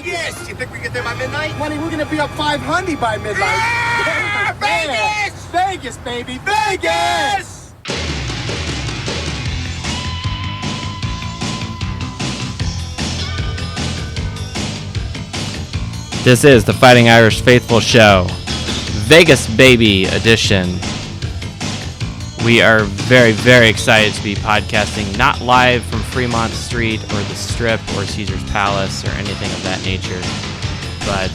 Vegas! You think we get there by midnight? Money, we're gonna be up 500 by midnight. Ah, Yeah. Vegas! Vegas, baby, Vegas! This is the Fighting Irish Faithful Show, Vegas Baby Edition. We are very, very excited to be podcasting, not live from Fremont Street or the Strip or Caesar's Palace or anything of that nature, but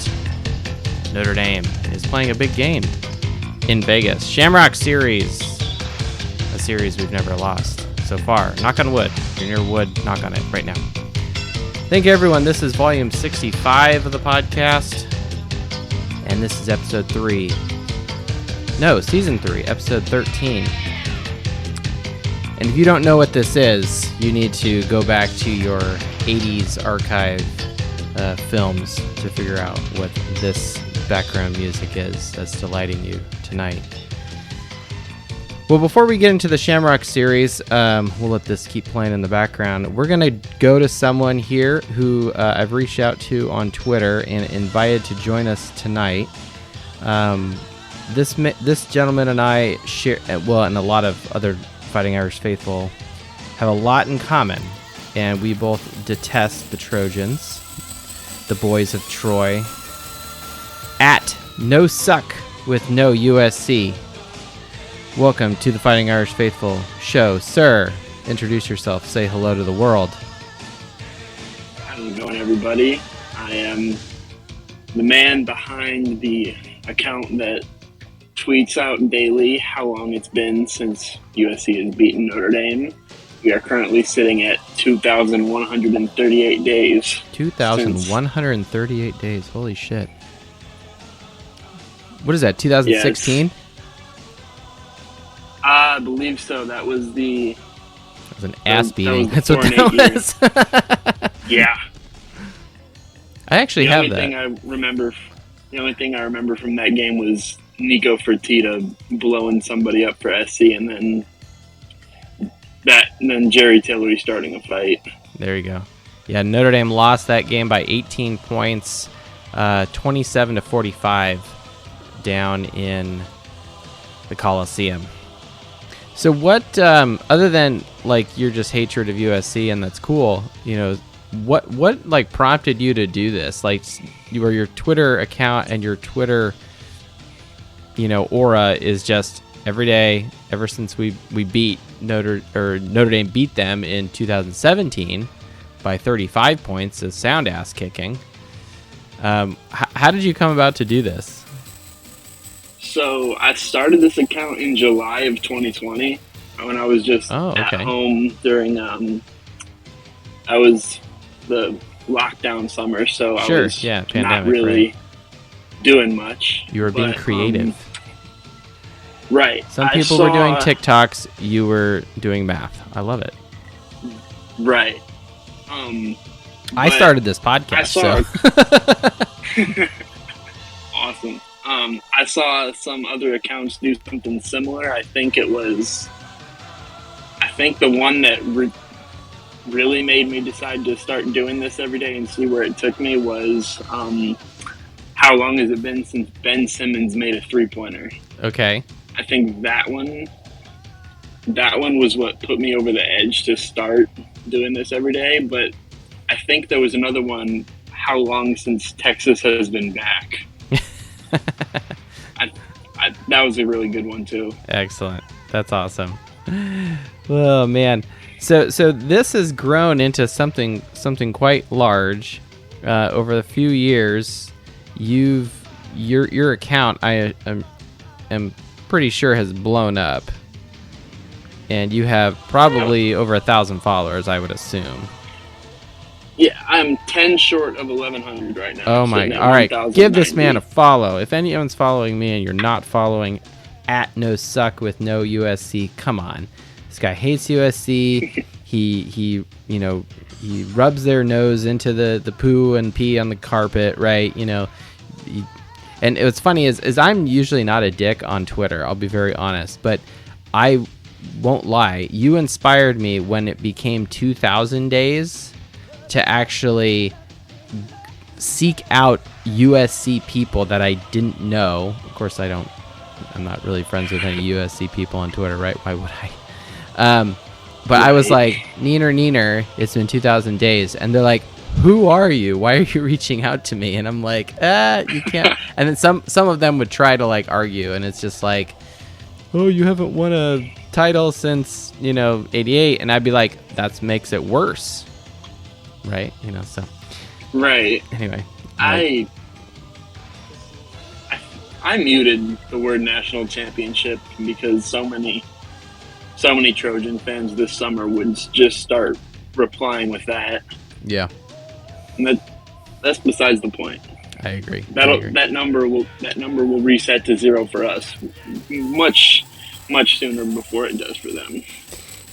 Notre Dame is playing a big game in Vegas. Shamrock Series, a series we've never lost so far. Knock on wood. If you're near wood, knock on it right now. Thank you, everyone. This is volume 65 of the podcast, and this is episode 3. No, season 3, episode 13. And if you don't know what this is, you need to go back to your 80s archive films to figure out what this background music is that's delighting you tonight. Well, before we get into the Shamrock series, we'll let this keep playing in the background. We're going to go to someone here who I've reached out to on Twitter and invited to join us tonight. This gentleman and I share, well, and a lot of other Fighting Irish Faithful have a lot in common, and we both detest the Trojans, the boys of Troy. At No Suck with No USC. Welcome to the Fighting Irish Faithful Show. Sir, introduce yourself. Say hello to the world. How's it going, everybody? I am the man behind the account that tweets out daily how long it's been since USC has beaten Notre Dame. We are currently sitting at 2,138 days. 2,138 days. Holy shit. What is that, 2016? Yes. I believe so. That was the... That was an ass beating. That was That's what that was. Yeah. I actually have that. The only thing I remember from that game was Nico Fertitta blowing somebody up for SC, and then Jerry Tillery starting a fight. There you go. Yeah, Notre Dame lost that game by 18 points, 27-45 down in the Coliseum. So what, other than, like, your just hatred of USC, and that's cool, you know, what like, prompted you to do this? Like, your Twitter account and your Twitter, you know, aura is just every day, ever since we beat Notre Dame beat them in 2017 by 35 points, is sound ass kicking. How did you come about to do this? So I started this account in July of 2020 when I was just at home during I was the lockdown summer, so I was pandemic, not really doing much. You were being creative. Right. Some people were doing TikToks, you were doing math. I love it. Right. I started this podcast, so awesome. I saw some other accounts do something similar. I think the one that really made me decide to start doing this every day and see where it took me was how long has it been since Ben Simmons made a three-pointer? Okay. I think that one was what put me over the edge to start doing this every day. But I think there was another one, how long since Texas has been back? That was a really good one too. Excellent. That's awesome. Oh man. So this has grown into something quite large over the few years. Your account I am pretty sure has blown up, and you have probably over 1,000 followers, I would assume. Yeah, I'm 10 short of 1,100 right now. Oh my! All right, give this man a follow. If anyone's following me and you're not following at No Suck with No USC, come on. This guy hates USC. he rubs their nose into the poo and pee on the carpet, right? You know. And what's funny is I'm usually not a dick on Twitter. I'll be very honest, but I won't lie. You inspired me when it became 2,000 days to actually seek out USC people that I didn't know. Of course, I'm not really friends with any USC people on Twitter, right? Why would I? But I was like, Neener, it's been 2,000 days. And they're like, who are you? Why are you reaching out to me? And I'm like, you can't. And then some of them would try to like argue. And it's just like, oh, you haven't won a title since, 88. And I'd be like, that makes it worse. Right? So. Right. Anyway. I muted the word national championship because so many Trojan fans this summer would just start replying with that. Yeah. And that's besides the point. I agree. That number will reset to 0 for us much sooner before it does for them.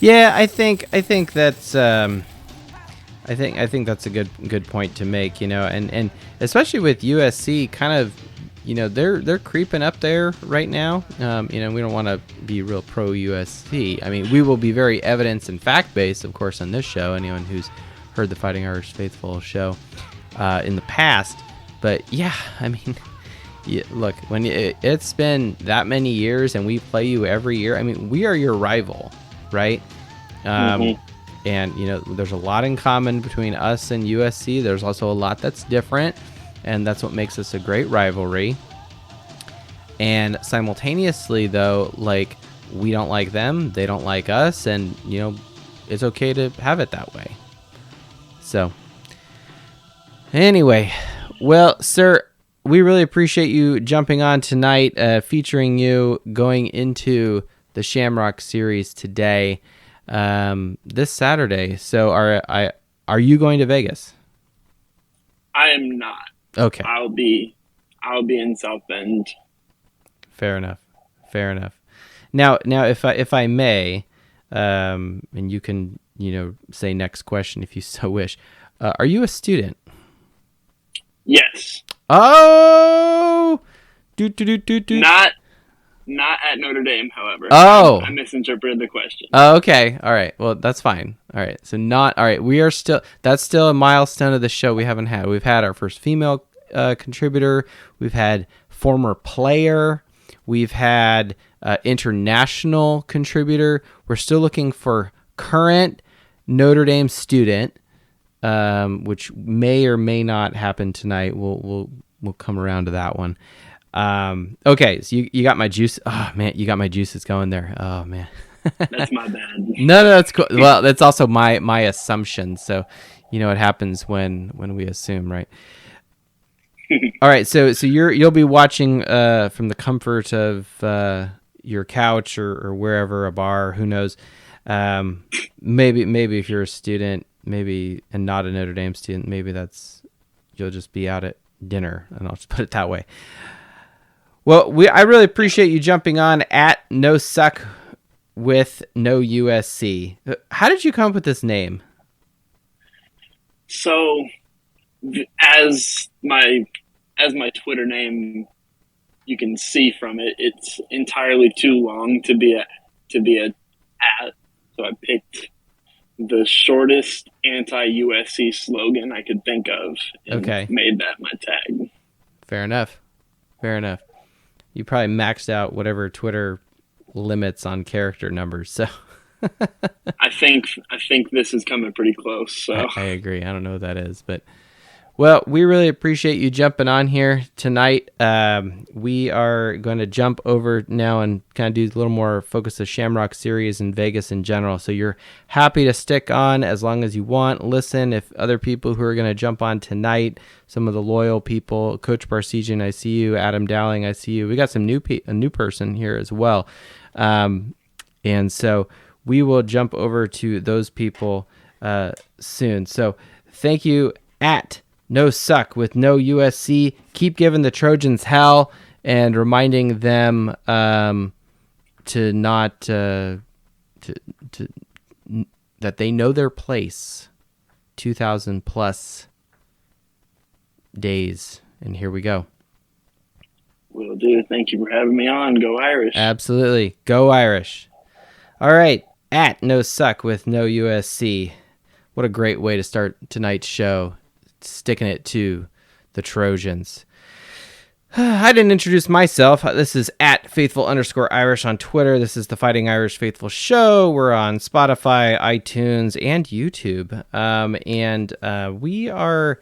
Yeah, I think that's I think that's a good point to make, and especially with USC kind of, they're creeping up there right now. We don't want to be real pro USC. I mean, we will be very evidence and fact based, of course, on this show. Anyone who's heard the Fighting Irish Faithful show in the past, but yeah, I mean, look, when it's been that many years and we play you every year, I mean, we are your rival, right? And, there's a lot in common between us and USC. There's also a lot that's different, and that's what makes us a great rivalry. And simultaneously, though, like, we don't like them, they don't like us, and, it's okay to have it that way. So, anyway, well, sir, we really appreciate you jumping on tonight, featuring you going into the Shamrock Series today. This Saturday. So are you going to Vegas? I am not. Okay. I'll be in South Bend. Fair enough. Now if I may, and you can, say next question if you so wish. Are you a student? Yes. Oh. Not at Notre Dame, however. Oh. I misinterpreted the question. Oh, okay. All right. Well, that's fine. All right. So all right. That's still a milestone of the show we haven't had. We've had our first female contributor. We've had former player. We've had international contributor. We're still looking for current Notre Dame student, which may or may not happen tonight. We'll come around to that one. Okay, so you got my juice. Oh man, you got my juices going there. Oh man. That's my bad. No, that's cool. Well, that's also my assumption. So, it happens when we assume, right? All right, so you'll be watching from the comfort of your couch or wherever, a bar, who knows. Maybe if you're a student, maybe, and not a Notre Dame student, maybe you'll just be out at dinner, and I'll just put it that way. Well, I really appreciate you jumping on at No Suck with No USC. How did you come up with this name? So, as my Twitter name, you can see from it, it's entirely too long to be at. So I picked the shortest anti-USC slogan I could think of, and made that my tag. Fair enough. You probably maxed out whatever Twitter limits on character numbers. So I think this is coming pretty close. So I agree. I don't know what that is, but well, we really appreciate you jumping on here tonight. We are going to jump over now and kind of do a little more focus of Shamrock Series and Vegas in general. So you're happy to stick on as long as you want. Listen, if other people who are going to jump on tonight, some of the loyal people, Coach Barsegian, I see you. Adam Dowling, I see you. We got some a new person here as well. And so we will jump over to those people soon. So thank you at No Suck with No USC. Keep giving the Trojans hell and reminding them to not to that they know their place. 2,000 plus days, and here we go. Will do. Thank you for having me on. Go Irish. Absolutely. Go Irish. All right. At No Suck with No USC. What a great way to start tonight's show. Sticking it to the Trojans. I didn't introduce myself. This is at faithful_Irish on Twitter. This is the Fighting Irish Faithful Show. We're on Spotify, iTunes, and YouTube. And we are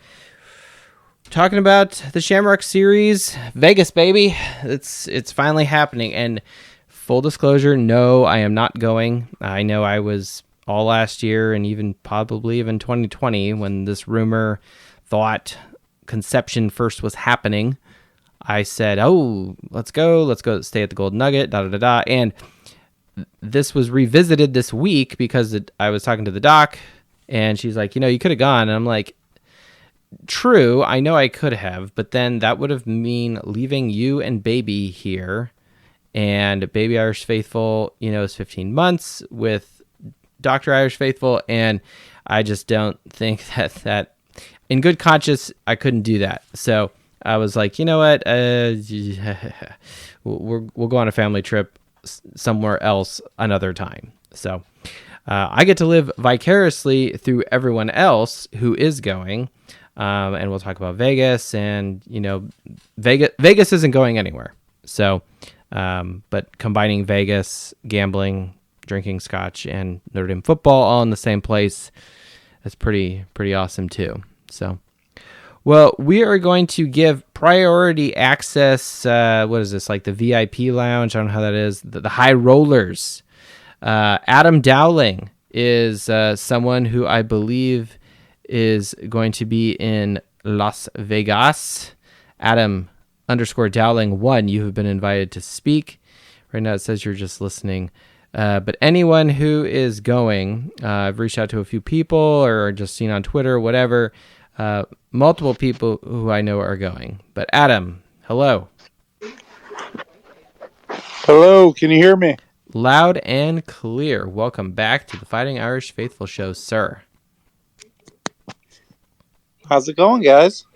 talking about the Shamrock Series, Vegas, baby. It's finally happening. And full disclosure, no, I am not going. I know I was all last year and even probably even 2020 when this rumor thought conception first was happening. I said, oh, let's go stay at the Golden Nugget, da-da-da-da. And this was revisited this week because I was talking to the doc, and she's like, you could have gone. And I'm like, true, I know I could have, but then that would have mean leaving you and baby here. And baby Irish Faithful, is 15 months with Dr. Irish Faithful, and I just don't think that in good conscience, I couldn't do that. So I was like, you know what? We'll go on a family trip somewhere else another time. So I get to live vicariously through everyone else who is going, and we'll talk about Vegas. And Vegas isn't going anywhere. So, but combining Vegas, gambling, drinking scotch, and Notre Dame football all in the same place, that's pretty awesome too. So. Well, we are going to give priority access, what is this, like the VIP lounge? I don't know how that is. The high rollers. Adam Dowling is someone who I believe is going to be in Las Vegas. Adam_Dowling1, you have been invited to speak. Right now it says you're just listening. But anyone who is going, I've reached out to a few people or just seen on Twitter, whatever. Multiple people who I know are going. But Adam, hello. Hello, can you hear me? Loud and clear. Welcome back to the Fighting Irish Faithful Show, sir. How's it going, guys?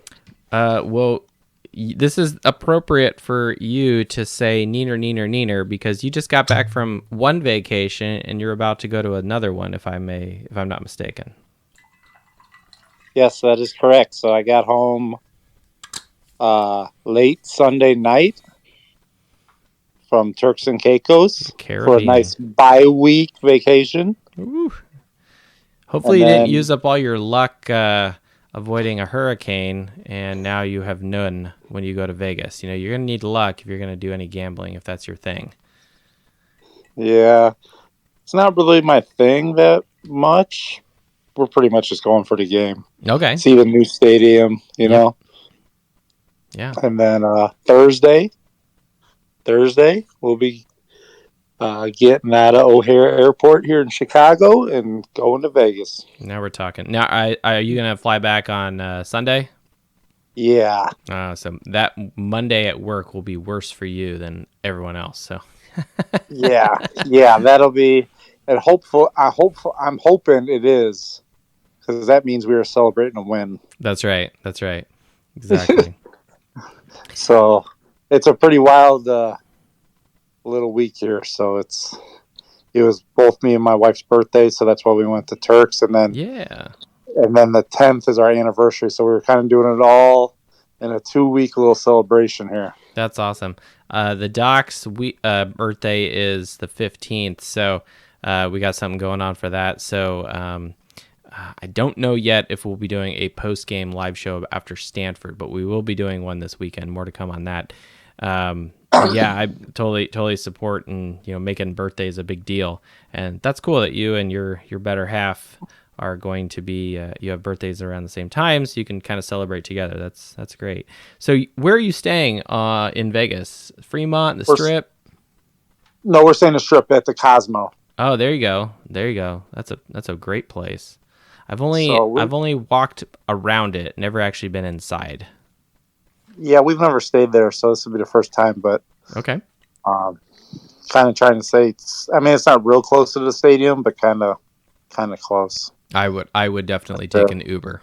Well, this is appropriate for you to say neener, because you just got back from one vacation and you're about to go to another one, if I'm not mistaken. Yes, that is correct. So I got home late Sunday night from Turks and Caicos for a nice bi-week vacation. Ooh. Hopefully you didn't use up all your luck avoiding a hurricane, and now you have none when you go to Vegas. You're going to need luck if you're going to do any gambling, if that's your thing. Yeah, it's not really my thing that much. We're pretty much just going for the game. Okay. See the new stadium, you know? Yeah. And then Thursday, we'll be getting out of O'Hare Airport here in Chicago and going to Vegas. Now we're talking. Now, are you going to fly back on Sunday? Yeah. So that Monday at work will be worse for you than everyone else. So. Yeah, that'll be. And I'm hoping it is, because that means we are celebrating a win. That's right. Exactly. So it's a pretty wild little week here. So it was both me and my wife's birthday, so that's why we went to Turks, and then the 10th is our anniversary. So we were kind of doing it all in a 2-week little celebration here. That's awesome. The doc's birthday is the 15th, so. We got something going on for that. So I don't know yet if we'll be doing a post-game live show after Stanford, but we will be doing one this weekend. More to come on that. Yeah, I totally support, and making birthdays a big deal. And that's cool that you and your better half are going to be, you have birthdays around the same time, so you can kind of celebrate together. That's great. So where are you staying in Vegas? Fremont, the Strip? No, we're staying the Strip at the Cosmo. Oh, there you go. That's a great place. I've only walked around it, never actually been inside. Yeah, we've never stayed there, so this will be the first time. But okay, kind of trying to say it's not real close to the stadium, but kind of close. I would definitely take an Uber.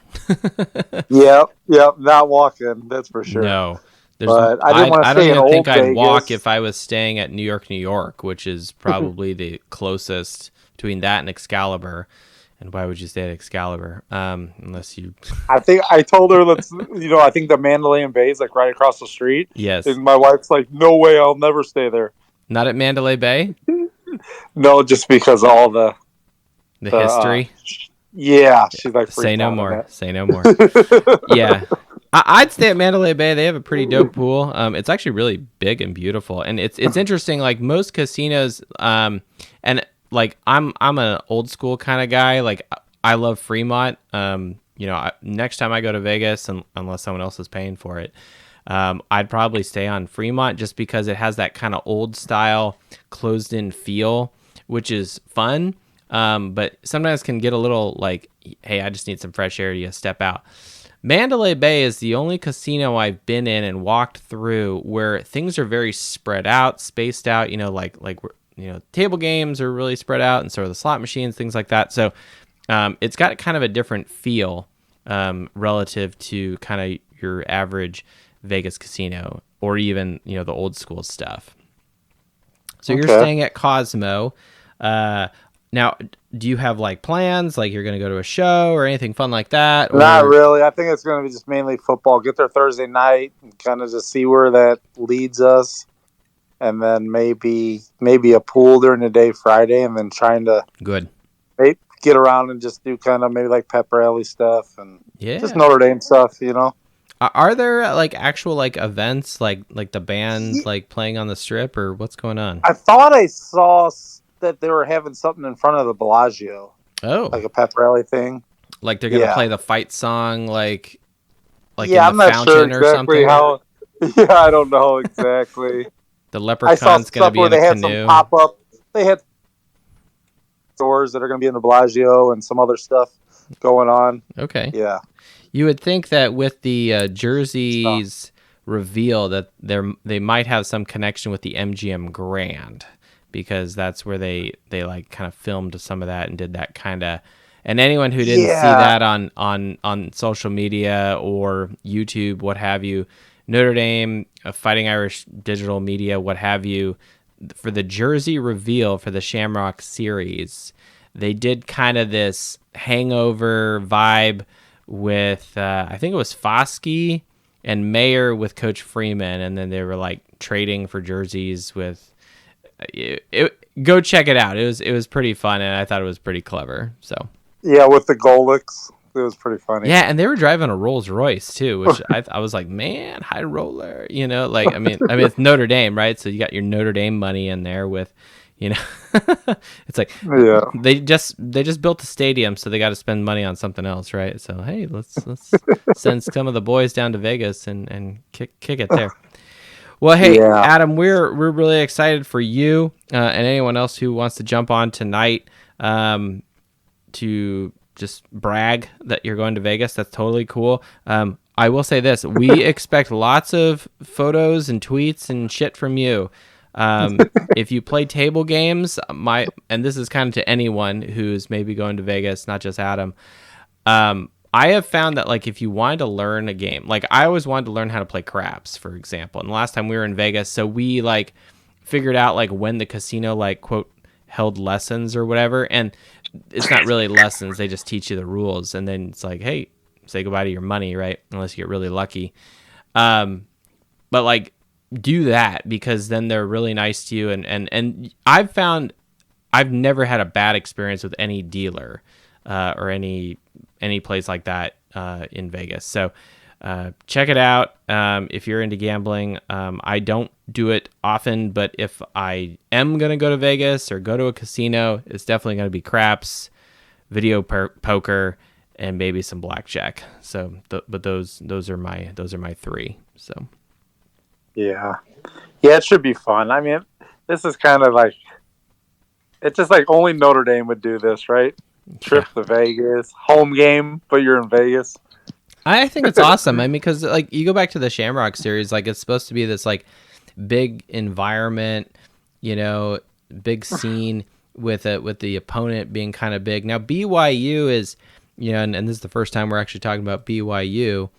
Yep, not walking, that's for sure. No. But I didn't want to stay in Old Vegas. I don't even think I'd walk if I was staying at New York, which is probably the closest between that and Excalibur. And why would you stay at Excalibur? Unless you... I think I told her, I think the Mandalay Bay is like right across the street. Yes. And my wife's like, no way, I'll never stay there. Not at Mandalay Bay? No, just because of all the history. Yeah, she's like, say no more. Say no more. Yeah, I'd stay at Mandalay Bay. They have a pretty dope pool. It's actually really big and beautiful, and it's interesting. Like most casinos, and like I'm an old school kind of guy. Like I love Fremont. Next time I go to Vegas, unless someone else is paying for it, I'd probably stay on Fremont just because it has that kind of old style, closed in feel, which is fun. But sometimes can get a little like, hey, I just need some fresh air to step out. Mandalay Bay is the only casino I've been in and walked through where things are very spread out, spaced out, table games are really spread out, and so are the slot machines, things like that. So, it's got kind of a different feel, relative to kind of your average Vegas casino or even, the old school stuff. So You're staying at Cosmo. Now, do you have like plans? Like you're going to go to a show or anything fun like that? Or... Not really. I think it's going to be just mainly football. Get there Thursday night and kind of just see where that leads us. And then maybe a pool during the day Friday, and then trying to get around and just do kind of maybe like pep rally stuff and just Notre Dame stuff, Are there like actual like events like the band like playing on the strip, or what's going on? I thought I saw that they were having something in front of the Bellagio. Oh, like a pep rally thing. Like they're gonna play the fight song, like in I'm the not fountain sure or exactly something. I don't know exactly. The Leprechaun's gonna be in a canoe. Some pop up. They had stores that are gonna be in the Bellagio and some other stuff going on. Okay. Yeah. You would think that with the jerseys reveal that they might have some connection with the MGM Grand, because that's where they like kind of filmed some of that and did that kind of. And anyone who didn't see that on social media or YouTube, what have you, Notre Dame, Fighting Irish Digital Media, what have you, for the jersey reveal for the Shamrock Series, they did kind of this hangover vibe with, I think it was Foskey and Mayer with Coach Freeman, and then they were like trading for jerseys with. Go check it out. It was pretty fun, and I thought it was pretty clever. So yeah, with the Golix, it was pretty funny. Yeah, and they were driving a Rolls Royce too, which I was like, man, high roller. Like I mean, it's Notre Dame, right? So you got your Notre Dame money in there with. It's like they just built a stadium, so they got to spend money on something else, right? So hey, let's send some of the boys down to Vegas and kick it there. Well, hey, Adam, we're really excited for you and anyone else who wants to jump on tonight to just brag that you're going to Vegas. That's totally cool. I will say this: we expect lots of photos and tweets and shit from you. If you play table games, and this is kind of to anyone who's maybe going to Vegas, not just Adam. I have found that like if you wanted to learn a game, like I always wanted to learn how to play craps, for example. And the last time we were in Vegas, so we like figured out like when the casino like quote held lessons or whatever, and it's not really lessons, they just teach you the rules, and then it's like, hey, say goodbye to your money, right? Unless you get really lucky. But like do that, because then they're really nice to you, and I've found I've never had a bad experience with any dealer or any place like that in Vegas. So check it out if you're into gambling. I don't do it often, but if I am going to go to Vegas or go to a casino, it's definitely going to be craps, video poker, and maybe some blackjack. So but those are my three. So yeah, it should be fun. I mean, this is kind of like, it's just like only Notre Dame would do this, right? Trip to Vegas, home game, but you're in Vegas. I think it's awesome. I mean, because like you go back to the Shamrock Series, like it's supposed to be this like big environment, big scene with the opponent being kind of big. Now BYU is, and this is the first time we're actually talking about BYU.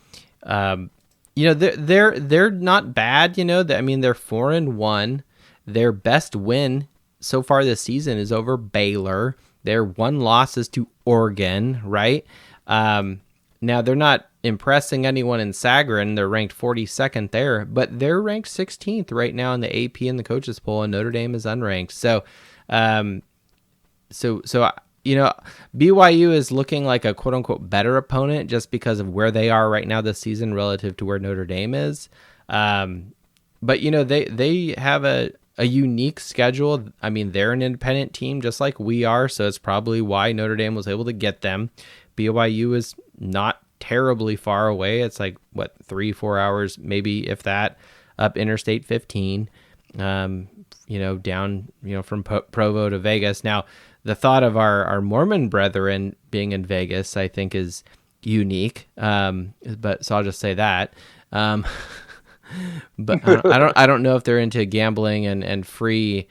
They're not bad. I mean, they're 4-1. Their best win so far this season is over Baylor. Their one loss is to Oregon, right? Now, they're not impressing anyone in Sagarin. They're ranked 42nd there, but they're ranked 16th right now in the AP and the coaches poll, and Notre Dame is unranked. So, BYU is looking like a quote-unquote better opponent just because of where they are right now this season relative to where Notre Dame is. But, they have a unique schedule. I mean, they're an independent team just like we are, so it's probably why Notre Dame was able to get them. BYU is not terribly far away. It's like, 3-4 hours, maybe if that, up Interstate 15, down, from Provo to Vegas. Now, the thought of our Mormon brethren being in Vegas, I think, is unique. But so I'll just say that. But I don't know if they're into gambling and free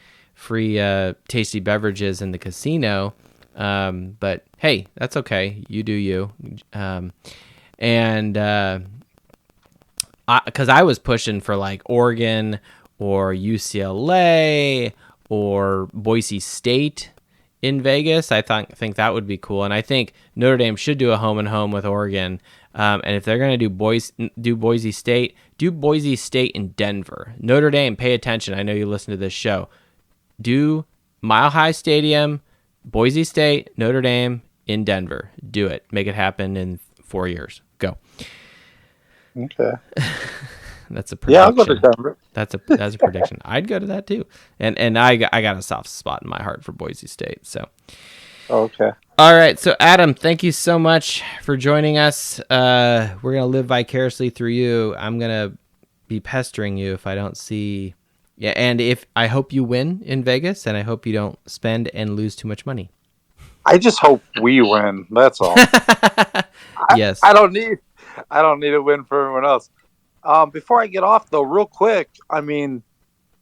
tasty beverages in the casino. But hey, that's okay. You do you. Because I was pushing for like Oregon or UCLA or Boise State in Vegas. I think that would be cool, and I think Notre Dame should do a home and home with Oregon. And if they're going to do Boise State, do Boise State in Denver. Notre Dame, pay attention. I know you listen to this show. Do Mile High Stadium, Boise State, Notre Dame in Denver. Do it. Make it happen in 4 years. Go. Okay. That's a prediction. Yeah, I'll go to Denver. That's a prediction. I'd go to that too. And I got a soft spot in my heart for Boise State. So. Okay. All right. So Adam, thank you so much for joining us. We're gonna live vicariously through you. I'm gonna be pestering you if I don't see. Yeah, and I hope you win in Vegas, and I hope you don't spend and lose too much money. I just hope we win. That's all. Yes. I don't need a win for everyone else. Before I get off, though, real quick, I mean,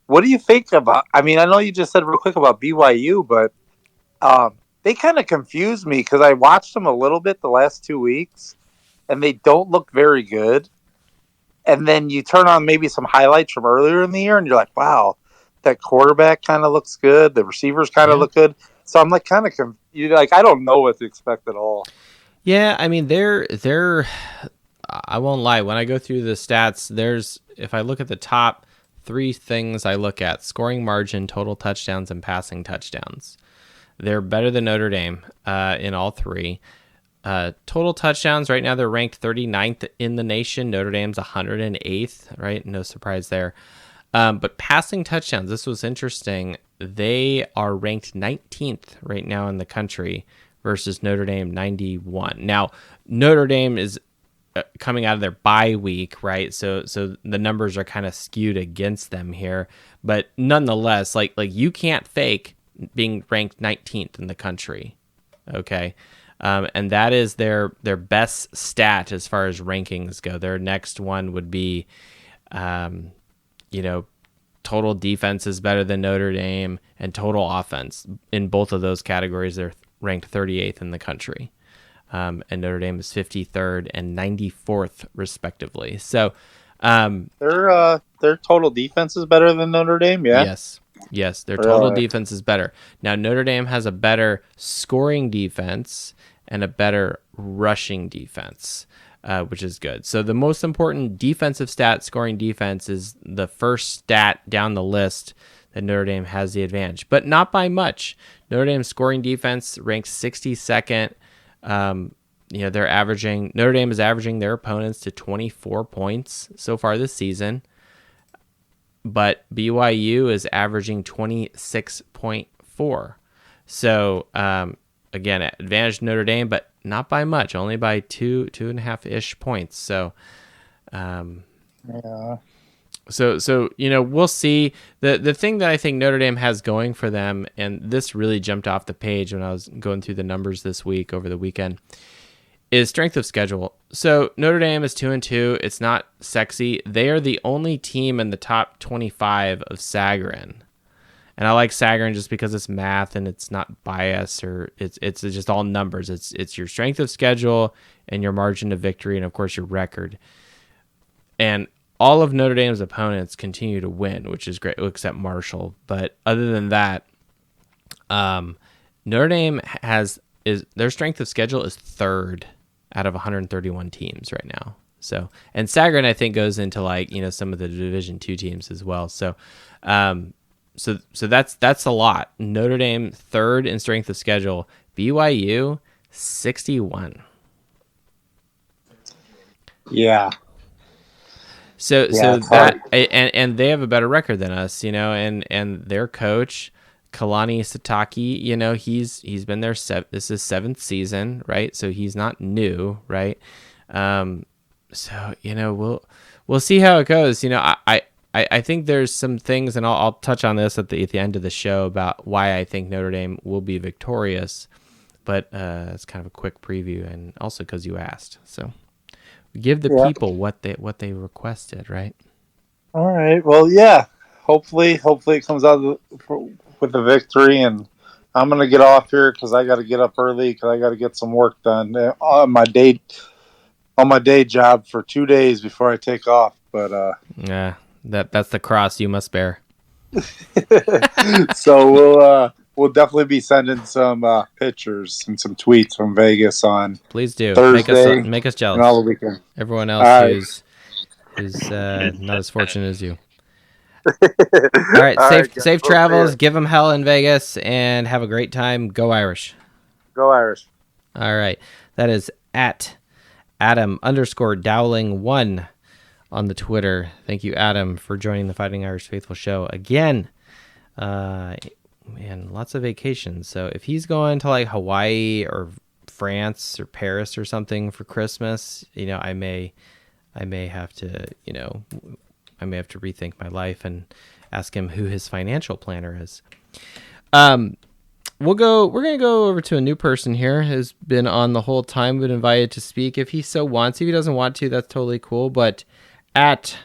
what do you think about? I mean, I know you just said real quick about BYU, but they kind of confused me because I watched them a little bit the last 2 weeks, and they don't look very good. And then you turn on maybe some highlights from earlier in the year, and you're like, wow, that quarterback kind of looks good. The receivers kind of look good. So I'm like kind of confused. Like, I don't know what to expect at all. Yeah, I mean, they're. I won't lie. When I go through the stats, if I look at the top 3 things I look at: scoring margin, total touchdowns, and passing touchdowns. They're better than Notre Dame in all 3. Total touchdowns, right now they're ranked 39th in the nation. Notre Dame's 108th, right? No surprise there. But passing touchdowns, this was interesting. They are ranked 19th right now in the country versus Notre Dame 91. Now, Notre Dame is coming out of their bye week, right? So the numbers are kind of skewed against them here. But nonetheless, like you can't fake being ranked 19th in the country, okay? And that is their best stat as far as rankings go. Their next one would be, total defense is better than Notre Dame, and total offense. In both of those categories, they're ranked 38th in the country. And Notre Dame is 53rd and 94th, respectively. So their total defense is better than Notre Dame, yeah? Yes, their total defense is better. Now, Notre Dame has a better scoring defense and a better rushing defense, which is good. So the most important defensive stat, scoring defense, is the first stat down the list that Notre Dame has the advantage, but not by much. Notre Dame's scoring defense ranks 62nd. Notre Dame is averaging their opponents to 24 points so far this season, but BYU is averaging 26.4. So, again, advantage Notre Dame, but not by much, only by 2.5-ish points. So, yeah. So we'll see. The thing that I think Notre Dame has going for them, and this really jumped off the page when I was going through the numbers this week over the weekend, is strength of schedule. So Notre Dame is 2-2. It's not sexy. They are the only team in the top 25 of Sagarin. And I like Sagarin just because it's math and it's not bias, or it's just all numbers. It's your strength of schedule and your margin of victory, and of course your record. And all of Notre Dame's opponents continue to win, which is great, except Marshall. But other than that, Notre Dame is their strength of schedule is third out of 131 teams right now. So, and Sagarin, I think, goes into like, some of the Division II teams as well. So, so that's a lot. Notre Dame third in strength of schedule. BYU 61. Yeah. So it's that hard. and they have a better record than us, and their coach Kalani Sitake, he's been there. This is 7th season, right? So he's not new, right? So we'll see how it goes. I think there's some things, and I'll touch on this at the end of the show about why I think Notre Dame will be victorious. But it's kind of a quick preview, and also because you asked, so give the people what they requested, right? All right. Well, yeah. Hopefully it comes out with a victory, and I'm gonna get off here because I got to get up early because I got to get some work done on my day job for 2 days before I take off. But yeah, that's the cross you must bear. So we'll definitely be sending some pictures and some tweets from Vegas on Please do Thursday, make us jealous and all the weekend. Everyone else who's not as fortunate as you. All right, safe travels. Give them hell in Vegas and have a great time. Go Irish. Go Irish. All right, that is at Adam_Dowling1 on the Twitter. Thank you, Adam, for joining the Fighting Irish Faithful show again. Man, lots of vacations. So if he's going to like Hawaii or France or Paris or something for Christmas, I may have to, rethink my life and ask him who his financial planner is. We're going to go over to a new person here who's been on the whole time, been invited to speak if he so wants. If he doesn't want to, that's totally cool. But at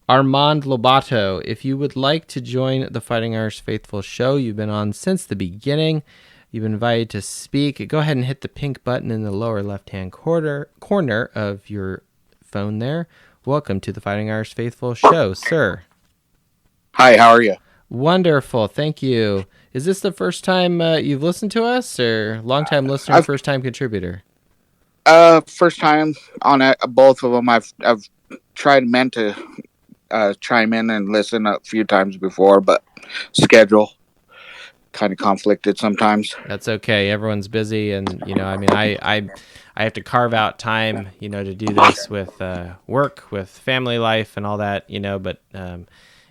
Armand Lobato, if you would like to join the Fighting Irish Faithful show, you've been on since the beginning. You've been invited to speak. Go ahead and hit the pink button in the lower left-hand corner of your phone there. Welcome to the Fighting Irish Faithful show, sir. Hi, how are you? Wonderful, thank you. Is this the first time you've listened to us, or long-time listener, first-time contributor? First time on both of them. I've meant to chime in and listen a few times before, but schedule kind of conflicted sometimes. That's okay. Everyone's busy, and I have to carve out time, to do this with work, with family life, and all that, But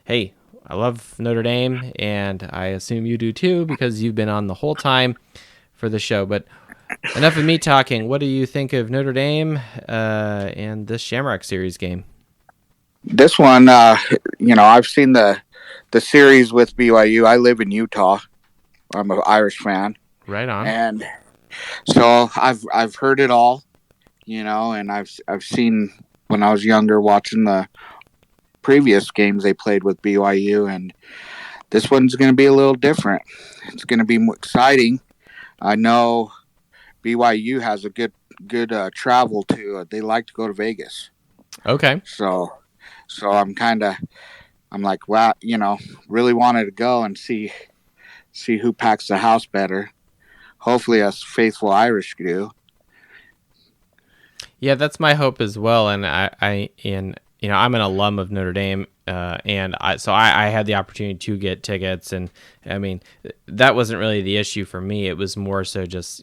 hey, I love Notre Dame, and I assume you do too because you've been on the whole time for the show. But enough of me talking. What do you think of Notre Dame and this Shamrock Series game? This one, I've seen the series with BYU. I live in Utah. I'm an Irish fan. Right on. And so I've heard it all, and I've seen when I was younger watching the previous games they played with BYU, and this one's going to be a little different. It's going to be more exciting. I know BYU has a good travel to. They like to go to Vegas. Okay. So I'm like, wow, really wanted to go and see who packs the house better. Hopefully us faithful Irish do. Yeah, that's my hope as well. And I'm an alum of Notre Dame, and I had the opportunity to get tickets. And I mean, that wasn't really the issue for me. It was more so just,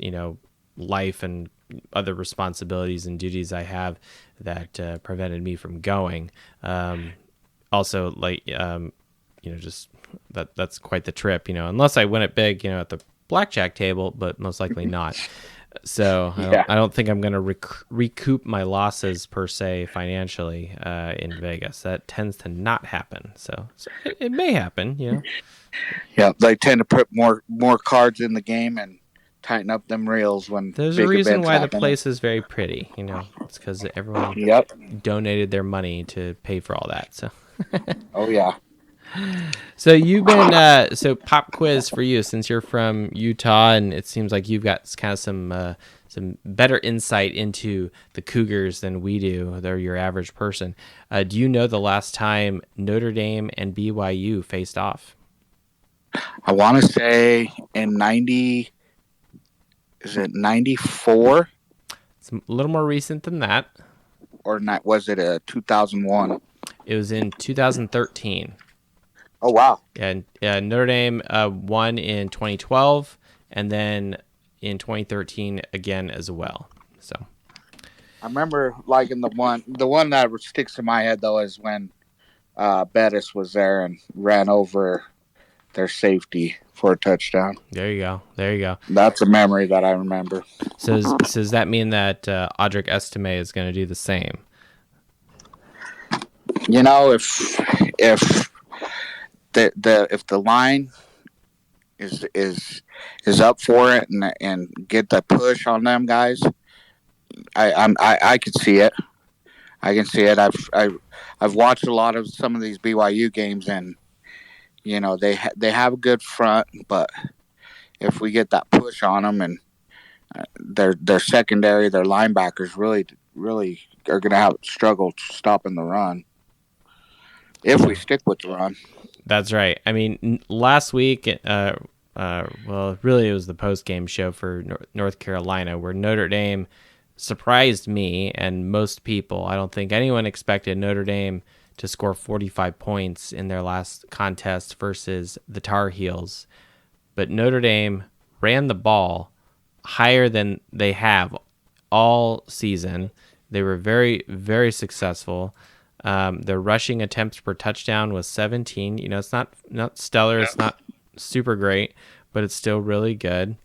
life and other responsibilities and duties I have that prevented me from going. Also, just that's quite the trip, unless I win it big, at the blackjack table, but most likely not. So I don't think I'm going to recoup my losses per se financially in Vegas. That tends to not happen. So it may happen, Yeah, they tend to put more cards in the game and tighten up them reels when there's big a reason why happen. The place is very pretty. It's because everyone donated their money to pay for all that. So. Oh yeah. So you've been so pop quiz for you since you're from Utah, and it seems like you've got kind of some better insight into the Cougars than we do. They're your average person. Do you know the last time Notre Dame and BYU faced off? I want to say in 90. is it 94? It's a little more recent than that. Or not? Was it a 2001? It was in 2013. Oh, wow. And Notre Dame won in 2012, and then in 2013 again as well. So I remember liking the one that sticks in my head though is when Bettis was there and ran over their safety for a touchdown. There you go. That's a memory that I remember. So does that mean that Audric Estime is going to do the same? You know, if the line is up for it and get the push on them guys, I could see it. I can see it. I've watched a lot of some of these BYU games, and you know they have a good front, but if we get that push on them and their secondary, their linebackers really are going to have struggle stopping the run if we stick with the run. That's right. I mean, last week, well, really it was the post-game show for North Carolina where Notre Dame surprised me and most people. I don't think anyone expected Notre Dame to score 45 points in their last contest versus the Tar Heels. But Notre Dame ran the ball higher than they have all season. They were very, very successful. Their rushing attempts per touchdown was 17. You know, it's not stellar. It's not super great, but it's still really good.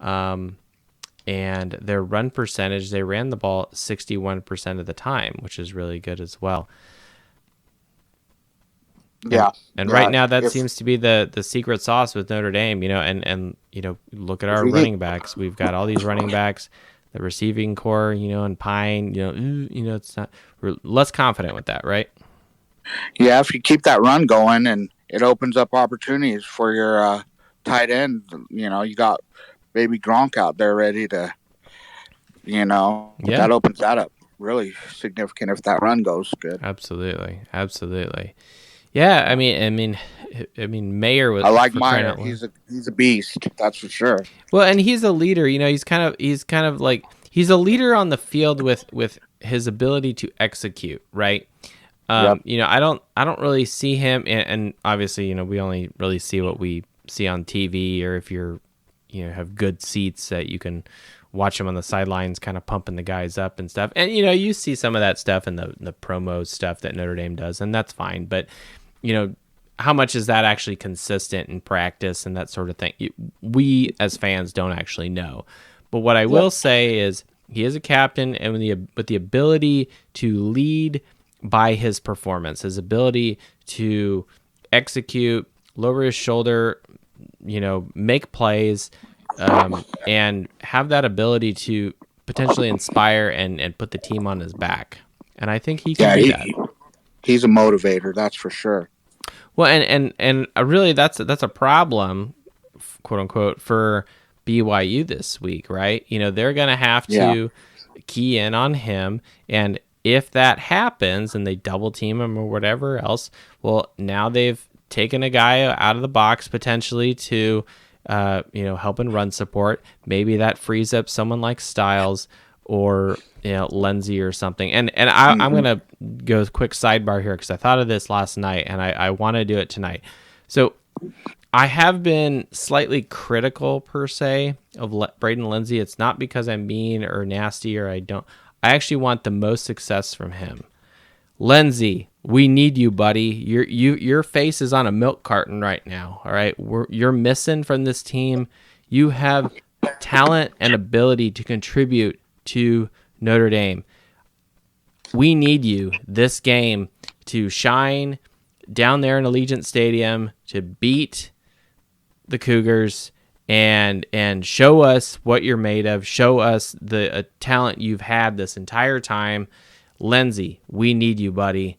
And their run percentage, they ran the ball 61% of the time, which is really good as well. Yeah. And right now that seems to be the secret sauce with Notre Dame, you know, and you know, look at our running backs. We've got all these running backs, the receiving core, you know, and Pine, you know, it's not, we're less confident with that, right? Yeah, if you keep that run going and it opens up opportunities for your tight end, you know, you got baby Gronk out there ready to, you know, that opens that up really significant if that run goes good. Absolutely. Yeah, I mean, Mayer was. I like Mayer. He's a beast. That's for sure. Well, and he's a leader. You know, he's kind of like he's a leader on the field with his ability to execute. Right. You know, I don't really see him, and obviously, you know, we only really see what we see on TV, or if you're, you know, have good seats that you can watch him on the sidelines, kind of pumping the guys up and stuff. And you know, you see some of that stuff in the promo stuff that Notre Dame does, and that's fine. But you know, how much is that actually consistent in practice and that sort of thing? We as fans don't actually know. But what I will say is he is a captain, and with the ability to lead by his performance, his ability to execute, lower his shoulder, you know, make plays, and have that ability to potentially inspire and put the team on his back. And I think he can do that. He's a motivator, that's for sure. Well, and really that's a problem, quote unquote, for BYU this week, right? You know, they're going to have to key in on him, and if that happens and they double team him or whatever else, well, now they've taken a guy out of the box potentially to you know, help in run support. Maybe that frees up someone like Styles or, you know, Lindsey or something. And I'm going to go quick sidebar here because I thought of this last night and I want to do it tonight. So I have been slightly critical per se of Braden Lindsey. It's not because I'm mean or nasty or I actually want the most success from him. Lindsey, we need you, buddy. Your face is on a milk carton right now. All right, you're missing from this team. You have talent and ability to contribute to Notre Dame. We need you this game to shine down there in Allegiant Stadium to beat the Cougars and show us what you're made of. Show us the talent you've had this entire time. Lindsey, we need you, buddy.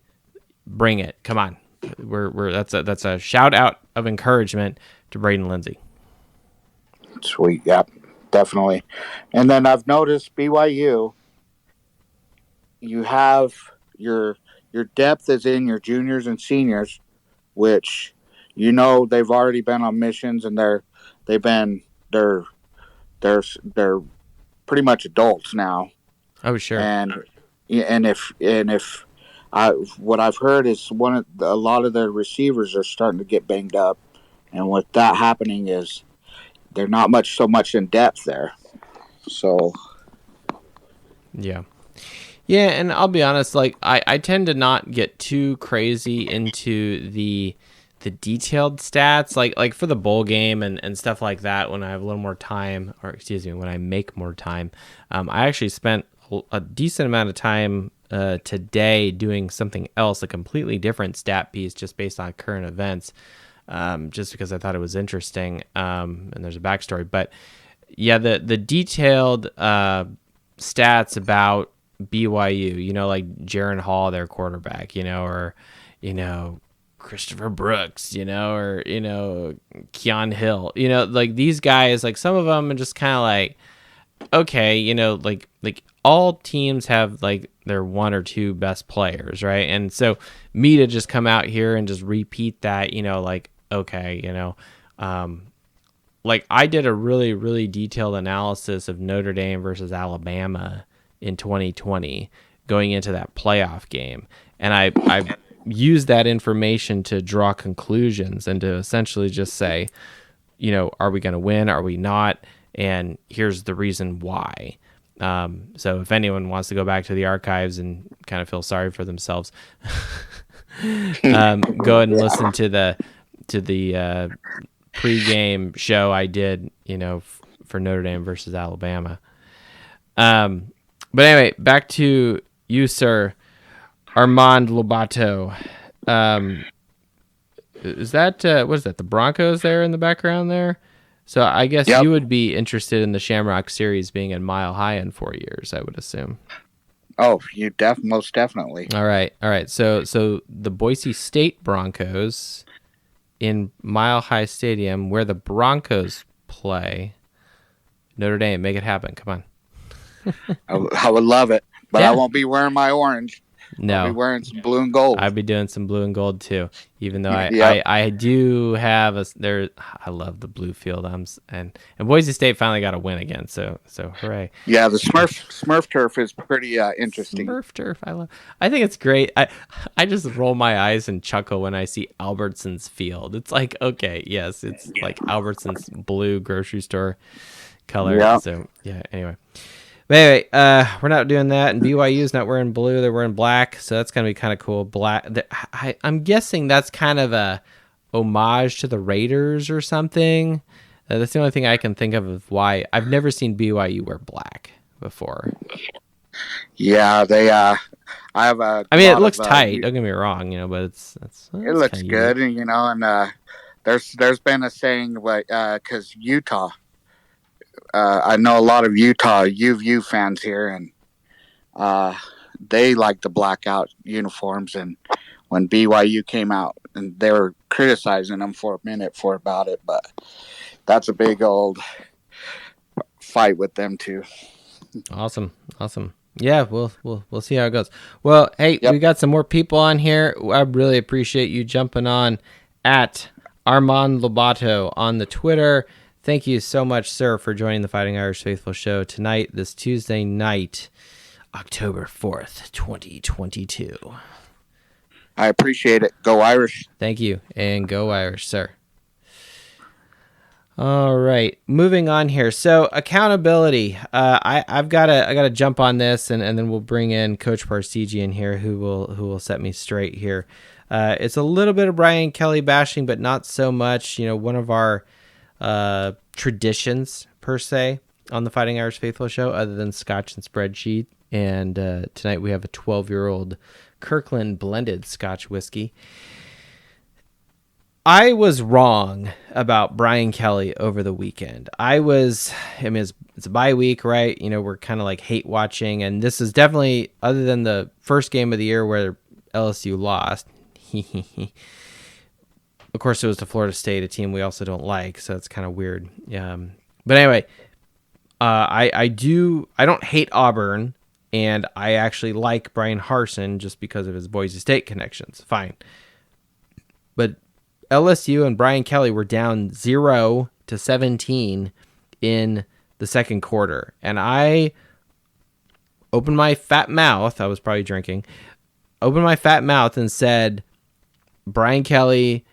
Bring it. Come on. That's a shout out of encouragement to Braden Lindsey. Sweet. Yep, definitely. And then I've noticed BYU, you have your depth is in your juniors and seniors, which, you know, they've already been on missions and they're they're pretty much adults now. Oh, sure. And if what I've heard is a lot of their receivers are starting to get banged up, and with that happening is they're not so much in depth there. So yeah, and I'll be honest, like I tend to not get too crazy into the detailed stats, like for the bowl game and stuff like that. When I have a little more time, or excuse me, when I make more time, I actually spent a decent amount of time today doing something else, a completely different stat piece, just based on current events, just because I thought it was interesting, and there's a backstory. But yeah, the detailed stats about BYU, like Jaron Hall, their quarterback, or Christopher Brooks, or Keon Hill, like these guys, like some of them are just kind of like, okay, like all teams have like their one or two best players, right? And so me to just come out here and just repeat that, like, okay, like I did a really, really detailed analysis of Notre Dame versus Alabama in 2020 going into that playoff game. And I used that information to draw conclusions and to essentially just say, are we going to win? Are we not? And here's the reason why. So if anyone wants to go back to the archives and kind of feel sorry for themselves, go ahead and listen to the pregame show I did, for Notre Dame versus Alabama. But anyway, back to you, sir, Armand Lobato. Is that what is that? The Broncos there in the background there? So I guess you would be interested in the Shamrock Series being in Mile High in 4 years, I would assume. Oh, most definitely. All right. So the Boise State Broncos in Mile High Stadium, where the Broncos play. Notre Dame, make it happen. Come on. I would love it, but I won't be wearing my orange. No, I'll be wearing some blue and gold. I'd be doing some blue and gold too, even though I do have I love the blue field. And Boise State finally got a win again, so hooray! Yeah, the Smurf turf is pretty interesting. Smurf turf, I think it's great. I just roll my eyes and chuckle when I see Albertsons Field. It's like, okay, yes, it's like Albertsons blue grocery store color. Yeah. So yeah. Anyway. But anyway, we're not doing that, and BYU's not wearing blue; they're wearing black, so that's gonna be kind of cool. Black. I'm guessing that's kind of a homage to the Raiders or something. That's the only thing I can think of why I've never seen BYU wear black before. Yeah, they. I have a. I mean, it looks tight. Don't get me wrong, but it's it looks good, unique. And there's been a saying like because Utah. I know a lot of Utah UVU fans here, and they like the blackout uniforms. And when BYU came out, and they were criticizing them for a minute about it, but that's a big old fight with them too. Awesome. Yeah, we'll see how it goes. Well, hey, we got some more people on here. I really appreciate you jumping on at Armand Lobato on the Twitter. Thank you so much, sir, for joining the Fighting Irish Faithful show tonight, this Tuesday night, October 4th, 2022. I appreciate it. Go Irish. Thank you, and go Irish, sir. All right, moving on here. So accountability. I gotta jump on this, and then we'll bring in Coach Parsigi in here, who will set me straight here. It's a little bit of Brian Kelly bashing, but not so much. One of our traditions per se on the Fighting Irish Faithful show, other than scotch and spreadsheet. And tonight we have a 12-year-old Kirkland blended scotch whiskey. I was wrong about Brian Kelly over the weekend. It's a bye week, right? We're kind of like hate watching, and this is definitely, other than the first game of the year where LSU lost. Of course, it was to Florida State, a team we also don't like, so it's kind of weird. But anyway, I don't hate Auburn, and I actually like Brian Harsin just because of his Boise State connections. Fine. But LSU and Brian Kelly were down 0-17 in the second quarter, and I opened my fat mouth. I was probably drinking. Opened my fat mouth and said, Brian Kelly,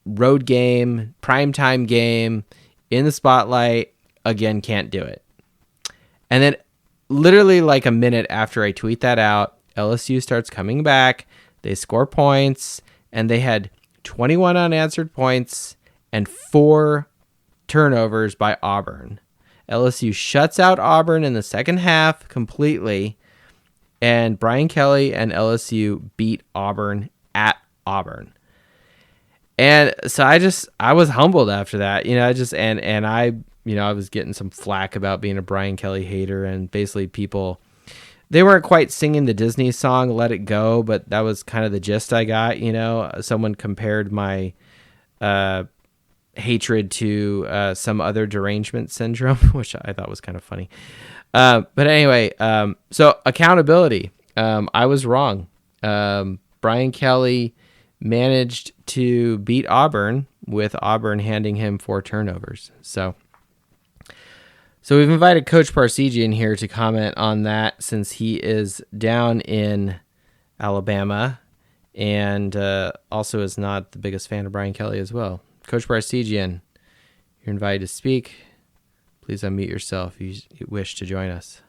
road game, primetime game, in the spotlight, again, can't do it. And then literally like a minute after I tweet that out, LSU starts coming back. They score points, and they had 21 unanswered points and 4 turnovers by Auburn. LSU shuts out Auburn in the second half completely, and Brian Kelly and LSU beat Auburn at Auburn. And so I was humbled after that, I was getting some flack about being a Brian Kelly hater, and basically people, they weren't quite singing the Disney song Let It Go, but that was kind of the gist I got. Someone compared my hatred to some other derangement syndrome, which I thought was kind of funny. But anyway, so accountability. I was wrong. Brian Kelly managed to beat Auburn with Auburn handing him 4 turnovers. So we've invited Coach Parsegian here to comment on that, since he is down in Alabama and also is not the biggest fan of Brian Kelly as well. Coach Parsegian, you're invited to speak. Please unmute yourself if you wish to join us.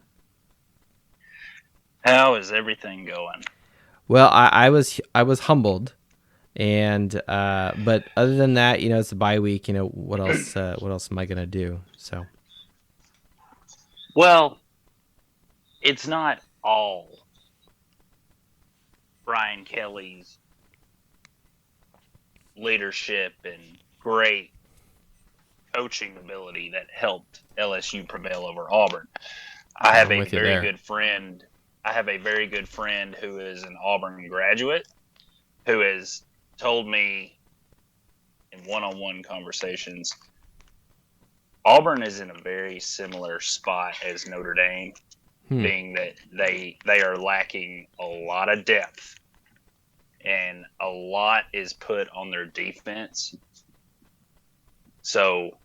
How is everything going? Well, I was humbled, and but other than that, it's a bye week. What else? What else am I gonna do? So. Well, it's not all Brian Kelly's leadership and great coaching ability that helped LSU prevail over Auburn. I have a very good friend. I have a very good friend who is an Auburn graduate who has told me in one-on-one conversations, Auburn is in a very similar spot as Notre Dame, being that they are lacking a lot of depth, and a lot is put on their defense. So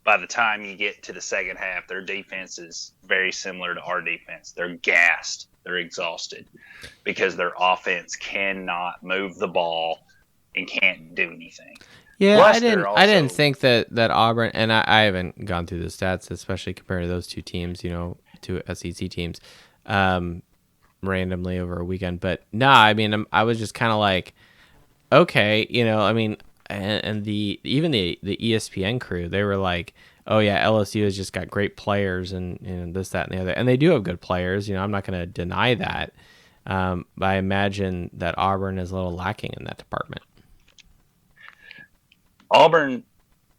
by the time you get to the second half, their defense is very similar to our defense. They're gassed. They're exhausted because their offense cannot move the ball and can't do anything. Yeah, plus, I didn't think that Auburn, and I haven't gone through the stats, especially compared to those two teams, two SEC teams, randomly over a weekend. But no, I was just kind of like, okay, and the ESPN crew, they were like, oh yeah, LSU has just got great players and this, that, and the other, and they do have good players. I'm not going to deny that, but I imagine that Auburn is a little lacking in that department. Auburn,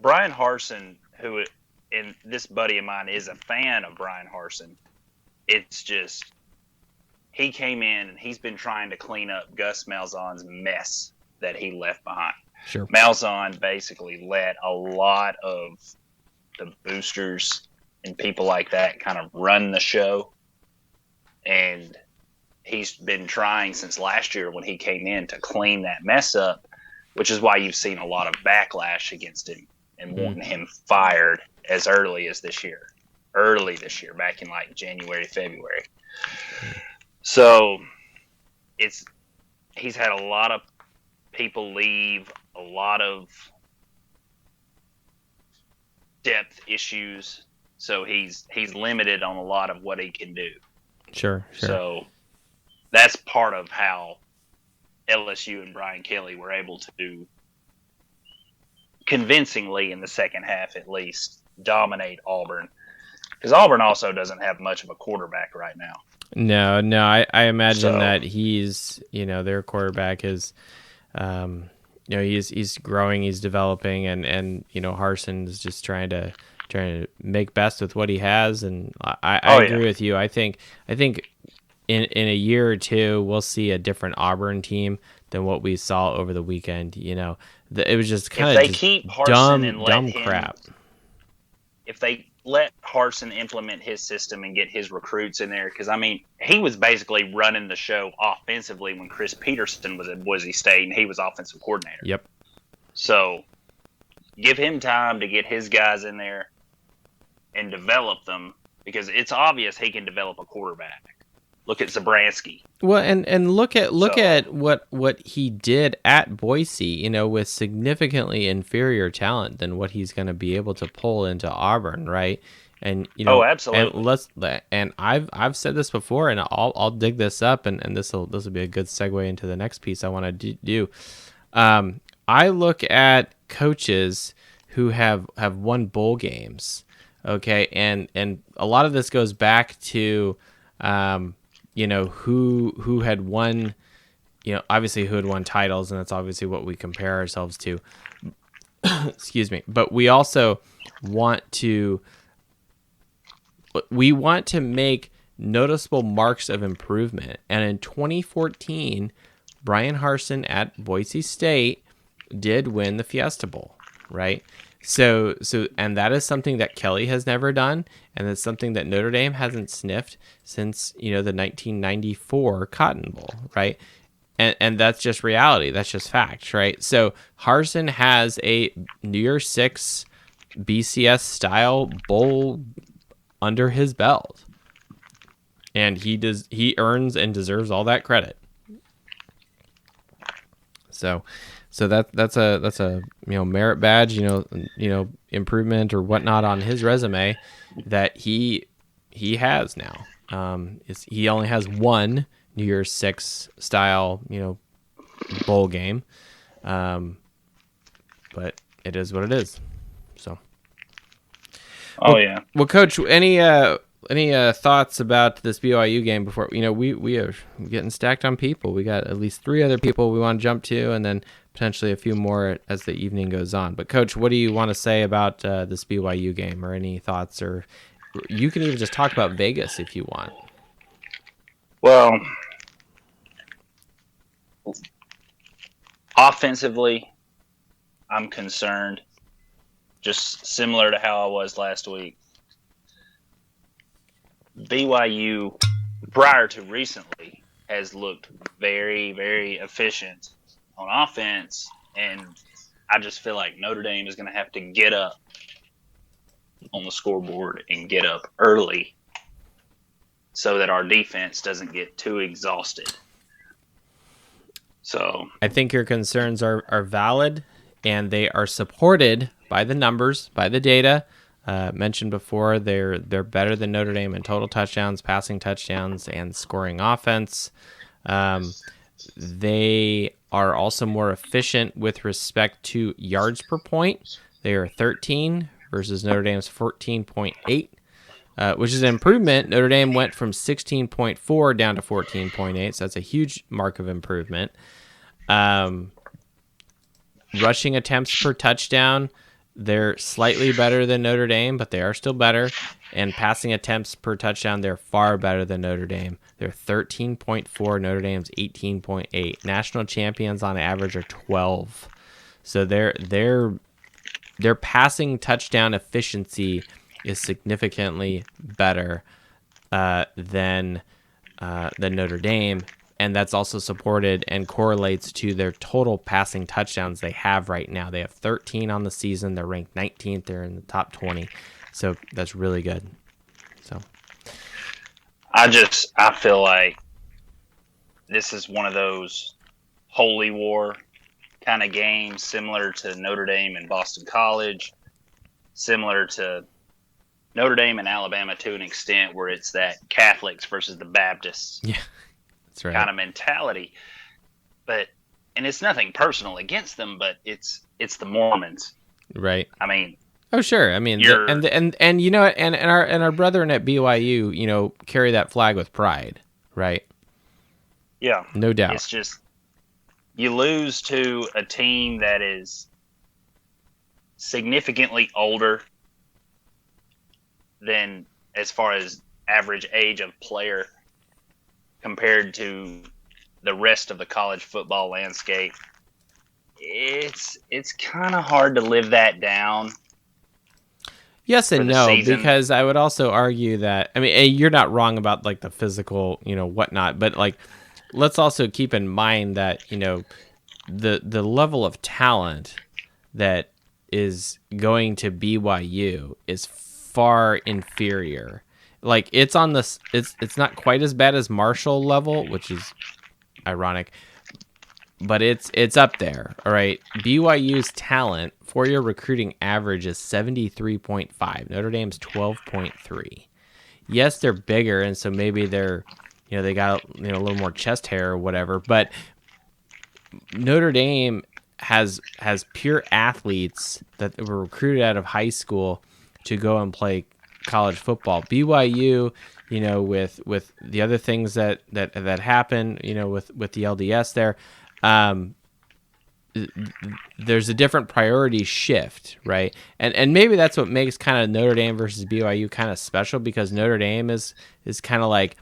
Brian Harsin, and this buddy of mine is a fan of Brian Harsin. It's just, he came in and he's been trying to clean up Gus Malzahn's mess that he left behind. Sure. Malzahn basically let a lot of the boosters and people like that kind of run the show. And he's been trying since last year when he came in to clean that mess up, which is why you've seen a lot of backlash against him and wanting him fired as early this year, back in like January, February. So he's had a lot of people leave, a lot of depth issues. So he's limited on a lot of what he can do. Sure. So that's part of how LSU and Brian Kelly were able to convincingly, in the second half at least, dominate Auburn, because Auburn also doesn't have much of a quarterback right now. No, I imagine that he's, their quarterback is, he's growing, he's developing, and Harsin is just trying to make best with what he has, and I agree with you. I think in a year or two, we'll see a different Auburn team than what we saw over the weekend. It was just kind of dumb crap. If they let Harsin implement his system and get his recruits in there, because he was basically running the show offensively when Chris Peterson was at Boise State and he was offensive coordinator. Yep. So give him time to get his guys in there. and develop them, because it's obvious he can develop a quarterback. Look at Zabransky. Well, and look at what he did at Boise, with significantly inferior talent than what he's going to be able to pull into Auburn, right? And absolutely. And I've said this before, and I'll dig this up, and this will be a good segue into the next piece I want to do. I look at coaches who have won bowl games, okay, and a lot of this goes back to who had won, obviously who had won titles, and that's obviously what we compare ourselves to. Excuse me. But we also want to make noticeable marks of improvement. And in 2014, Brian Harsin at Boise State did win the Fiesta Bowl, right? So and that is something that Kelly has never done, and it's something that Notre Dame hasn't sniffed since, the 1994 Cotton Bowl, right? And that's just reality. That's just facts, right? So Harsin has a New Year's Six BCS style bowl under his belt, and he earns and deserves all that credit. So that's a merit badge, improvement or whatnot on his resume that he has now. He only has one New Year's Six style bowl game, but it is what it is. So. Yeah. Well, Coach, any thoughts about this BYU game before we are getting stacked on people? We got at least 3 other people we want to jump to, and then potentially a few more as the evening goes on. But Coach, what do you want to say about this BYU game, or any thoughts? Or you can even just talk about Vegas if you want. Well, offensively, I'm concerned, just similar to how I was last week. BYU, prior to recently, has looked very, very efficient on offense, and I just feel like Notre Dame is going to have to get up on the scoreboard and get up early so that our defense doesn't get too exhausted. So I think your concerns are valid, and they are supported by the numbers, by the data. Mentioned before, they're better than Notre Dame in total touchdowns, passing touchdowns, and scoring offense. They are also more efficient with respect to yards per point. They are 13 versus Notre Dame's 14.8, which is an improvement. Notre Dame went from 16.4 down to 14.8, so that's a huge mark of improvement. Rushing attempts per touchdown, they're slightly better than Notre Dame, but they are still better. And passing attempts per touchdown, they're far better than Notre Dame. They're 13.4, Notre Dame's 18.8. National champions on average are 12. So their passing touchdown efficiency is significantly better than Notre Dame. And that's also supported and correlates to their total passing touchdowns they have right now. They have 13 on the season. They're ranked 19th. They're in the top 20. So that's really good. So I feel like this is one of those holy war kind of games, similar to Notre Dame and Boston College, similar to Notre Dame and Alabama to an extent, where it's that Catholics versus the Baptists. Yeah. That's right. Kind of mentality. And it's nothing personal against them, but it's the Mormons. Right. I mean, oh sure. I mean, and our brethren at BYU, carry that flag with pride, right? Yeah. No doubt. It's just, you lose to a team that is significantly older than, as far as average age of player, compared to the rest of the college football landscape. It's kind of hard to live that down. Yes and no, because I would also argue that, I mean, you're not wrong about like the physical, whatnot, but like, let's also keep in mind that, the level of talent that is going to BYU is far inferior. Like it's on this, it's not quite as bad as Marshall level, which is ironic, but it's up there. All right, BYU's talent 4-year recruiting average is 73.5. Notre Dame's 12.3. Yes, they're bigger, and so maybe they're, they got a little more chest hair or whatever. But Notre Dame has pure athletes that were recruited out of high school to go and play college football. BYU, with the other things that happen, with the LDS there, there's a different priority shift, right? And maybe that's what makes kind of Notre Dame versus BYU kind of special, because Notre Dame is kind of like,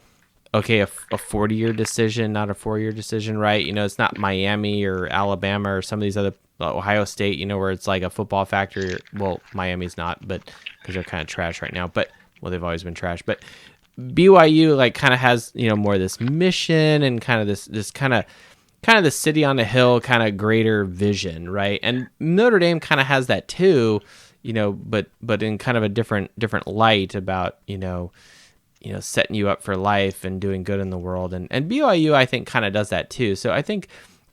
okay, a 40-year decision, not a 4-year decision, right? It's not Miami or Alabama or some of these other, Ohio State, where it's like a football factory. Well, Miami's not, but because they're kind of trash right now. But they've always been trash. But BYU like kind of has more of this mission and kind of this kind of the city on a hill kind of greater vision, right? And Notre Dame kind of has that too, but in kind of a different light about setting you up for life and doing good in the world. And BYU, I think, kind of does that too. So I think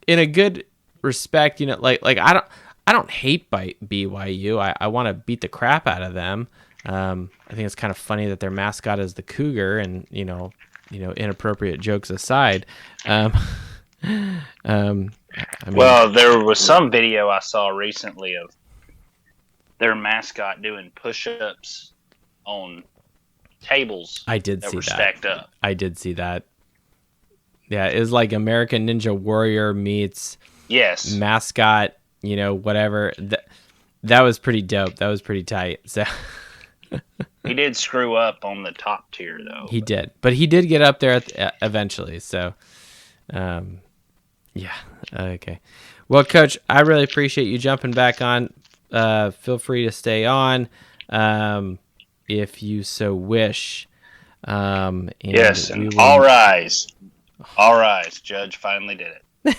in a good respect, like I don't hate BYU. I want to beat the crap out of them. I think it's kind of funny that their mascot is the cougar, and inappropriate jokes aside. Well, there was some video I saw recently of their mascot doing push-ups on tables. I did see were that. Stacked up. I did see that. Yeah, it was like American Ninja Warrior meets mascot, whatever. That was pretty dope. That was pretty tight. So he did screw up on the top tier, though. He did, but he did get up there eventually. So, yeah, okay. Well, Coach, I really appreciate you jumping back on. Feel free to stay on. If you so wish. Yes, and all rise. All rise. Judge finally did it.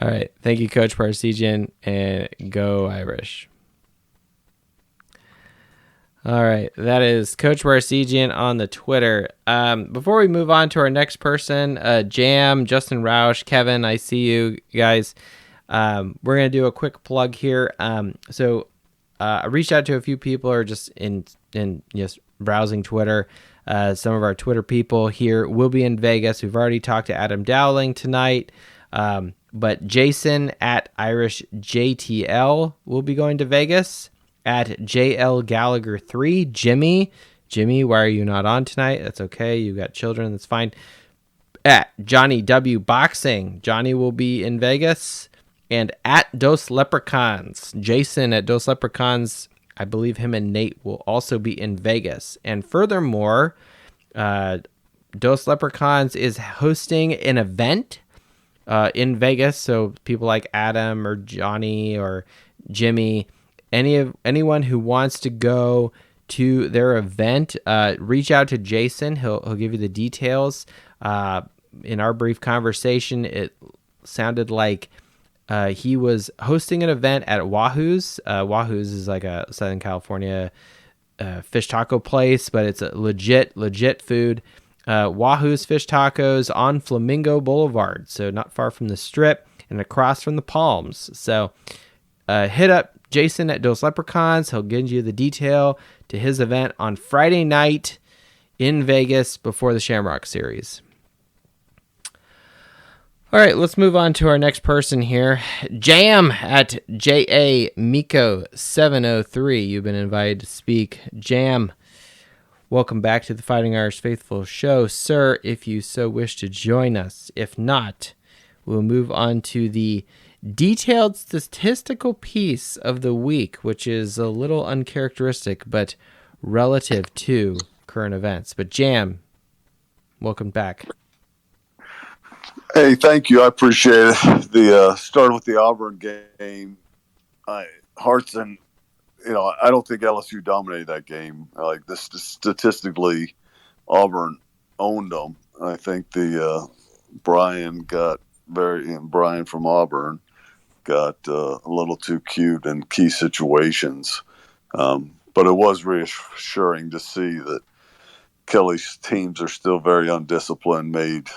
All right. Thank you, Coach Parsegian, and go Irish. All right. That is Coach Parsegian on the Twitter. Before we move on to our next person, Jam, Justin Roush, Kevin, I see you guys. We're going to do a quick plug here. So I reached out to a few people, or just in browsing Twitter. Some of our Twitter people here will be in Vegas. We've already talked to Adam Dowling tonight, but Jason at Irish JTL will be going to Vegas. At JL Gallagher 3, Jimmy, why are you not on tonight? That's okay. You got children. That's fine. At Johnny W Boxing, Johnny will be in Vegas. And at Dos Leprechauns, Jason at Dos Leprechauns, I believe him and Nate will also be in Vegas. And furthermore, Dos Leprechauns is hosting an event in Vegas. So people like Adam or Johnny or Jimmy, anyone who wants to go to their event, reach out to Jason. He'll give you the details. In our brief conversation, it sounded like he was hosting an event at Wahoo's. Wahoo's is like a Southern California fish taco place, but it's a legit food. Wahoo's Fish Tacos on Flamingo Boulevard, so not far from the Strip and across from the Palms. So hit up Jason at Dos Leprechauns. He'll give you the detail to his event on Friday night in Vegas before the Shamrock Series. All right, let's move on to our next person here. Jam at JA Miko 703. You've been invited to speak. Jam, welcome back to the Fighting Irish Faithful show, sir, if you so wish to join us. If not, we'll move on to the detailed statistical piece of the week, which is a little uncharacteristic, but relative to current events. But Jam, welcome back. Hey, thank you. I appreciate it. The start with the Auburn game. Hartson, I don't think LSU dominated that game. Like this, statistically, Auburn owned them. I think the Brian from Auburn got a little too cute in key situations. But it was reassuring to see that Kelly's teams are still very undisciplined, made,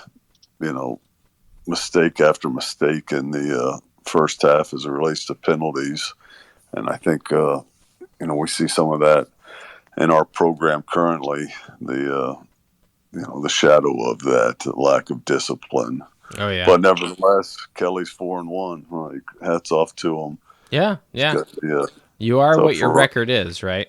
mistake after mistake in the first half as it relates to penalties. And I think, we see some of that in our program currently, the shadow of that lack of discipline. Oh, yeah. But nevertheless, Kelly's 4-1. Like, hats off to him. Yeah. Yeah. You are what your record is, right?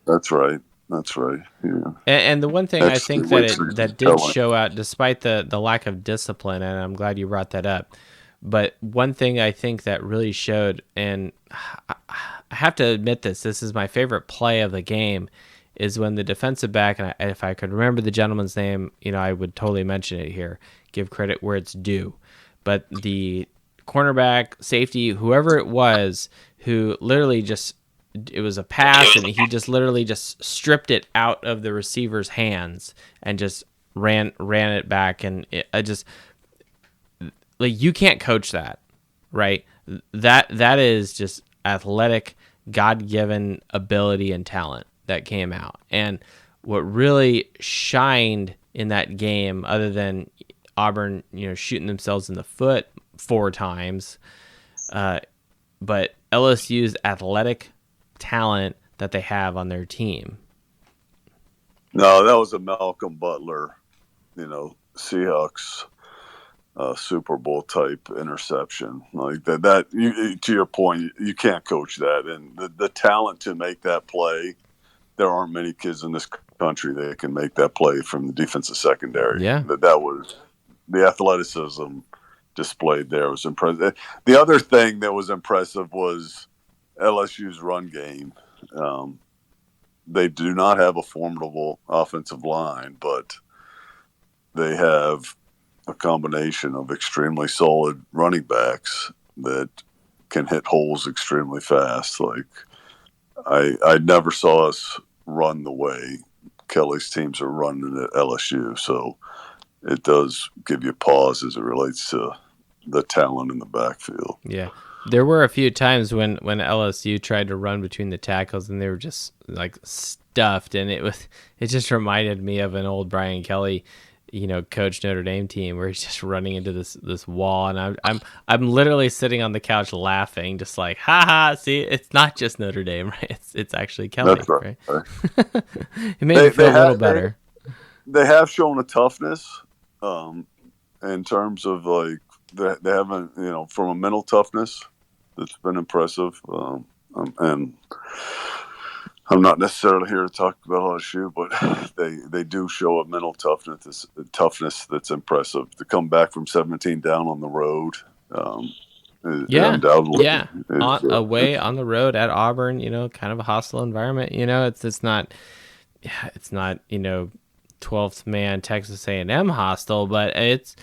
That's right. Yeah. And the one thing I think that did show out, despite the lack of discipline, and I'm glad you brought that up, but one thing I think that really showed, and I have to admit this is my favorite play of the game, is when the defensive back, and if I could remember the gentleman's name, I would totally mention it here, give credit where it's due. But the cornerback, safety, whoever it was, who literally just, it was a pass, and he just literally just stripped it out of the receiver's hands and just ran it back. And I just, like, you can't coach that, right? That is just athletic, God-given ability and talent that came out. And what really shined in that game, other than Auburn, shooting themselves in the foot 4 times, but LSU's athletic talent that they have on their team. No, that was a Malcolm Butler, Seahawks Super Bowl type interception like that. You, to your point, you can't coach that, and the talent to make that play. There aren't many kids in this country that can make that play from the defensive secondary. Yeah, that was the athleticism displayed there was impressive. The other thing that was impressive was LSU's run game. They do not have a formidable offensive line, but they have a combination of extremely solid running backs that can hit holes extremely fast. Like I never saw us run the way Kelly's teams are running at LSU. So it does give you pause as it relates to the talent in the backfield. Yeah. There were a few times when LSU tried to run between the tackles and they were just like stuffed, and it just reminded me of an old Brian Kelly, coach Notre Dame team, where he's just running into this wall, and I'm literally sitting on the couch laughing, just like, ha, see, it's not just Notre Dame, right? It's actually Kelly. That's right. It made me feel a little better. They have shown a toughness, in terms of like they haven't, from a mental toughness that's been impressive. And I'm not necessarily here to talk about LSU, but they do show a mental toughness that's impressive. To come back from 17 down on the road, undoubtedly, away on the road at Auburn, kind of a hostile environment. It's not 12th man Texas A&M hostile, but it's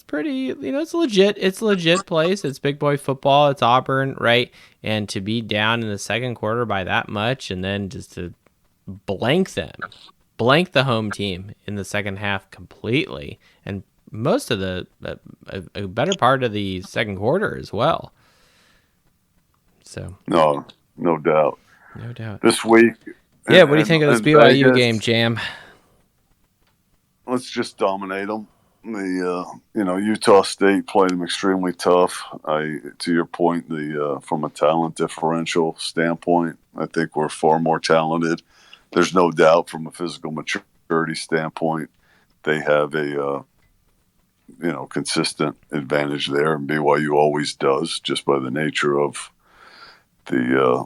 pretty, it's legit. It's a legit place. It's big boy football. It's Auburn, right? And to be down in the second quarter by that much, and then just to blank the home team in the second half completely, and most of a better part of the second quarter as well. So no doubt. This week, what do you think of this BYU game, Jam? Let's just dominate them. Utah State played them extremely tough. To your point, from a talent differential standpoint, I think we're far more talented. There's no doubt from a physical maturity standpoint, they have a consistent advantage there, and BYU always does, just by the nature of the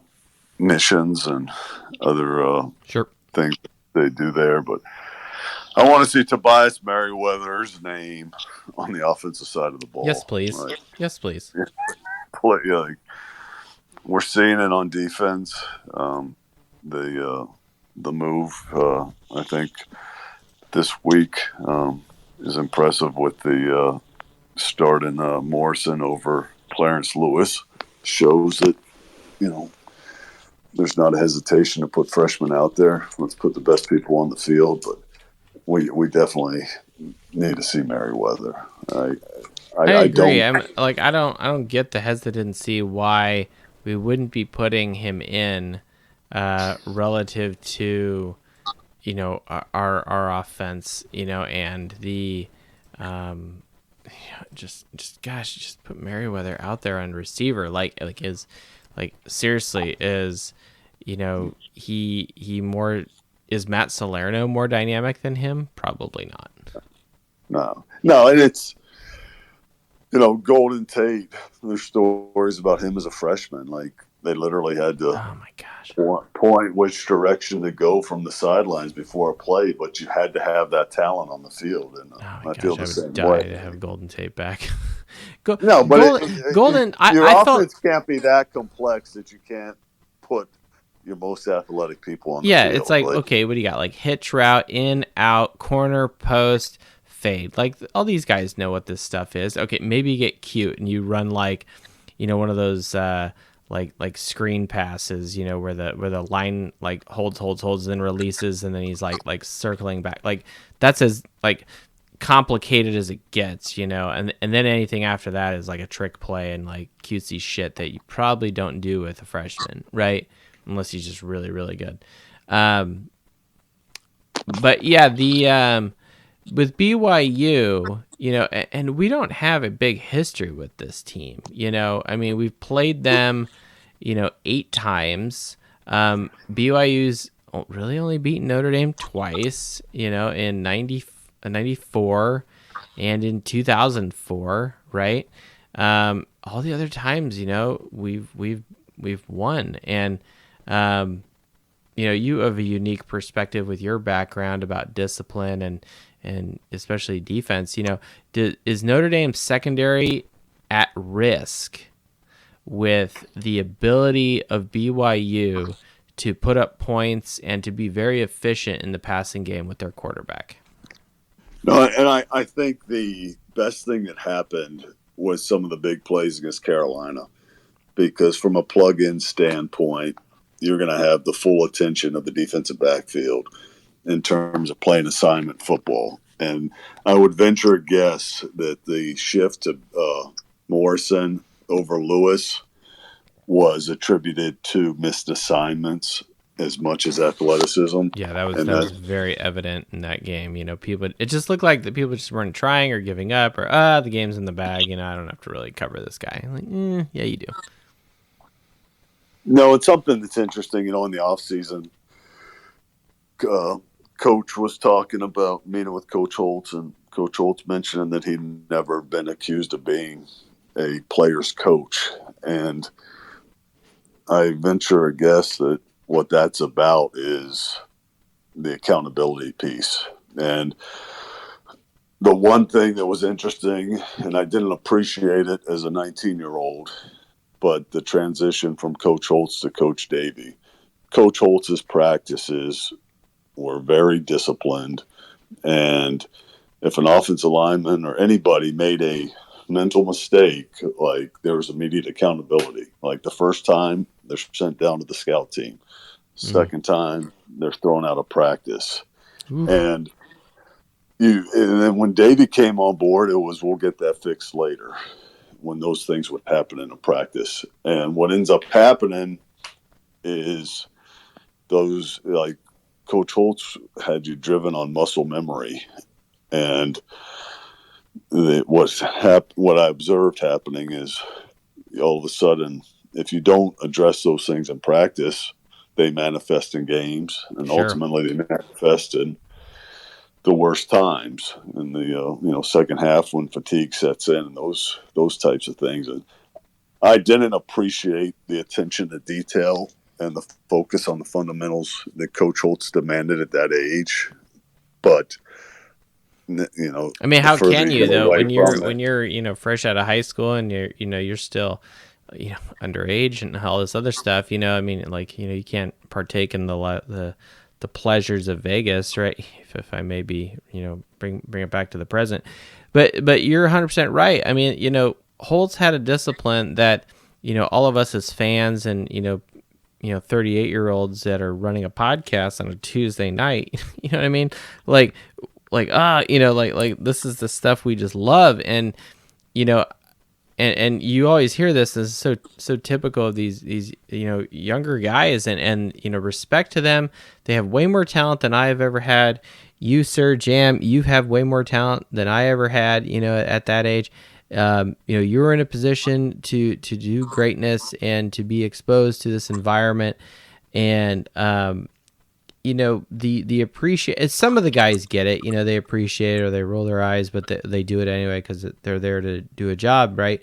missions and other things they do there. But I want to see Tobias Merriweather's name on the offensive side of the ball. Yes, please. Right? Yes, please. We're seeing it on defense. The move, I think, this week is impressive with the start in Morrison over Clarence Lewis. Shows that, there's not a hesitation to put freshmen out there. Let's put the best people on the field, but we definitely need to see Merriweather. I agree. I don't get the hesitancy why we wouldn't be putting him in relative to, our offense, and the, just put Merriweather out there on receiver. Seriously, is, he more, is Matt Salerno more dynamic than him? Probably not. No, and it's, Golden Tate, there's stories about him as a freshman. Like, they literally had to point which direction to go from the sidelines before a play, but you had to have that talent on the field. And I feel the same way. To have Golden Tate back. Golden, your I offense can't be that complex that you can't put your most athletic people on the field. It's like, okay, what do you got? Like hitch route, in, out, corner, post, fade. Like, all these guys know what this stuff is. Okay, maybe you get cute and you run like, one of those like screen passes, where the line like holds, then releases, and then he's like circling back. Like, that's as like complicated as it gets, and then anything after that is like a trick play and like cutesy shit that you probably don't do with a freshman, right? Unless he's just really, really good. But yeah, the with BYU, and we don't have a big history with this team. I mean, we've played them, 8 times. BYU's really only beaten Notre Dame twice, in 94 and in 2004, right? All the other times, we've won, and you have a unique perspective with your background about discipline and especially defense. Is Notre Dame's secondary at risk with the ability of BYU to put up points and to be very efficient in the passing game with their quarterback? No, and I think the best thing that happened was some of the big plays against Carolina, because from a plug-in standpoint, you're going to have the full attention of the defensive backfield in terms of playing assignment football. And I would venture a guess that the shift to Morrison over Lewis was attributed to missed assignments as much as athleticism. Yeah, that was very evident in that game. It just looked like the people just weren't trying or giving up, or the game's in the bag. I don't have to really cover this guy. Like, yeah, you do. No, it's something that's interesting. In the off season, Coach was talking about meeting with Coach Holtz, and Coach Holtz mentioning that he'd never been accused of being a player's coach. And I venture a guess that what that's about is the accountability piece. And the one thing that was interesting, and I didn't appreciate it as a 19-year-old, but the transition from Coach Holtz to Coach Davey. Coach Holtz's practices were very disciplined, and if an offensive lineman or anybody made a mental mistake, like, there was immediate accountability. Like, the first time, they're sent down to the scout team. Second time, they're thrown out of practice. And then when Davey came on board, it was, we'll get that fixed later, when those things would happen in a practice. And what ends up happening is those, like, Coach Holtz had you driven on muscle memory. And what I observed happening is, all of a sudden, if you don't address those things in practice, they manifest in games, and ultimately they manifest in the worst times in the second half when fatigue sets in, and those types of things. And I didn't appreciate the attention to detail and the focus on the fundamentals that Coach Holtz demanded at that age. But I mean, how can you though when you're fresh out of high school and you're still underage and all this other stuff? I mean, like, you can't partake in the pleasures of Vegas, right? If I may be, bring it back to the present. But you're 100% right. I mean, Holtz had a discipline that, all of us as fans and, 38-year-olds that are running a podcast on a Tuesday night, you know what I mean? Like this is the stuff we just love. And, and you always hear this. This is so typical of these younger guys, and respect to them. They have way more talent than I have ever had. You, Sir Jam, you have way more talent than I ever had. At that age, you were in a position to do greatness and to be exposed to this environment, and the appreciate. Some of the guys get it, they appreciate it or they roll their eyes, but they do it anyway because they're there to do a job, right?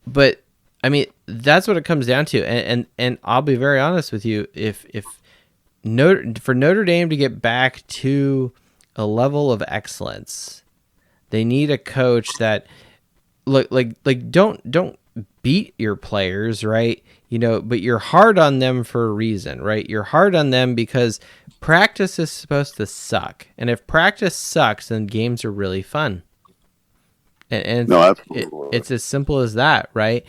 But I mean, that's what it comes down to, and I'll be very honest with you. If for Notre Dame to get back to a level of excellence, they need a coach that don't beat your players, right? But you're hard on them for a reason, right? You're hard on them because practice is supposed to suck. And if practice sucks, then games are really fun. And no, absolutely. It's as simple as that, right?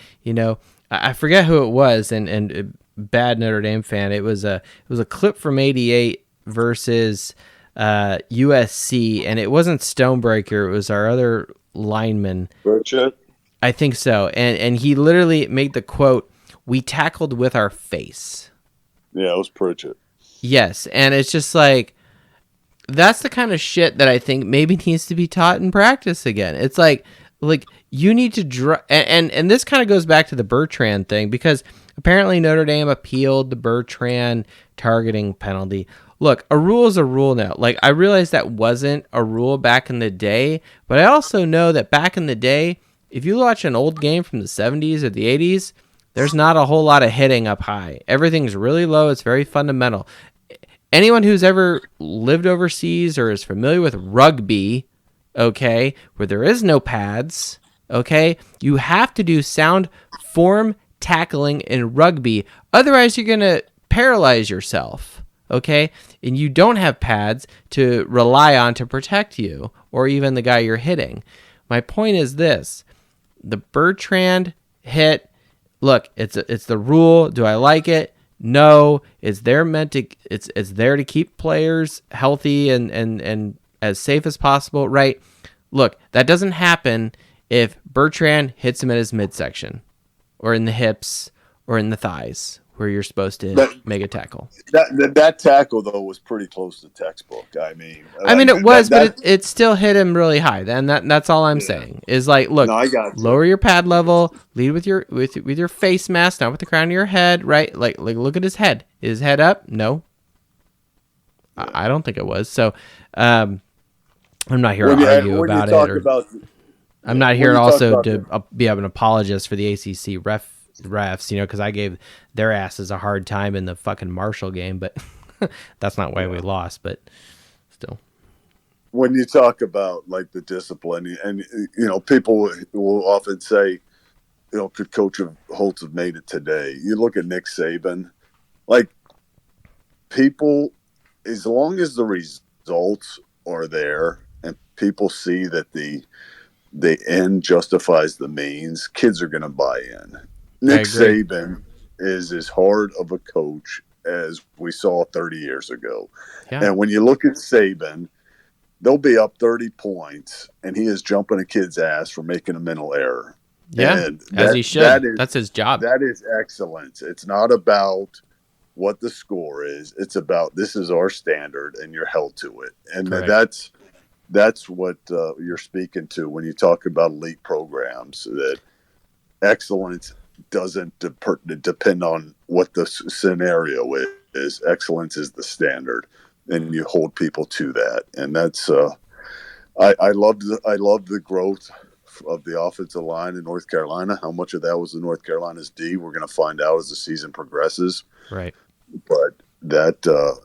I forget who it was, and bad Notre Dame fan. It was a clip from '88 versus USC, and it wasn't Stonebreaker. It was our other lineman. Burchett? I think so. And he literally made the quote, "We tackled with our face." Yeah, it was Pritchett. Yes, and it's just like, that's the kind of shit that I think maybe needs to be taught in practice again. It's like you need to and this kind of goes back to the Bertrand thing, because apparently Notre Dame appealed the Bertrand targeting penalty. Look, a rule is a rule now. Like, I realize that wasn't a rule back in the day, but I also know that back in the day, if you watch an old game from the 70s or the 80s, there's not a whole lot of hitting up high. Everything's really low. It's very fundamental. Anyone who's ever lived overseas or is familiar with rugby, okay, where there is no pads, okay, you have to do sound form tackling in rugby. Otherwise, you're going to paralyze yourself, okay? And you don't have pads to rely on to protect you or even the guy you're hitting. My point is this. The Bertrand hit, look, it's the rule. Do I like it? No. It's there to keep players healthy and as safe as possible, right? Look, that doesn't happen if Bertrand hits him at his midsection or in the hips or in the thighs where you're supposed to make a tackle. That tackle, though, was pretty close to textbook. I mean, it was, but it still hit him really high. And that's all I'm saying is, like, look, lower your pad level, lead with your face mask, not with the crown of your head, right? Like look at his head. Is his head up? No. Yeah. I don't think it was. So, I'm not here to argue about it. I'm not here also to be an apologist for the ACC refs, because I gave their asses a hard time in the fucking Marshall game, but that's not why we lost, but still. When you talk about, like, the discipline, and, people will often say, could Coach Holtz have made it today? You look at Nick Saban, like, people, as long as the results are there and people see that the end justifies the means, kids are going to buy in. Nick Saban is as hard of a coach as we saw 30 years ago. Yeah. And when you look at Saban, they'll be up 30 points, and he is jumping a kid's ass for making a mental error. Yeah, as he should. That's his job. That is excellence. It's not about what the score is. It's about, this is our standard, and you're held to it. And that's what you're speaking to when you talk about elite programs, that excellence doesn't depend on what the scenario is. Excellence is the standard, and you hold people to that. And that's I loved the growth of the offensive line in North Carolina. How much of that was in North Carolina's D, we're going to find out as the season progresses. Right. But that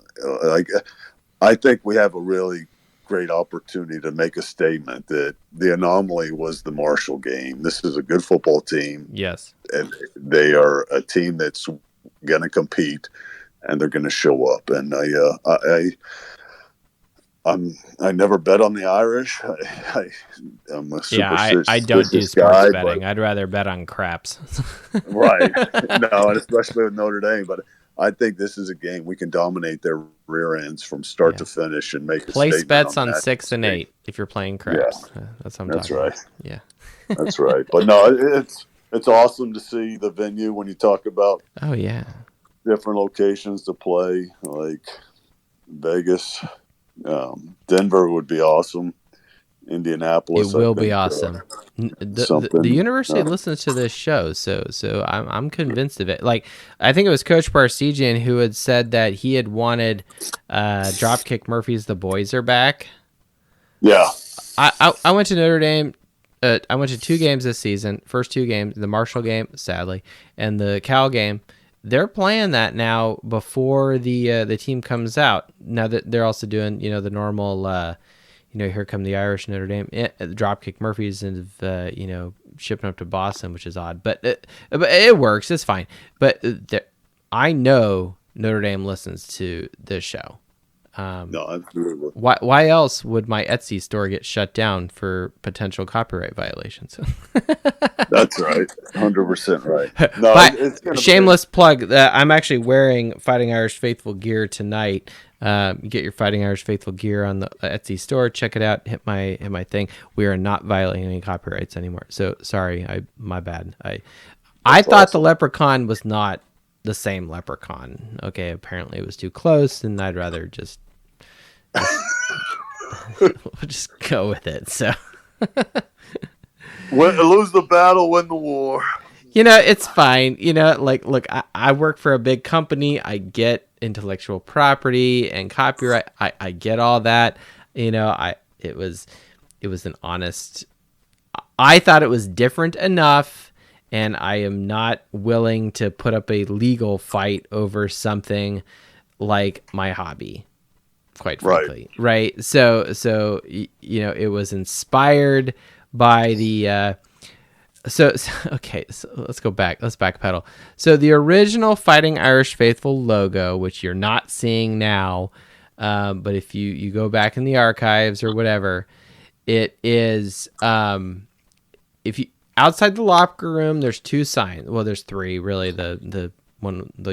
I think we have a really great opportunity to make a statement that the anomaly was the Marshall game. This is a good football team. Yes. And they are a team that's going to compete, and they're going to show up. And I never bet on the Irish. I'm a I don't do sports betting. I'd rather bet on craps. Right. No, and especially with Notre Dame. But I think this is a game we can dominate their rear ends from start to finish and make a place statement. Bets on 6 and 8 if you're playing craps. Yeah. That's what I'm talking about. Yeah. That's right. But no, it's awesome to see the venue when you talk about. Oh yeah. Different locations to play, like Vegas, Denver would be awesome. Indianapolis, it will be awesome. The university listens to this show, so I'm convinced of it. Like, I think it was Coach Parsegian who had said that he had wanted Dropkick Murphys The Boys Are Back. Yeah, I went to Notre Dame. I went to 2 games this season. First 2 games, the Marshall game, sadly, and the Cal game. They're playing that now before the team comes out. Now that they're also doing, the normal, here come the Irish Notre Dame, Dropkick Murphys, and shipping up to Boston, which is odd, but it works. It's fine. But I know Notre Dame listens to this show. No, absolutely. Why else would my Etsy store get shut down for potential copyright violations? That's right. 100% right. No, but shameless plug. I'm actually wearing Fighting Irish Faithful gear tonight. Get your Fighting Irish Faithful gear on the Etsy store. Check it out. Hit my thing. We are not violating any copyrights anymore. So sorry. My bad. I thought the leprechaun was not the same leprechaun. Okay, apparently it was too close, and I'd rather just we'll just go with it. So lose the battle, win the war. It's fine. Look, I work for a big company. I get intellectual property and copyright. I get all that. It was an honest. I thought it was different enough, and I am not willing to put up a legal fight over something like my hobby. Quite frankly, right? So it was inspired by the. So let's go back. Let's backpedal. So the original Fighting Irish Faithful logo, which you're not seeing now, but if you go back in the archives or whatever, it is. If you outside the locker room, there's 2 signs. Well, there's 3 really. The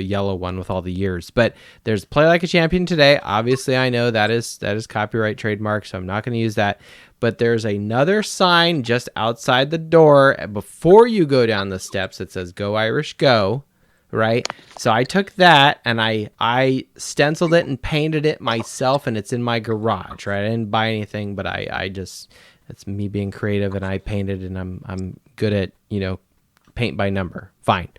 yellow one with all the years, but there's Play Like a Champion Today. Obviously, I know that is copyright trademark, so I'm not going to use that. But there's another sign just outside the door before you go down the steps that says "Go Irish Go," right? So I took that and I stenciled it and painted it myself, and it's in my garage, right? I didn't buy anything, but I just it's me being creative, and I painted, and I'm good at paint by number. Fine.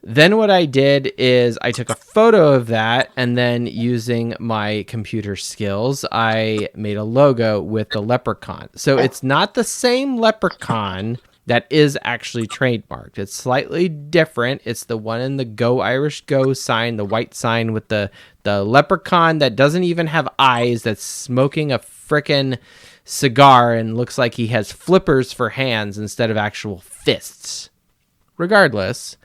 Then what I did is I took a photo of that, and then using my computer skills, I made a logo with the leprechaun. So it's not the same leprechaun that is actually trademarked. It's slightly different. It's the one in the Go Irish Go sign, the white sign with the leprechaun that doesn't even have eyes, that's smoking a frickin' cigar and looks like he has flippers for hands instead of actual fists. Regardless,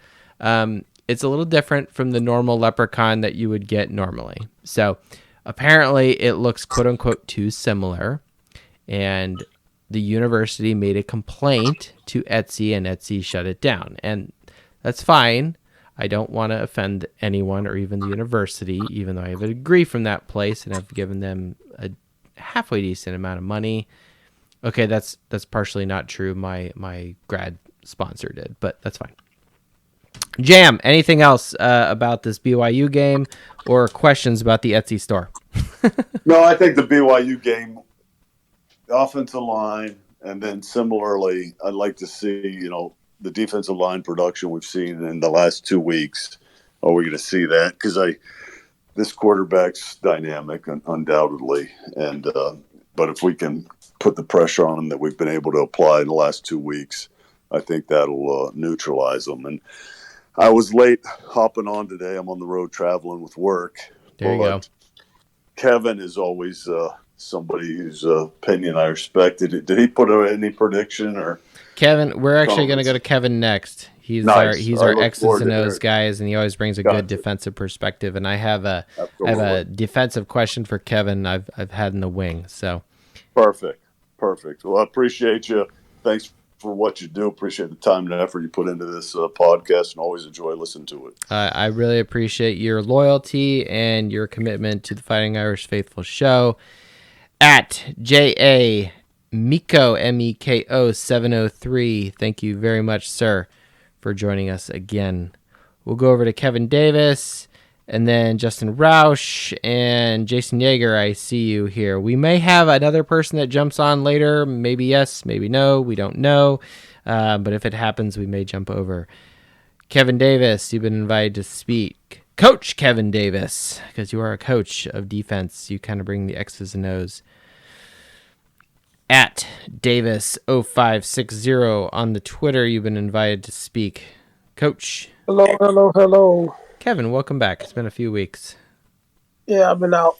it's a little different from the normal leprechaun that you would get normally. So apparently it looks quote unquote too similar, and the university made a complaint to Etsy, and Etsy shut it down. And that's fine. I don't want to offend anyone or even the university, even though I have a degree from that place and I've given them a halfway decent amount of money. Okay, that's partially not true. My grad sponsor did, but that's fine. Jam, anything else about this BYU game or questions about the Etsy store? No, I think the BYU game, offensive line, and then similarly, I'd like to see, the defensive line production we've seen in the last 2 weeks. Are we going to see that? Because this quarterback's dynamic, undoubtedly, and but if we can put the pressure on him that we've been able to apply in the last 2 weeks, I think that'll neutralize them. And I was late hopping on today. I'm on the road traveling with work. There you go. Kevin is always somebody whose opinion I respect. Did he put any prediction or? Kevin, we're actually going to go to Kevin next. He's nice. our X's and O's guys, and he always brings a good defensive perspective. And I have a defensive question for Kevin. I've had in the wing. So perfect. Well, I appreciate you. Thanks for what you do. Appreciate the time and effort you put into this podcast, and always enjoy listening to it. I really appreciate your loyalty and your commitment to the Fighting Irish Faithful show. At JA Miko, Meko 703. Thank you very much, sir, for joining us again. We'll go over to Kevin Davis, and then Justin Roush, and Jason Yeager. I see you here. We may have another person that jumps on later. Maybe yes, maybe no. We don't know. But if it happens, we may jump over. Kevin Davis, you've been invited to speak. Coach Kevin Davis, because you are a coach of defense. You kind of bring the X's and O's. At Davis0560 on the Twitter, you've been invited to speak. Coach. Hello. Kevin, welcome back. It's been a few weeks. Yeah, I've been out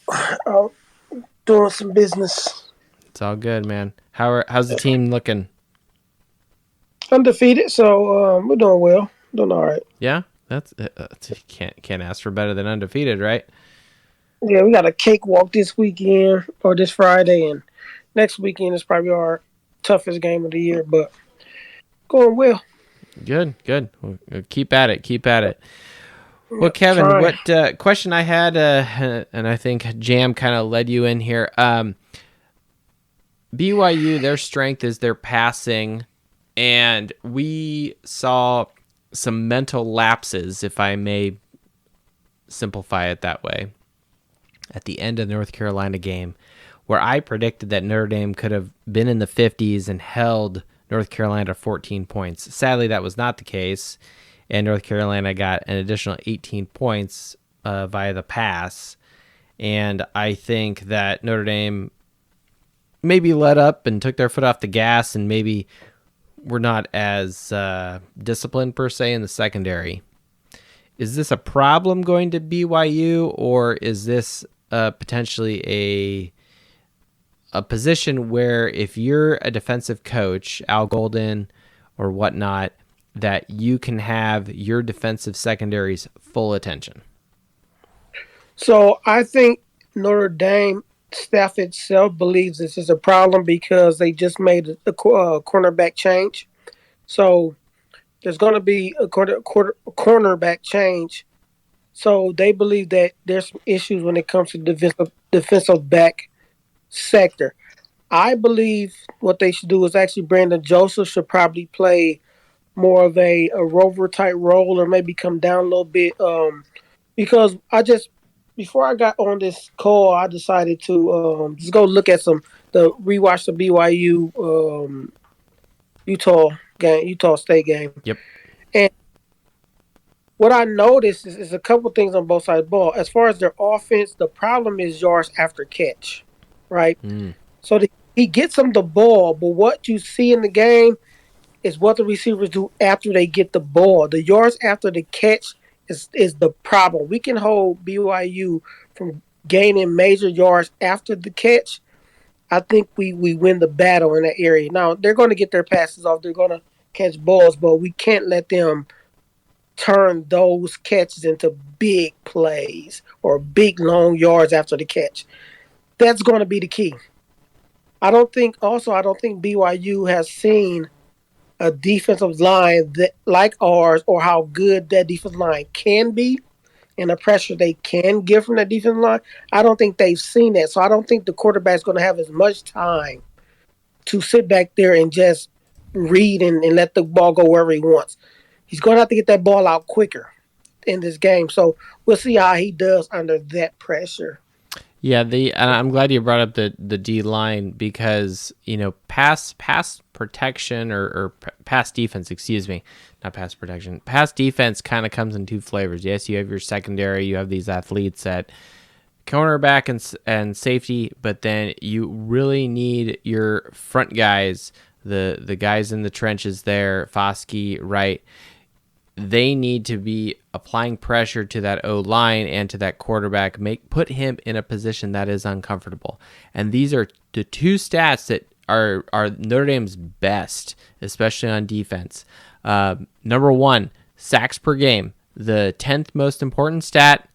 doing some business. It's all good, man. How's the team looking? Undefeated, so we're doing well. Doing all right. Yeah, that's can't ask for better than undefeated, right? Yeah, we got a cakewalk this weekend or this Friday, and next weekend is probably our toughest game of the year, but going well. Good. We'll keep at it. Well, Kevin, what question I had, and I think Jam kind of led you in here. BYU, their strength is their passing, and we saw some mental lapses, if I may simplify it that way, at the end of the North Carolina game, where I predicted that Notre Dame could have been in the 50s and held North Carolina to 14 points. Sadly, that was not the case, and North Carolina got an additional 18 points via the pass. And I think that Notre Dame maybe let up and took their foot off the gas, and maybe were not as disciplined, per se, in the secondary. Is this a problem going to BYU, or is this potentially a position where if you're a defensive coach, Al Golden or whatnot, that you can have your defensive secondary's full attention? So I think Notre Dame staff itself believes this is a problem because they just made a cornerback change. So there's going to be a cornerback change. So they believe that there's some issues when it comes to defensive back sector. I believe what they should do is actually Brandon Joseph should probably play more of a rover type role, or maybe come down a little bit. Because before I got on this call, I decided to just go look at rewatch the BYU Utah State game. Yep. And what I noticed is a couple things on both sides of the ball. As far as their offense, the problem is yards after catch, right? So he gets them the ball, but what you see in the game is what the receivers do after they get the ball. The yards after the catch is the problem. We can hold BYU from gaining major yards after the catch. I think we win the battle in that area. Now, they're going to get their passes off. They're going to catch balls, but we can't let them turn those catches into big plays or big long yards after the catch. That's going to be the key. I don't think BYU has seen a defensive line that like ours, or how good that defensive line can be and the pressure they can give from that defensive line. I don't think they've seen that. So I don't think the quarterback's going to have as much time to sit back there and just read and let the ball go wherever he wants. He's going to have to get that ball out quicker in this game. So we'll see how he does under that pressure. Yeah, I'm glad you brought up the D line, because pass protection or pass defense, not pass protection. Pass defense kind of comes in two flavors. Yes, you have your secondary, you have these athletes at cornerback and safety, but then you really need your front guys, the guys in the trenches there, Foskey, Wright. They need to be applying pressure to that O-line and to that quarterback, put him in a position that is uncomfortable. And these are the two stats that are Notre Dame's best, especially on defense. Number one, sacks per game. The 10th most important stat,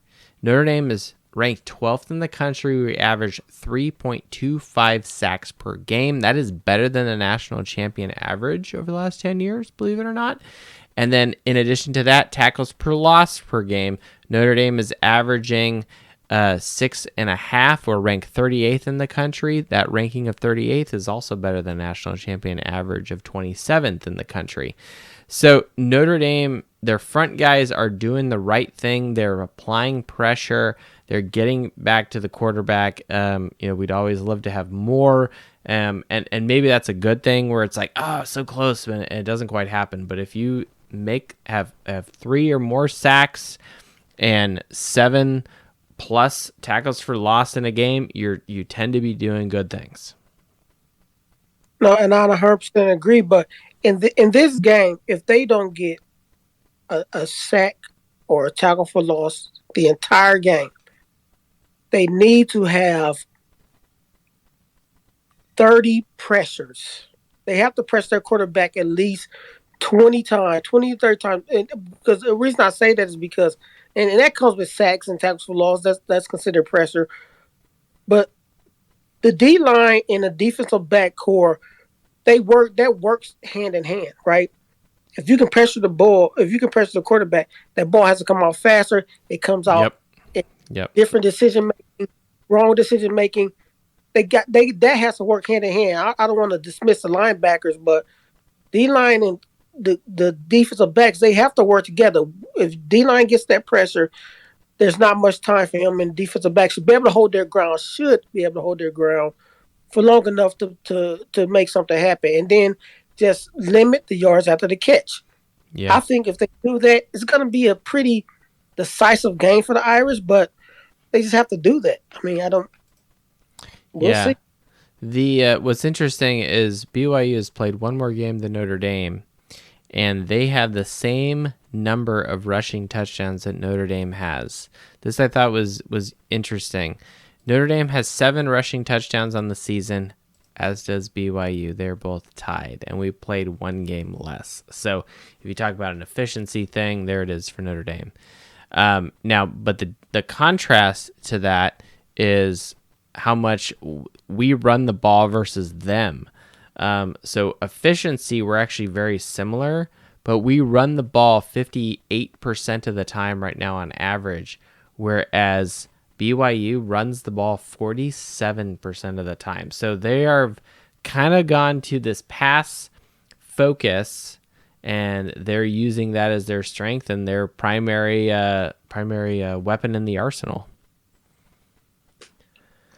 Notre Dame is ranked 12th in the country. We average 3.25 sacks per game. That is better than the national champion average over the last 10 years, believe it or not. And then in addition to that, tackles per loss per game, Notre Dame is averaging 6.5. We're ranked 38th in the country. That ranking of 38th is also better than national champion average of 27th in the country. So Notre Dame, their front guys are doing the right thing. They're applying pressure. They're getting back to the quarterback. We'd always love to have more. And maybe that's a good thing where it's like, oh, so close, and it doesn't quite happen. But if you have 3 or more sacks and 7+ tackles for loss in a game, you tend to be doing good things. No, and I 100% agree. But in this game, if they don't get a sack or a tackle for loss the entire game, they need to have 30 pressures. They have to press their quarterback at least 20 to 30 times. And because the reason I say that is because, and that comes with sacks and tackles for loss. That's considered pressure. But the D line and the defensive back core, that works hand in hand, right? If you can pressure the ball, if you can pressure the quarterback, that ball has to come out faster. It comes out. Yep. Different decision making, wrong decision making. That has to work hand in hand. I don't want to dismiss the linebackers, but D-line and the defensive backs, they have to work together. If D-line gets that pressure, there's not much time for him, and defensive backs should be able to hold their ground for long enough to make something happen, and then just limit the yards after the catch. Yeah. I think if they do that, it's going to be a pretty decisive game for the Irish, but they just have to do that. I mean, we'll see. What's interesting is BYU has played one more game than Notre Dame, and they have the same number of rushing touchdowns that Notre Dame has. This I thought was interesting. Notre Dame has 7 rushing touchdowns on the season, as does BYU. They're both tied, and we played one game less. So if you talk about an efficiency thing, there it is for Notre Dame. Now, but the contrast to that is how much we run the ball versus them. So efficiency, we're actually very similar, but we run the ball 58% of the time right now on average, whereas BYU runs the ball 47% of the time. So they are kind of gone to this pass focus, and they're using that as their strength and their primary weapon in the arsenal.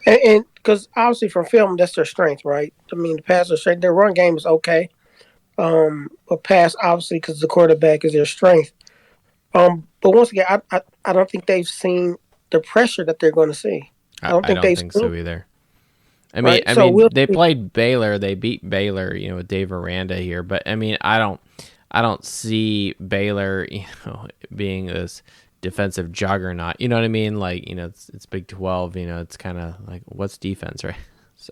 And because obviously from film, that's their strength, right? I mean, the pass is strength. Their run game is okay. But pass, obviously, because the quarterback is their strength. But once again, I don't think they've seen the pressure that they're going to see. I don't think so either. I mean, right? They played Baylor. They beat Baylor, with Dave Aranda here. But I mean, I don't see Baylor, being this defensive juggernaut. You know what I mean? Like, it's Big 12. It's kind of like, what's defense, right? So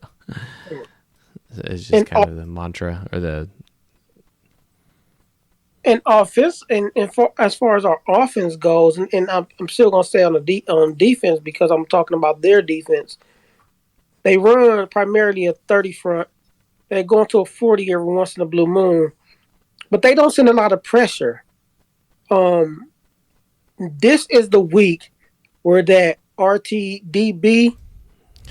it's just kind of the mantra or the. And offense, as far as our offense goes, and I'm still gonna stay on defense because I'm talking about their defense. They run primarily a 30 front. They go into a 40 every once in a blue moon, but they don't send a lot of pressure. This is the week where that RTDB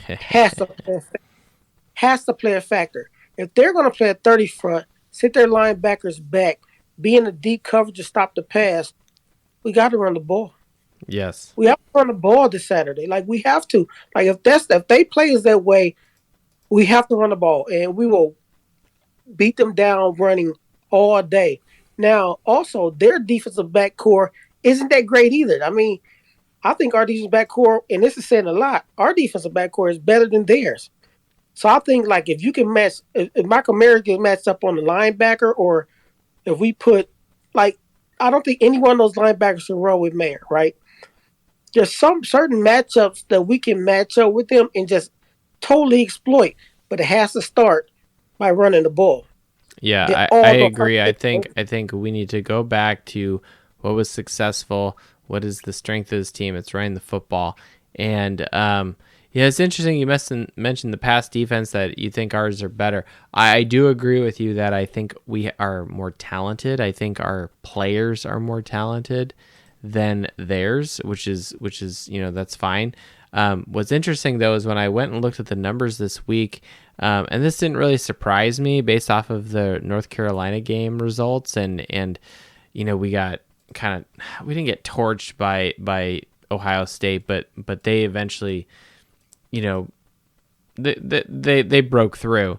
has to play a factor. If they're going to play a 30 front, sit their linebackers back, be in a deep coverage to stop the pass, we got to run the ball. Yes. We have to run the ball this Saturday. Like, we have to. Like, if they play us that way, we have to run the ball, and we will beat them down running all day. Now, also, their defensive back core isn't that great either. I mean, I think our defensive back core, and this is saying a lot, our defensive back core is better than theirs. So I think, like, if you can match, if Michael Merrick gets matched up on the linebacker, or if we put, like, I don't think any one of those linebackers can run with Mayer, right? There's some certain matchups that we can match up with them and just totally exploit, but it has to start by running the ball. Yeah, I agree. I think we need to go back to what was successful. What is the strength of this team? It's running the football. And it's interesting you mentioned the pass defense, that you think ours are better. I do agree with you that I think we are more talented. I think our players are more talented than theirs, which is that's fine. What's interesting though is when I went and looked at the numbers this week, and this didn't really surprise me based off of the North Carolina game results, and we got we didn't get torched by Ohio State, but they eventually, they broke through.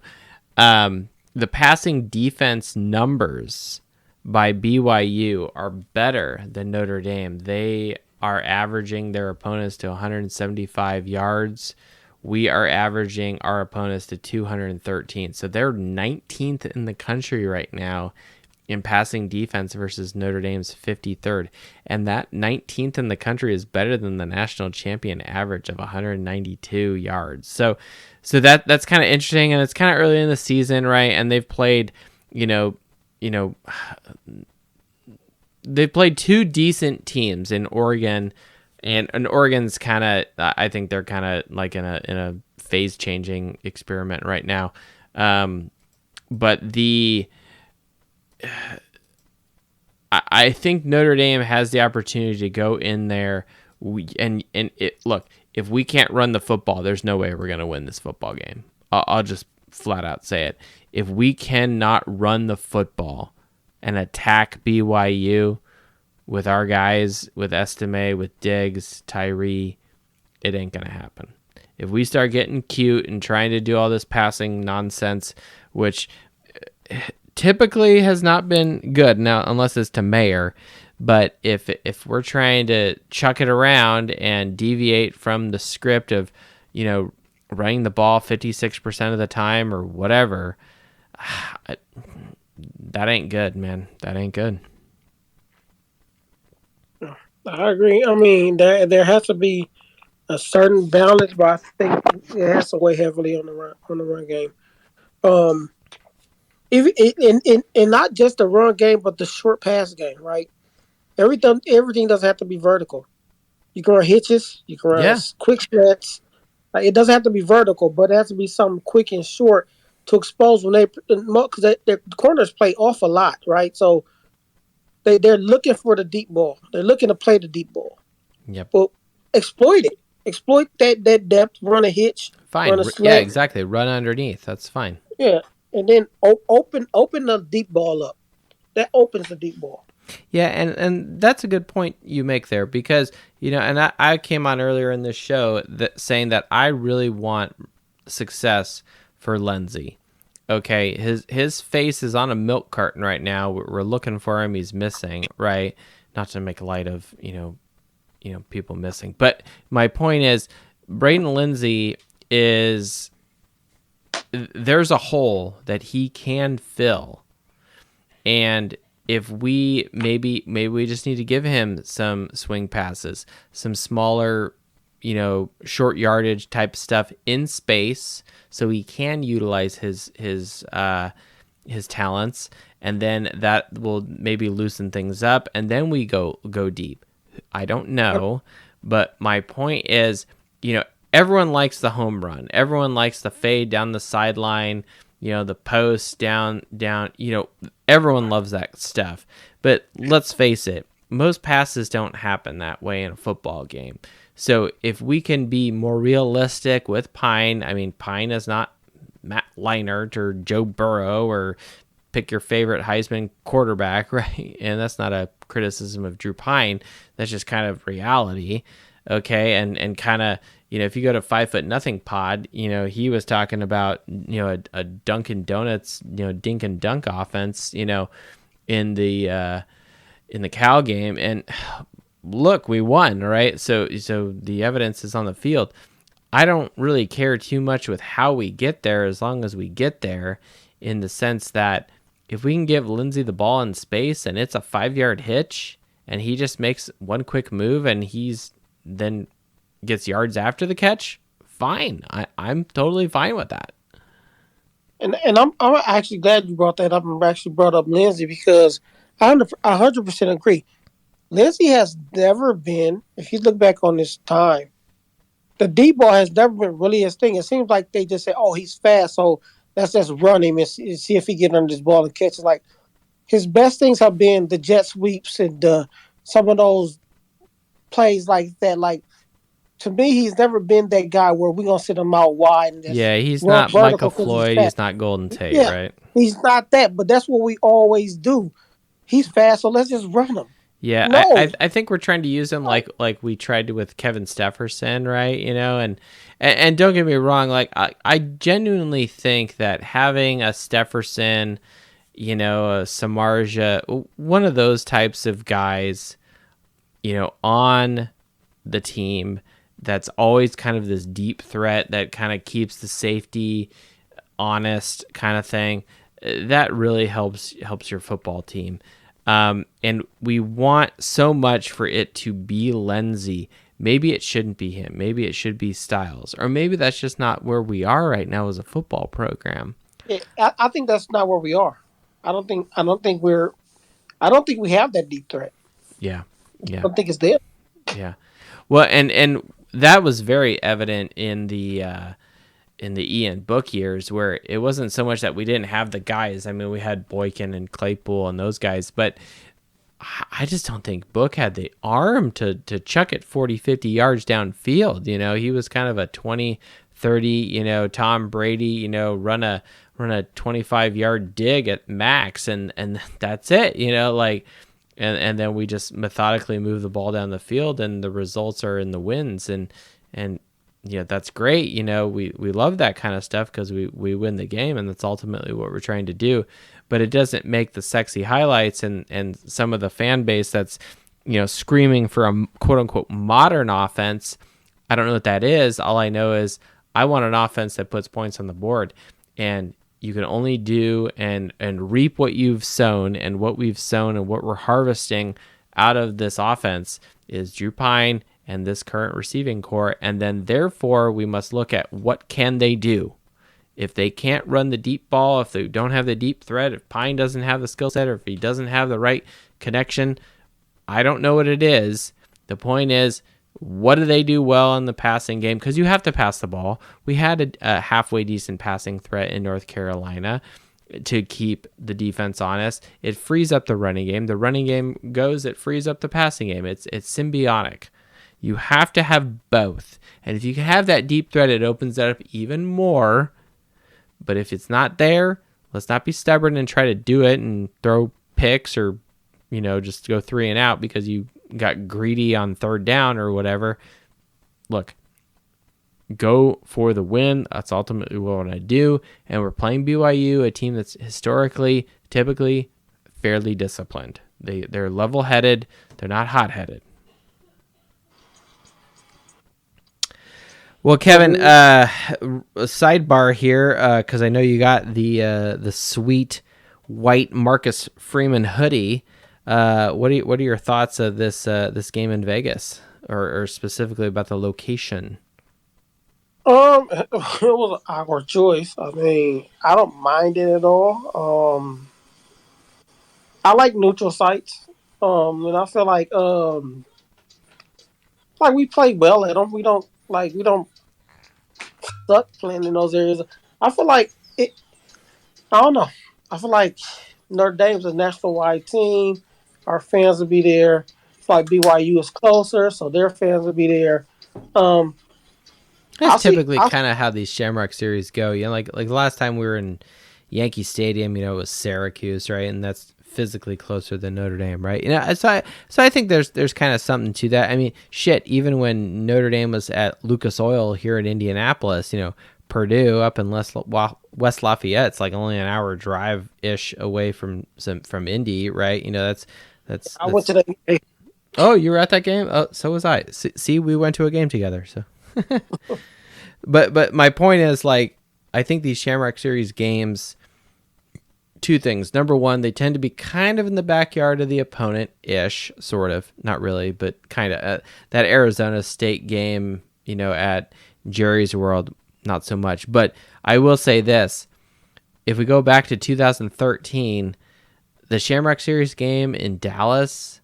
The passing defense numbers by BYU are better than Notre Dame. They are averaging their opponents to 175 yards. We are averaging our opponents to 213. So they're 19th in the country right now in passing defense versus Notre Dame's 53rd. And that 19th in the country is better than the national champion average of 192 yards. So that's kind of interesting, and it's kind of early in the season, right? And they've played, they've played two decent teams in Oregon, and Oregon's kind of, I think they're kind of like in a phase changing experiment right now. But I think Notre Dame has the opportunity to go in there. Look, if we can't run the football, there's no way we're going to win this football game. I'll just flat out say it. If we cannot run the football and attack BYU with our guys, with Estime, with Diggs, Tyree, it ain't going to happen. If we start getting cute and trying to do all this passing nonsense, which typically has not been good now, unless it's to Mayer. But if we're trying to chuck it around and deviate from the script of, running the ball 56% of the time or whatever, that ain't good, man. That ain't good. I agree. I mean, there has to be a certain balance, but I think it has to weigh heavily on the run game. And not just the run game, but the short pass game, right? Everything doesn't have to be vertical. You can run hitches, you can run quick slants. It doesn't have to be vertical, but it has to be something quick and short to expose because the corners play off a lot, right? So they're looking for the deep ball. They're looking to play the deep ball. Yep. Well, exploit it. Exploit that depth. Run a hitch. Fine. Run a slant. Yeah, exactly. Run underneath. That's fine. Yeah. And then open the deep ball up. That opens the deep ball. Yeah, and that's a good point you make there, because, and I came on earlier in this show saying that I really want success for Lindsey. Okay, his face is on a milk carton right now. We're looking for him. He's missing, right? Not to make light of, people missing. But my point is, Braden Lindsey there's a hole that he can fill. And if we maybe we just need to give him some swing passes, some smaller, short yardage type stuff in space, so he can utilize his talents, and then that will maybe loosen things up, and then we go deep. I don't know, but my point is, everyone likes the home run. Everyone likes the fade down the sideline. The post down, everyone loves that stuff. But let's face it, most passes don't happen that way in a football game. So if we can be more realistic with Pine, I mean, Pine is not Matt Leinart or Joe Burrow or pick your favorite Heisman quarterback, right? And that's not a criticism of Drew Pine. That's just kind of reality. Okay. And kind of, if you go to 5 Foot Nothing pod, he was talking about, a Dunkin' Donuts, dink and dunk offense, in the Cal game. And look, we won, right? So the evidence is on the field. I don't really care too much with how we get there, as long as we get there, in the sense that if we can give Lindsey the ball in space and it's a 5-yard hitch and he just makes one quick move and he's then gets yards after the catch, fine. I'm totally fine with that. And I'm actually glad you brought that up and actually brought up Lindsey, because I 100% agree. Lindsey has never been, if you look back on this time, the deep ball has never been really his thing. It seems like they just say, oh, he's fast, so let's just run him and see if he get under this ball and catch it. Like, his best things have been the jet sweeps and some of those plays like that. Like, to me, he's never been that guy where we're going to sit him out wide and just he's run not vertical Michael because he's Floyd. fast. He's not Golden Tate, Yeah, right? he's not that, but that's what we always do. He's fast, so let's just run him. Yeah, No. I think we're trying to use him like we tried to with Kevin Stepherson, right? You know, and don't get me wrong, like I genuinely think that having a Stepherson, you know, a Samardzija, one of those types of guys, you know, on the team that's always kind of this deep threat that kind of keeps the safety honest kind of thing, that really helps your football team. And we want so much for it to be Lindsey. Maybe it shouldn't be him. Maybe it should be Styles. Or maybe that's just not where we are right now as a football program. Yeah, I think that's not where we are. I don't think we have that deep threat. Yeah. I don't think it's there. Yeah. Well, and that was very evident in the Ian Book years, where it wasn't so much that we didn't have the guys. I mean, we had Boykin and Claypool and those guys, but I just don't think Book had the arm to chuck it 40, 50 yards downfield. You know, he was kind of a 20, 30, you know, Tom Brady, you know, run a 25-yard dig at max, and that's it, you know, like, and then we just methodically move the ball down the field, and the results are in the wins, and yeah, that's great. You know, we love that kind of stuff because we win the game, and that's ultimately what we're trying to do. But it doesn't make the sexy highlights, and some of the fan base that's, you know, screaming for a quote unquote modern offense. I don't know what that is. All I know is I want an offense that puts points on the board, and you can only do and reap what you've sown, and what we've sown and what we're harvesting out of this offense is Drew Pine and this current receiving core. And then therefore we must look at what can they do. If they can't run the deep ball, if they don't have the deep threat, if Pine doesn't have the skill set, or if he doesn't have the right connection, I don't know what it is. The point is, what do they do well in the passing game? Because you have to pass the ball. We had a halfway decent passing threat in North Carolina to keep the defense honest. It frees up the running game. The running game goes, it frees up the passing game. It's symbiotic. You have to have both. And if you can have that deep threat, it opens that up even more. But if it's not there, let's not be stubborn and try to do it and throw picks, or, you know, just go 3 and out because you got greedy on third down or whatever. Look, go for the win. That's ultimately what I want to do. And we're playing BYU, a team that's historically, typically, fairly disciplined. They're level-headed. They're not hot-headed. Well, Kevin, a sidebar here, because I know you got the sweet white Marcus Freeman hoodie. What are your thoughts of this game in Vegas, or specifically about the location? It was an awkward choice. I mean, I don't mind it at all. I like neutral sites, and I feel like we play well at them. We don't suck playing in those areas. I feel like it. I don't know. I feel like Notre Dame's a national-wide team. Our fans will be there. It's like BYU is closer, so their fans will be there. That's typically kind of how these Shamrock Series go. You know, like the last time we were in Yankee Stadium, you know, it was Syracuse, right? And that's physically closer than Notre Dame, right? You know, so I think there's kind of something to that. I mean, shit, even when Notre Dame was at Lucas Oil here in Indianapolis, you know, Purdue up in West Lafayette, it's like only an hour drive ish away from Indy, right? You know, that's. I went to that game. Oh, you were at that game? Oh, so was I. See, we went to a game together. So, but my point is, like, I think these Shamrock Series games, two things. Number one, they tend to be kind of in the backyard of the opponent ish, sort of, not really, but kind of. That Arizona State game, you know, at Jerry's World, not so much. But I will say this: if we go back to 2013, the Shamrock Series game in Dallas,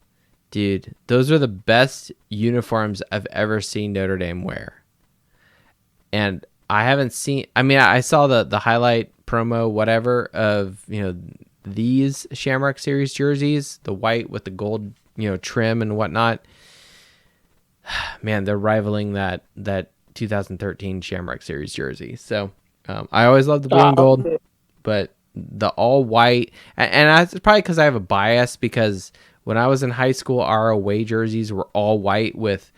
dude, those are the best uniforms I've ever seen Notre Dame wear. And I haven't seen, I mean, I saw the highlight promo, whatever, of, you know, these Shamrock Series jerseys, the white with the gold, you know, trim and whatnot. man, they're rivaling that 2013 Shamrock Series jersey. So I always loved the blue and gold, but the all white, and it's probably because I have a bias, because when I was in high school, our away jerseys were all white with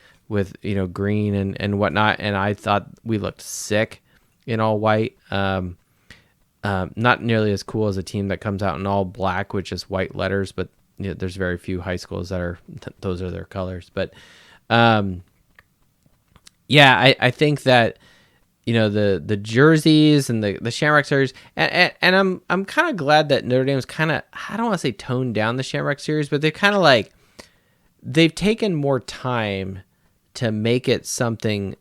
green and whatnot, and I thought we looked sick in all white. Not nearly as cool as a team that comes out in all black with just white letters, but there's very few high schools that those are their colors. But I think that the jerseys and the Shamrock Series, and I'm kind of glad that Notre Dame's kind of, I don't want to say toned down the Shamrock Series, but they're kind of like, they've taken more time to make it something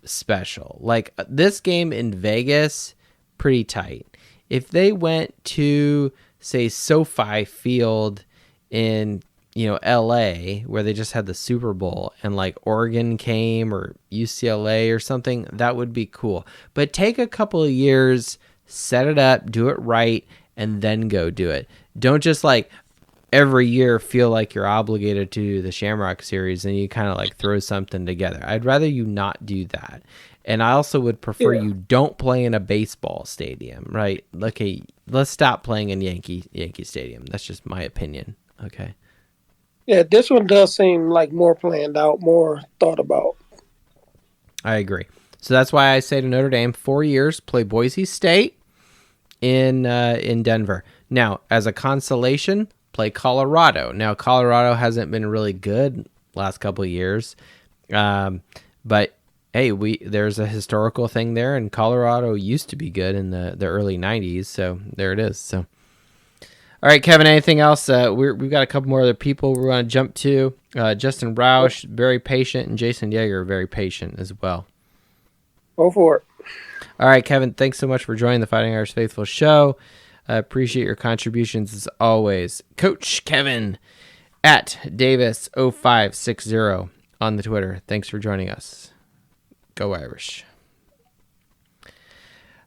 special. Like this game in Vegas, pretty tight. If they went to, say, SoFi Field in LA, where they just had the Super Bowl, and like Oregon came, or UCLA or something, that would be cool. But take a couple of years, set it up, do it right, and then go do it. Don't just like every year feel like you're obligated to do the Shamrock Series and you kind of like throw something together. I'd rather you not do that. And I also would prefer you don't play in a baseball stadium, right? Okay, let's stop playing in Yankee Stadium. That's just my opinion. Okay. Yeah, this one does seem like more planned out, more thought about. I agree. So that's why I say to Notre Dame, 4 years, play Boise State in Denver. Now, as a consolation, play Colorado. Now, Colorado hasn't been really good last couple of years, but hey, there's a historical thing there, and Colorado used to be good in the early 90s, so there it is. So, all right, Kevin, anything else? We've got a couple more other people we're going to jump to. Justin Roush, very patient, and Jason Yeager, very patient as well. Go for it. All right, Kevin, thanks so much for joining the Fighting Irish Faithful show. I appreciate your contributions as always. Coach Kevin at Davis0560 on the Twitter. Thanks for joining us. Go Irish.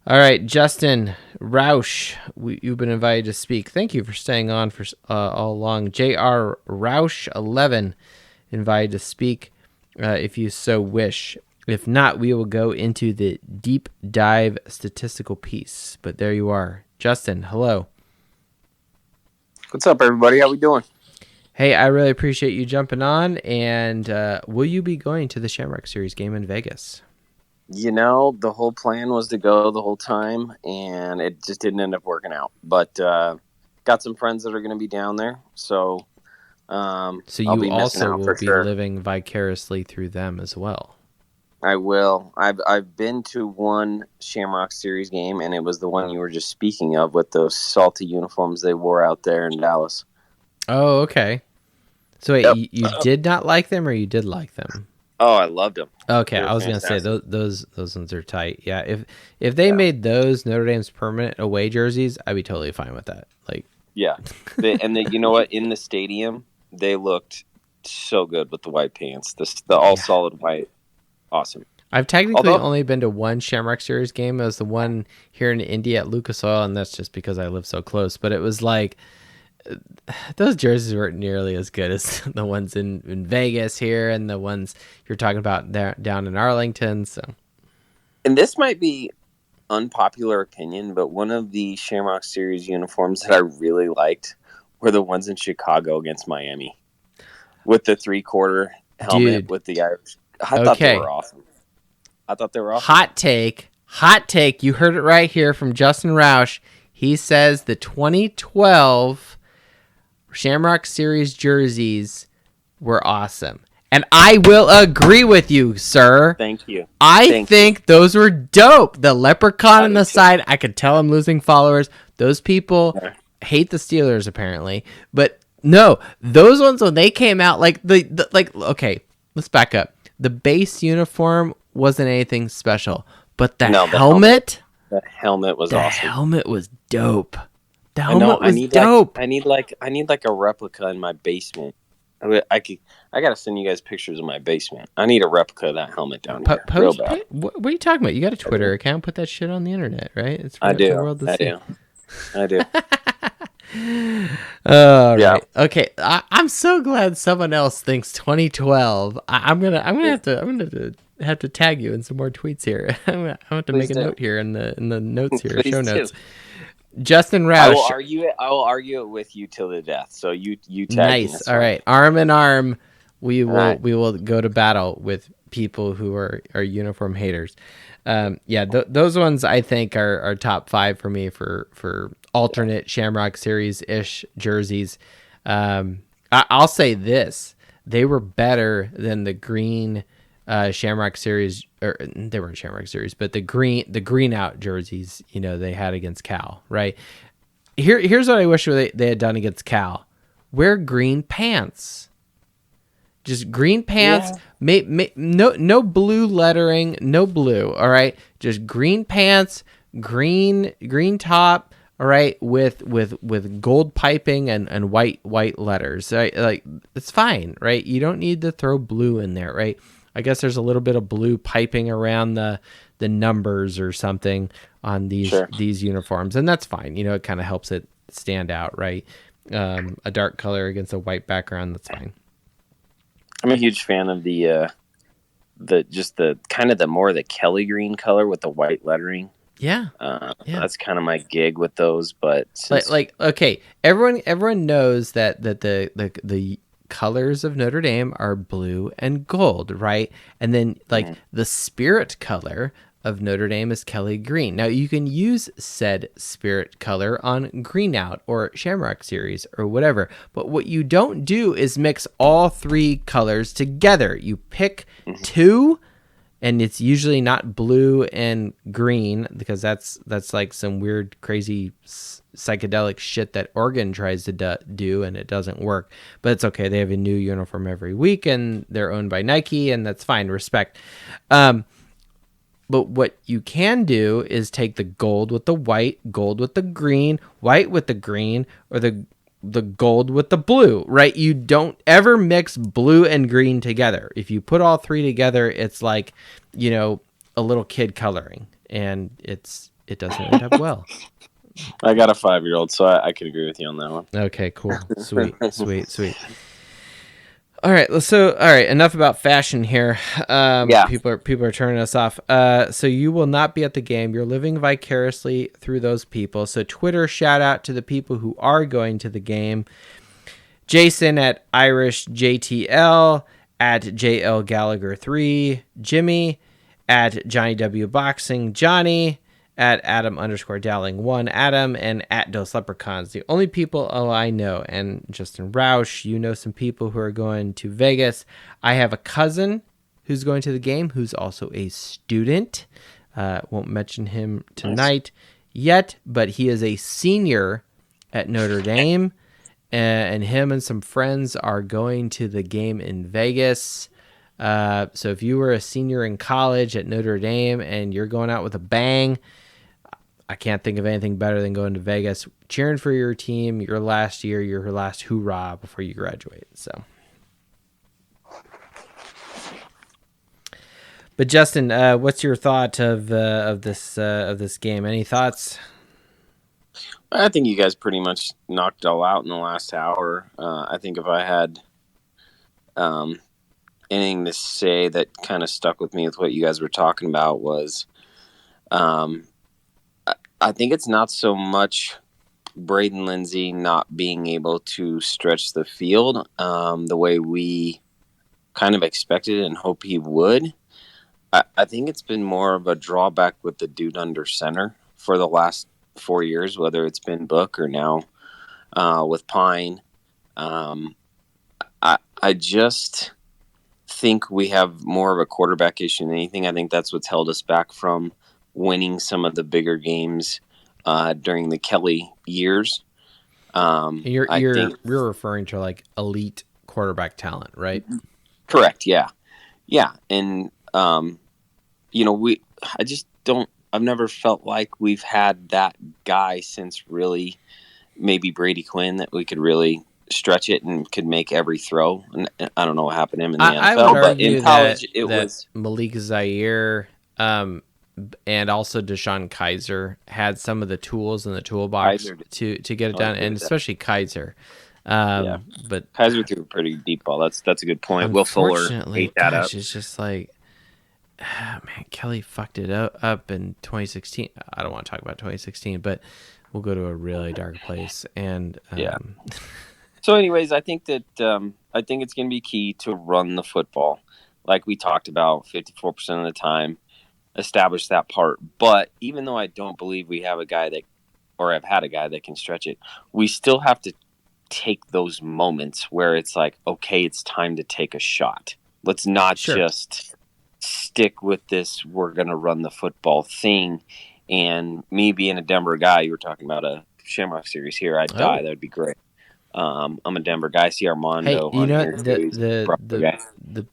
All right, Justin Roush, you've been invited to speak. Thank you for staying on for all along. JR Roush 11 invited to speak if you so wish. If not, we will go into the deep dive statistical piece. But there you are. Justin, hello. What's up, everybody? How we doing? Hey, I really appreciate you jumping on. And will you be going to the Shamrock Series game in Vegas? The whole plan was to go the whole time, and it just didn't end up working out. But got some friends that are going to be down there, so you also will be living vicariously through them as well. I will. I've been to one Shamrock Series game, and it was the one you were just speaking of with those salty uniforms they wore out there in Dallas. Oh, okay. So wait, you did not like them, or you did like them? Oh, I loved them. Okay, I was going to say those ones are tight. Yeah, if they made those Notre Dame's permanent away jerseys, I'd be totally fine with that. Like, yeah, you know what? In the stadium, they looked so good with the white pants, the all solid white. Awesome. I've technically only been to one Shamrock Series game. It was the one here in Indy at Lucas Oil, and that's just because I live so close. But it was like, those jerseys weren't nearly as good as the ones in Vegas here, and the ones you're talking about there down in Arlington. So, and this might be unpopular opinion, but one of the Shamrock Series uniforms that I really liked were the ones in Chicago against Miami, with the 3/4 helmet with the Irish. I thought they were awesome. Hot take. You heard it right here from Justin Roush. He says the 2012 Shamrock Series jerseys were awesome. And I will agree with you, sir. Thank you. I think those were dope. The leprechaun on the side, I could tell I'm losing followers. Those people hate the Steelers, apparently. But no, those ones, when they came out, okay, let's back up. The base uniform wasn't anything special, but the helmet. The helmet was awesome. The helmet was dope. The helmet was dope. I need a replica in my basement. I gotta send you guys pictures of my basement. I need a replica of that helmet down here. Real bad. What are you talking about? You got a Twitter account? Put that shit on the internet, right? It's I do. The world to see. I do. All right. Okay. I'm so glad someone else thinks 2012. I'm gonna have to tag you in some more tweets here. I'm gonna have to make a note here in the notes here, show notes. Justin Roush. I will argue it with you till the death. So you tag nice. me. All right. Arm in arm, we will go to battle with people who are uniform haters. Those ones I think are top 5 for me for alternate Shamrock Series ish jerseys. I'll say this: they were better than the green Shamrock Series, or they weren't Shamrock Series, but the green out jerseys. They had against Cal. Right. Here's what I wish they had done against Cal: wear green pants. Just green pants, no blue lettering, no blue. All right, just green pants, green top. All right, with gold piping and white letters. Right? Like, it's fine, right? You don't need to throw blue in there, right? I guess there's a little bit of blue piping around the numbers or something on these uniforms, and that's fine. It kind of helps it stand out, right? A dark color against a white background, that's fine. I'm a huge fan of the kind of the more the Kelly green color with the white lettering. Yeah. That's kind of my gig with those. But okay, everyone knows that the colors of Notre Dame are blue and gold, right? And then the spirit color of Notre Dame is Kelly green. Now you can use said spirit color on green out or Shamrock Series or whatever, but what you don't do is mix all 3 colors together. You pick 2, and it's usually not blue and green, because that's like some weird crazy psychedelic shit that Oregon tries to do, and it doesn't work. But it's okay, they have a new uniform every week and they're owned by Nike, and that's fine, respect. But what you can do is take the gold with the white, gold with the green, white with the green, or the gold with the blue, right? You don't ever mix blue and green together. If you put all 3 together, it's like, a little kid coloring, and it doesn't end up well. I got a 5-year-old, so I can agree with you on that one. Okay, cool. Sweet. All right, enough about fashion here. People are turning us off. So you will not be at the game. You're living vicariously through those people. So Twitter shout out to the people who are going to the game. Jason at IrishJTL, at JL Gallagher 3, Jimmy at Johnny W Boxing, Johnny at Adam_Dowling1, Adam, and at Dos Leprechauns. The only people I know. And Justin Roush, you know some people who are going to Vegas. I have a cousin who's going to the game, who's also a student. Won't mention him tonight yet, but he is a senior at Notre Dame, and him and some friends are going to the game in Vegas. So if you were a senior in college at Notre Dame and you're going out with a bang, I can't think of anything better than going to Vegas, cheering for your team, your last year, your last hoorah before you graduate. So, but Justin, what's your thought of this game? Any thoughts? I think you guys pretty much knocked it all out in the last hour. I think if I had anything to say that kind of stuck with me with what you guys were talking about was, I think it's not so much Braden Lindsay not being able to stretch the field the way we kind of expected and hope he would. I think it's been more of a drawback with the dude under center for the last 4 years, whether it's been Book or now with Pine. I just think we have more of a quarterback issue than anything. I think that's what's held us back from winning some of the bigger games during the Kelly years. You're referring to like elite quarterback talent, right? Correct. Yeah. And I've never felt like we've had that guy since really maybe Brady Quinn, that we could really stretch it and could make every throw. And I don't know what happened to him in the NFL, but in college it was Malik Zaire and also Deshaun Kaiser had some of the tools in the toolbox to get it done, and especially Kaiser. But Kaiser threw a pretty deep ball. That's a good point. Will Fuller ate that up. It's just like, man, Kelly fucked it up in 2016. I don't want to talk about 2016, but we'll go to a really dark place. And So, anyways, I think that I think it's going to be key to run the football, like we talked about, 54% of the time. Establish that part. But even though I don't believe we have a guy that, or have had a guy that can stretch it, we still have to take those moments where it's like, okay, it's time to take a shot. Let's not just stick with this, we're going to run the football thing. And me being a Denver guy, you were talking about a Shamrock series here, I'd die. That would be great. I'm a Denver guy. I see Armando. Hey, you know, the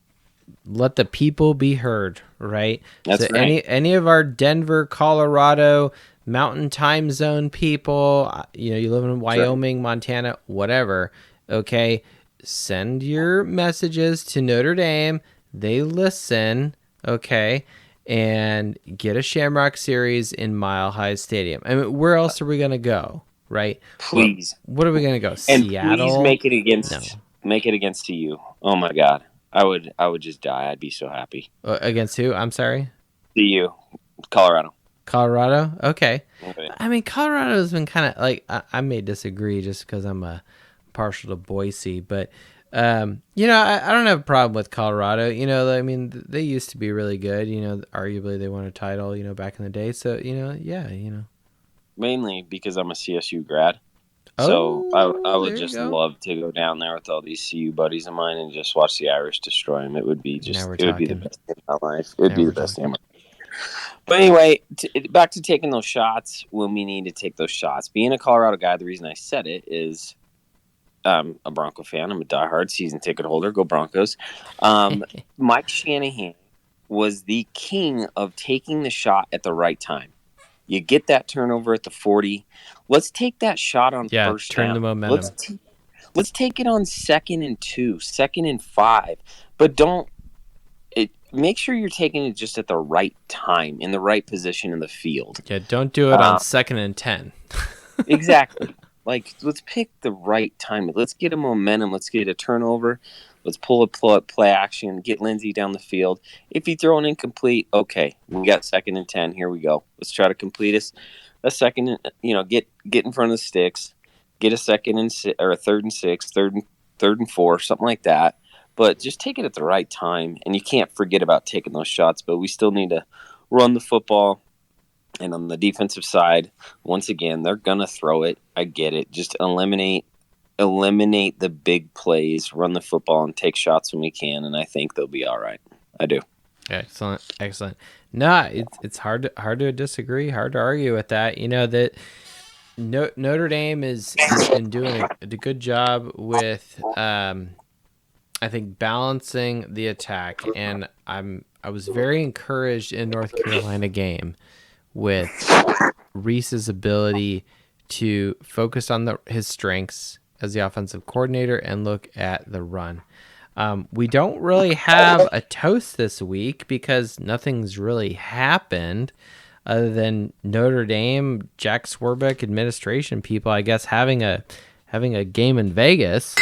let the people be heard, right? That's so right. Any of our Denver, Colorado, Mountain Time Zone people, you live in Wyoming, Montana, whatever, okay, send your messages to Notre Dame. They listen, okay, and get a Shamrock series in Mile High Stadium. I mean, where else are we going to go, right? Please. What are we going to go? And Seattle? Please make it against CU. Oh, my God. I would just die. I'd be so happy. Against who? I'm sorry? CU. Colorado. Colorado? Okay. I mean, Colorado's been kind of like, I may disagree just because I'm partial to Boise, but, I don't have a problem with Colorado. I mean, they used to be really good. Arguably they won a title, back in the day. So, Mainly because I'm a CSU grad. So I would just love to go down there with all these CU buddies of mine and just watch the Irish destroy them. It would be the best day of my life. It would be the best day of my life. But anyway, back to taking those shots when we need to take those shots. Being a Colorado guy, the reason I said it is I'm a Bronco fan. I'm a diehard season ticket holder. Go Broncos. Mike Shanahan was the king of taking the shot at the right time. You get that turnover at the 40. Let's take that shot on first down. Turn the momentum. Let's take it on 2nd and 2, 2nd and 5. But make sure you're taking it just at the right time, in the right position in the field. Yeah, don't do it on 2nd and 10. Exactly. Like, let's pick the right time. Let's get a momentum. Let's get a turnover. Let's pull a play action, get Lindsey down the field. If you throw an incomplete, okay, we got 2nd and 10. Here we go. Let's try to complete a second. Get in front of the sticks, get a 2nd and or a 3rd and 6, 3rd and 4, something like that. But just take it at the right time, and you can't forget about taking those shots. But we still need to run the football. And on the defensive side, once again, they're gonna throw it. I get it. Just eliminate the big plays, run the football, and take shots when we can, and I think they'll be all right. I do. Excellent. No, it's hard to disagree, hard to argue with that. That Notre Dame has been doing a good job with, I think, balancing the attack, and I was very encouraged in North Carolina game with Reese's ability to focus on his strengths as the offensive coordinator and look at the run. We don't really have a toast this week because nothing's really happened other than Notre Dame, Jack Swarbrick administration people, I guess, having a game in Vegas.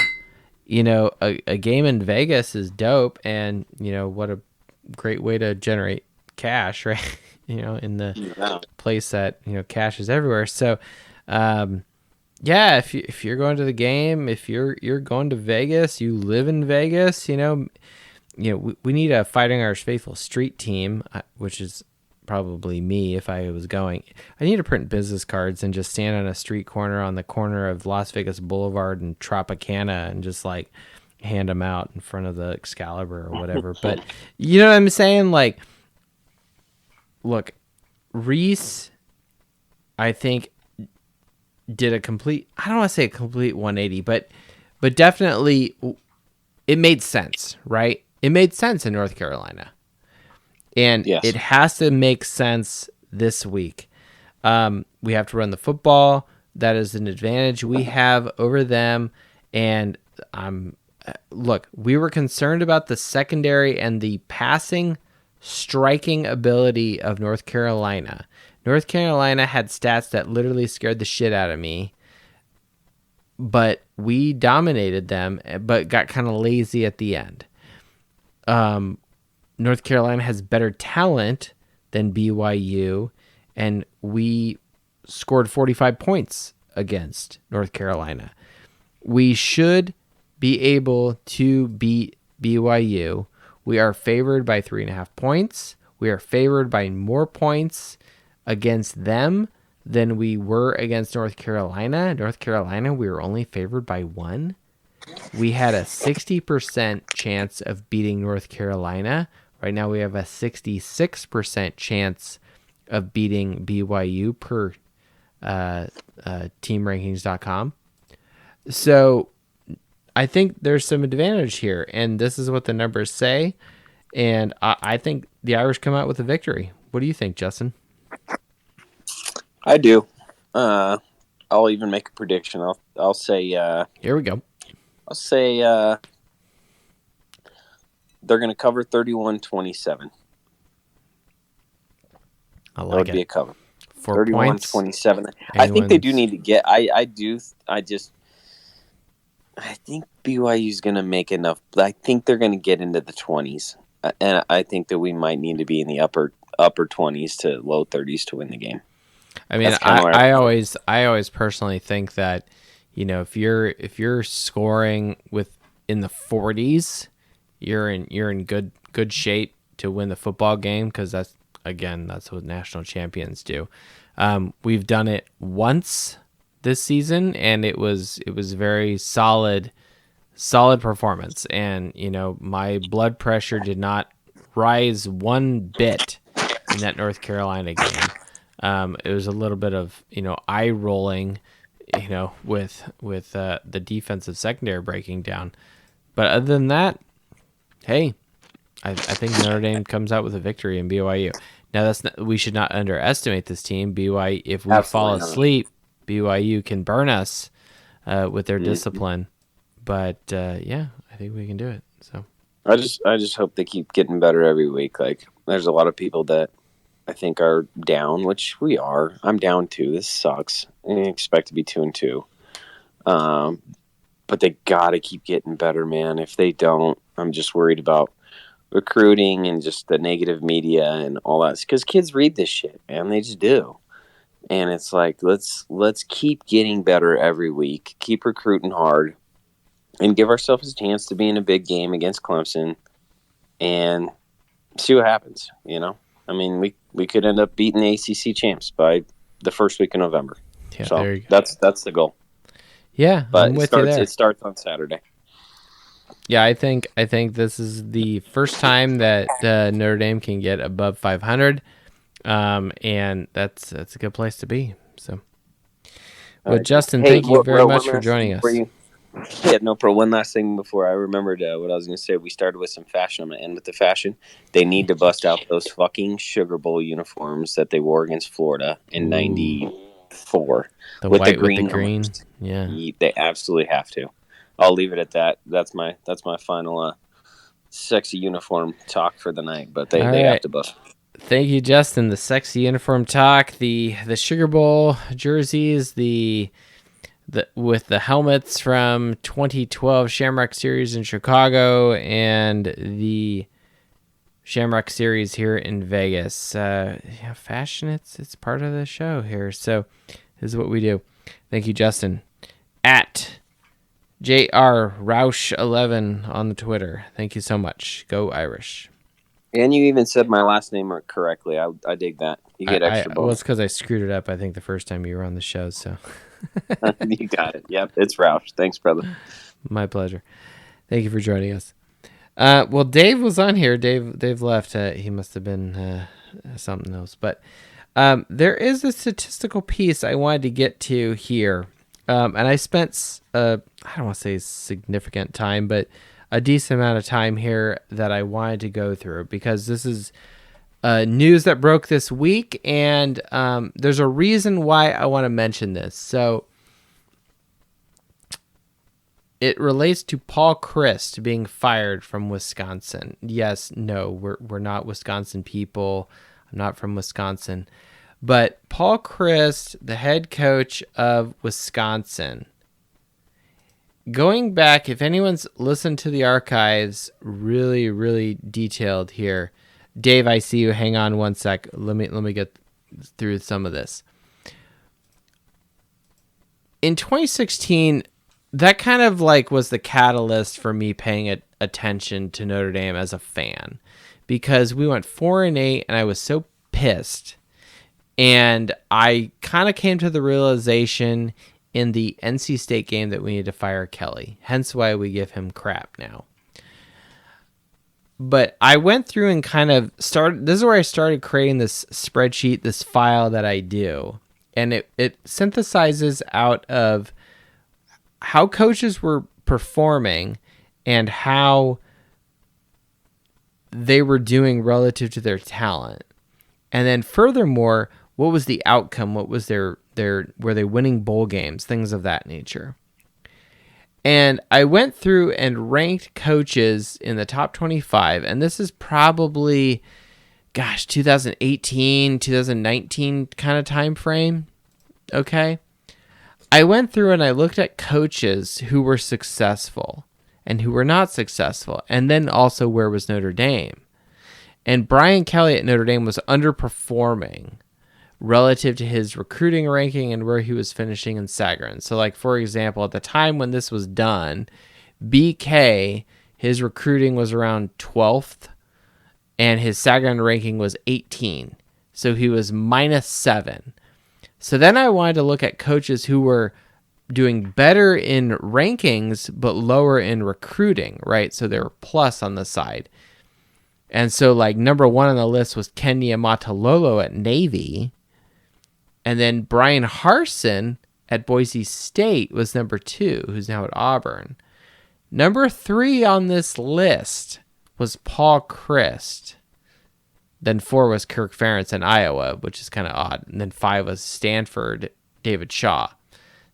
A game in Vegas is dope, and what a great way to generate cash, right? In the place that cash is everywhere. So if you're going to the game, if you're going to Vegas, you live in Vegas, we need a Fighting Irish Faithful street team, which is probably me if I was going. I need to print business cards and just stand on a street corner on the corner of Las Vegas Boulevard and Tropicana and just like hand them out in front of the Excalibur or whatever. But you know what I'm saying? Like, look, Reese, I think, did I don't want to say a complete 180, but definitely it made sense, right? It made sense in North Carolina. And It has to make sense this week. We have to run the football. That is an advantage we have over them. And look, we were concerned about the secondary and the passing striking ability of North Carolina. North Carolina had stats that literally scared the shit out of me, but we dominated them, but got kind of lazy at the end. North Carolina has better talent than BYU, and we scored 45 points against North Carolina. We should be able to beat BYU. We are favored by 3.5 points. We are favored by more points against them than we were against North Carolina. North Carolina, we were only favored by 1. We had a 60% chance of beating North Carolina. Right now we have a 66% chance of beating BYU per teamrankings.com. So I think there's some advantage here, and this is what the numbers say. And I think the Irish come out with a victory. What do you think, Justin? I do. I'll even make a prediction. I'll say. Here we go. I'll say they're going to cover 31-27. I like that would it. Be a cover. 4 points. 31-27. I think they do need to get. I think BYU's going to make enough. I think they're going to get into the 20s, and I think that we might need to be in the upper 20s to low 30s to win the game. I mean, I always personally think that, you know, if you're scoring in the 40s, you're in good shape to win the football game, because that's what national champions do. We've done it once this season, and it was very solid performance. And, you know, my blood pressure did not rise one bit in that North Carolina game. It was a little bit of, you know, eye rolling, you know, with the defensive secondary breaking down. But other than that, hey, I think Notre Dame comes out with a victory in BYU. Now we should not underestimate this team. BYU, if we fall asleep, BYU can burn us with their discipline. But yeah, I think we can do it. So I just hope they keep getting better every week. Like, there's a lot of people that I think are down, which we are. I'm down too. This sucks. I expect to be 2-2. But they gotta keep getting better, man. If they don't, I'm just worried about recruiting and just the negative media and all that. Because kids read this shit, man. They just do. And it's like, let's keep getting better every week. Keep recruiting hard, and give ourselves a chance to be in a big game against Clemson, and see what happens. You know, I mean, we could end up beating the ACC champs by the first week of November. Yeah, so there you go. That's the goal. Yeah, but I'm with you there. It starts on Saturday. Yeah, I think this is the first time that Notre Dame can get above 500, and that's a good place to be. So, well, Justin, thank you very much for joining us. Yeah, no problem. One last thing before I remembered what I was going to say. We started with some fashion. I'm going to end with the fashion. They need to bust out those fucking Sugar Bowl uniforms that they wore against Florida in '94 with the green. Yeah, they absolutely have to. I'll leave it at that. That's my final sexy uniform talk for the night. But they have to bust. Thank you, Justin. The sexy uniform talk, the Sugar Bowl jerseys, with the helmets from 2012 Shamrock Series in Chicago, and the Shamrock Series here in Vegas. Fashion, it's part of the show here. So this is what we do. Thank you, Justin. At JR Roush11 on the Twitter. Thank you so much. Go Irish. And you even said my last name correctly. I dig that. You get extra bonus. Well, it's because I screwed it up, I think, the first time you were on the show. So you got it. Yep, it's Roush. Thanks, brother. My pleasure. Thank you for joining us. Well, Dave was on here. Dave left. He must have been something else. But there is a statistical piece I wanted to get to here. And I spent, I don't want to say significant time, but a decent amount of time here that I wanted to go through, because this is news that broke this week, and there's a reason why I want to mention this. So it relates to Paul Chryst being fired from Wisconsin. Yes, no, we're not Wisconsin people. I'm not from Wisconsin. But Paul Chryst, the head coach of Wisconsin, going back, if anyone's listened to the archives, really, really detailed here. Dave, I see you. Hang on one sec. Let me get through some of this. In 2016, that kind of like was the catalyst for me paying attention to Notre Dame as a fan, because we went 4-8 and I was so pissed. And I kind of came to the realization in the NC State game that we need to fire Kelly. Hence why we give him crap now. But I went through and kind of started, this is where I started creating this spreadsheet, this file that I do. And it synthesizes out of how coaches were performing and how they were doing relative to their talent. And then furthermore, what was the outcome? What was their were they winning bowl games? Things of that nature. And I went through and ranked coaches in the top 25, and this is probably, 2018, 2019 kind of time frame. Okay. I went through and I looked at coaches who were successful and who were not successful. And then also, where was Notre Dame? And Brian Kelly at Notre Dame was underperforming relative to his recruiting ranking and where he was finishing in Sagarin. So, like, for example, at the time when this was done, BK, his recruiting was around 12th, and his Sagarin ranking was 18. So he was -7. So then I wanted to look at coaches who were doing better in rankings but lower in recruiting, right? So they were plus on the side. And so, like, number 1 on the list was Kenya Matalolo at Navy. And then Brian Harsin at Boise State was number 2, who's now at Auburn. Number 3 on this list was Paul Chryst. Then 4 was Kirk Ferentz in Iowa, which is kind of odd. And then 5 was Stanford, David Shaw.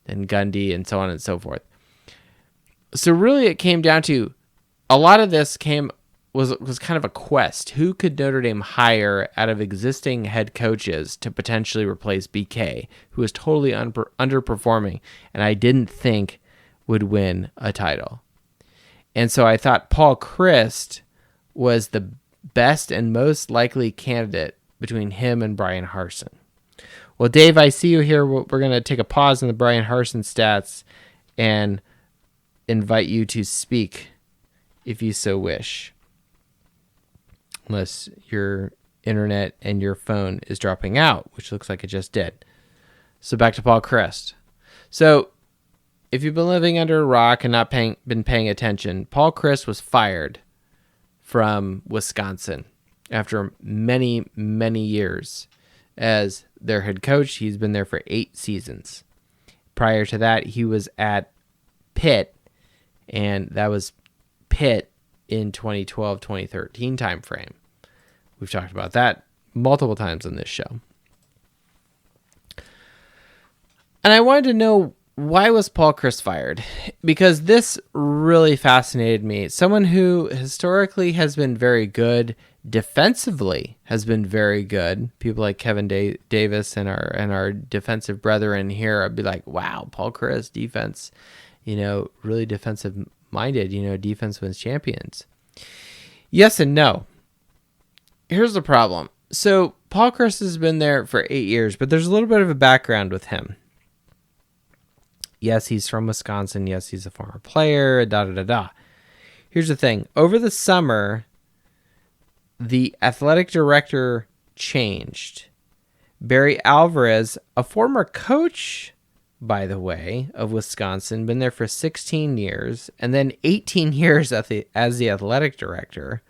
Then Gundy, and so on and so forth. So really it came down to, a lot of this was kind of a quest. Who could Notre Dame hire out of existing head coaches to potentially replace BK, who was totally underperforming and I didn't think would win a title? And so I thought Paul Chryst was the best and most likely candidate between him and Brian Harsin. Well, Dave, I see you here. We're going to take a pause in the Brian Harsin stats and invite you to speak if you so wish. Unless your internet and your phone is dropping out, which looks like it just did. So back to Paul Chryst. So if you've been living under a rock and not been paying attention, Paul Chryst was fired from Wisconsin after many, many years as their head coach. He's been there for 8 seasons. Prior to that, he was at Pitt, and that was Pitt in 2012-2013 timeframe. We've talked about that multiple times on this show. And I wanted to know, why was Paul Chryst fired? Because this really fascinated me. Someone who historically has been very good, defensively has been very good. People like Kevin Davis and our defensive brethren here, I'd be like, wow, Paul Chryst, defense, really defensive minded, defense wins champions. Yes and no. Here's the problem. So Paul Chryst has been there for 8 years, but there's a little bit of a background with him. Yes, he's from Wisconsin. Yes, he's a former player, Here's the thing. Over the summer, the athletic director changed. Barry Alvarez, a former coach, by the way, of Wisconsin, been there for 16 years, and then 18 years as the athletic director.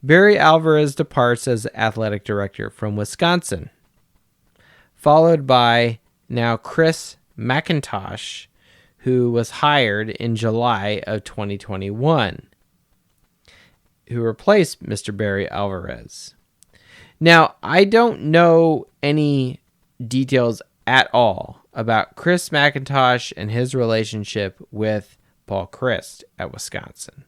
Barry Alvarez departs as athletic director from Wisconsin, followed by now Chris McIntosh, who was hired in July of 2021, who replaced Mr. Barry Alvarez. Now, I don't know any details at all about Chris McIntosh and his relationship with Paul Chryst at Wisconsin.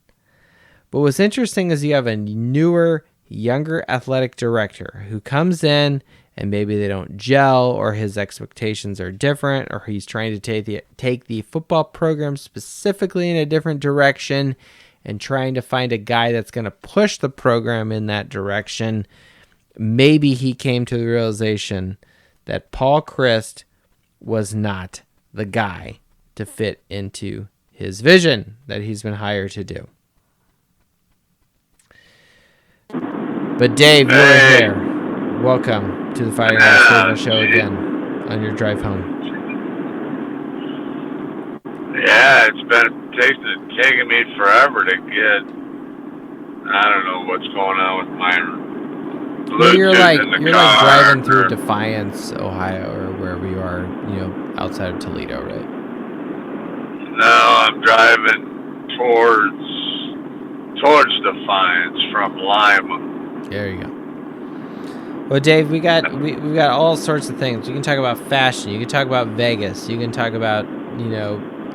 But what's interesting is you have a newer, younger athletic director who comes in and maybe they don't gel, or his expectations are different, or he's trying to take the football program specifically in a different direction and trying to find a guy that's going to push the program in that direction. Maybe he came to the realization that Paul Chryst was not the guy to fit into his vision that he's been hired to do. But Dave, you're here. Welcome to the Fighting Irish Faithful Show again on your drive home. Yeah, it's been taking me forever to get. I don't know what's going on with my Bluetooth you're like driving through or, Defiance, Ohio, or wherever you are, outside of Toledo, right? No, I'm driving towards Defiance from Lima. There you go. Well, Dave, we got all sorts of things. You can talk about fashion. You can talk about Vegas. You can talk about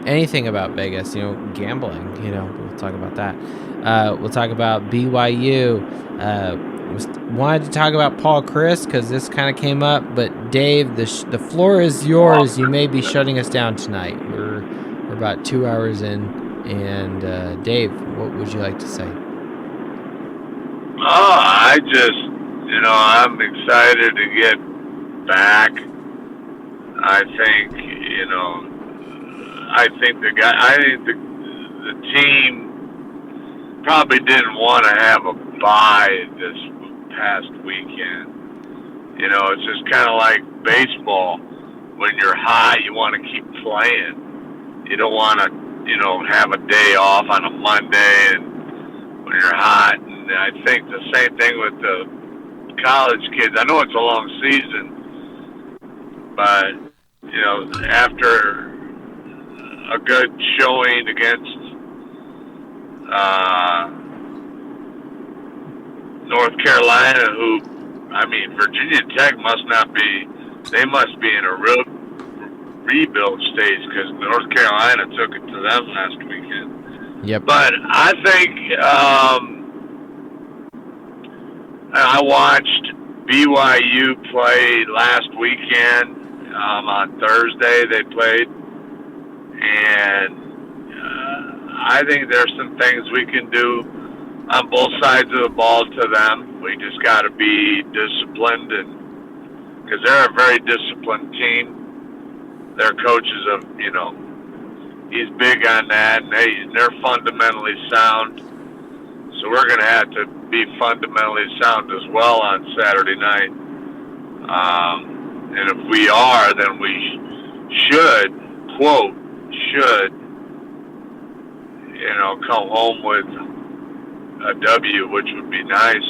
anything about Vegas. Gambling. We'll talk about that. We'll talk about BYU. Wanted to talk about Paul Chryst because this kind of came up. But Dave, the floor is yours. You may be shutting us down tonight. We're about 2 hours in, and Dave, what would you like to say? I just. I'm excited to get back. I think the team probably didn't want to have a bye this past weekend. It's just kind of like baseball. When you're hot, you want to keep playing. You don't want to, have a day off on a Monday and when you're hot. And I think the same thing with the college kids. I know it's a long season, but after a good showing against North Carolina, Virginia Tech must be in a real rebuild stage because North Carolina took it to them last weekend. Yep. But I think I watched BYU play last weekend. On Thursday they played, and I think there's some things we can do on both sides of the ball to them. We just got to be disciplined, and because they're a very disciplined team. Their coaches he's big on that, and they're fundamentally sound. So we're going to have to be fundamentally sound as well on Saturday night. And if we are, then we should, come home with a W, which would be nice.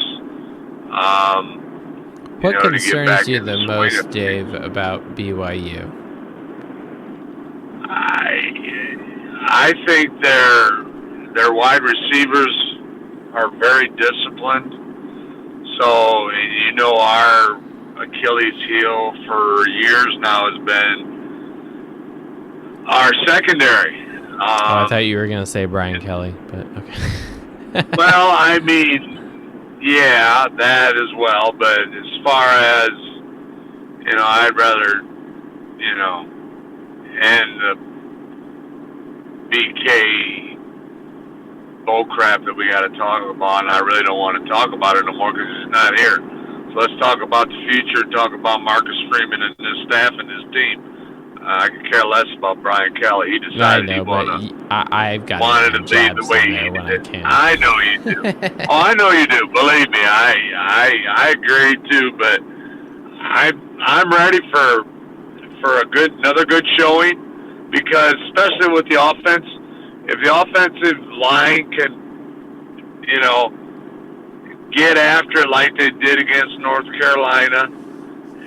What concerns you the most, Dave, about BYU? I think their wide receivers are very disciplined. So, our Achilles heel for years now has been our secondary. I thought you were going to say Brian Kelly, but okay. Well, yeah, that as well. But as far as, I'd rather, end the BK bullcrap that we got to talk about, and I really don't want to talk about it no more because he's not here. So let's talk about the future, talk about Marcus Freeman and his staff and his team. I could care less about Brian Kelly. He decided he wanted to lead the way he did. I know you do. Oh, I know you do. Believe me, I agree too. But I'm ready for another good showing, because especially with the offense, if the offensive line can, get after it like they did against North Carolina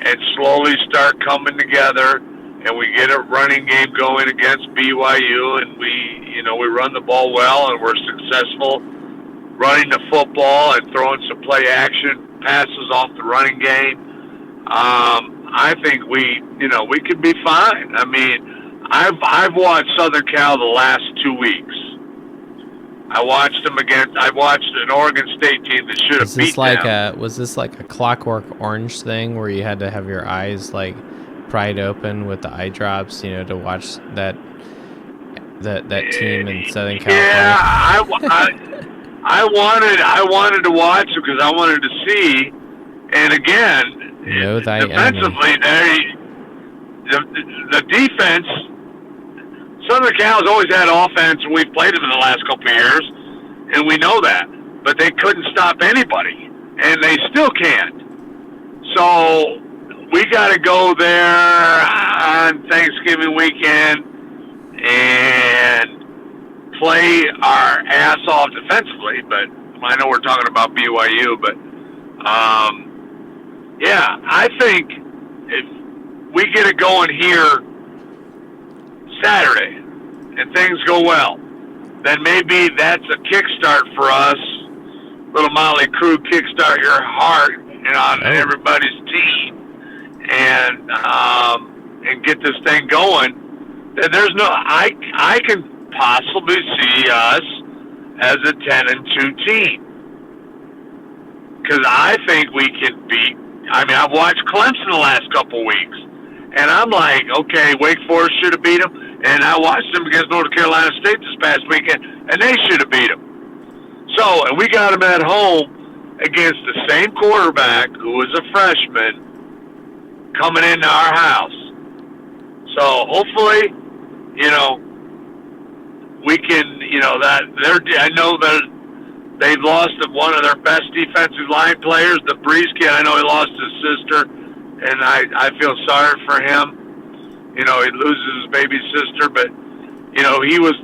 and slowly start coming together, and we get a running game going against BYU, and we run the ball well, and we're successful running the football and throwing some play action passes off the running game. I think we could be fine. I've watched Southern Cal the last 2 weeks, I watched an Oregon State team that should have beat them. Was this like a Clockwork Orange thing where you had to have your eyes like pried open with the eye drops, to watch that team in Southern California? Yeah, I wanted to watch it because I wanted to see. And again, defensively, the defense. Southern Cal's always had offense, and we've played them in the last couple of years, and we know that. But they couldn't stop anybody, and they still can't. So we got to go there on Thanksgiving weekend and play our ass off defensively. But I know we're talking about BYU, but yeah, I think if we get it going here Saturday and things go well, then maybe that's a kickstart for us. Little Motley Crew kickstart your heart on everybody's team and get this thing going. Then there's no I can possibly see us as a 10-2 team because I think we can beat. I mean, I've watched Clemson the last couple of weeks. And I'm like, okay, Wake Forest should have beat them. And I watched them against North Carolina State this past weekend, and they should have beat them. So, and we got them at home against the same quarterback who was a freshman coming into our house. So, hopefully, we can, I know that they've lost one of their best defensive line players, the Breeze kid. I know he lost his sister. And I feel sorry for him. He loses his baby sister, but, he was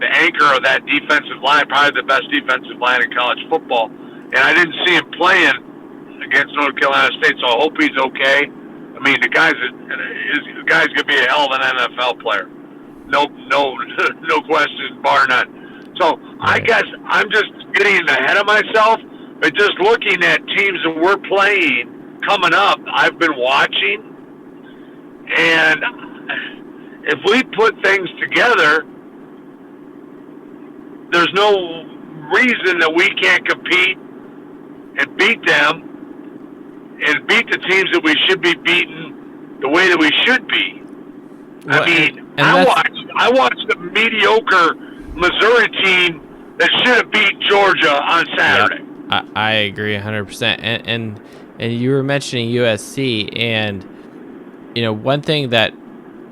the anchor of that defensive line, probably the best defensive line in college football. And I didn't see him playing against North Carolina State, so I hope he's okay. I mean, the guy's going to be a hell of an NFL player. No question, bar none. So I guess I'm just getting ahead of myself, but just looking at teams that we're playing coming up, I've been watching, and if we put things together, there's no reason that we can't compete and beat them and beat the teams that we should be beating the way that we should be. Well, I mean, I watched the mediocre Missouri team that should have beat Georgia on Saturday. Yep. I agree 100%. And you were mentioning USC, and, one thing that,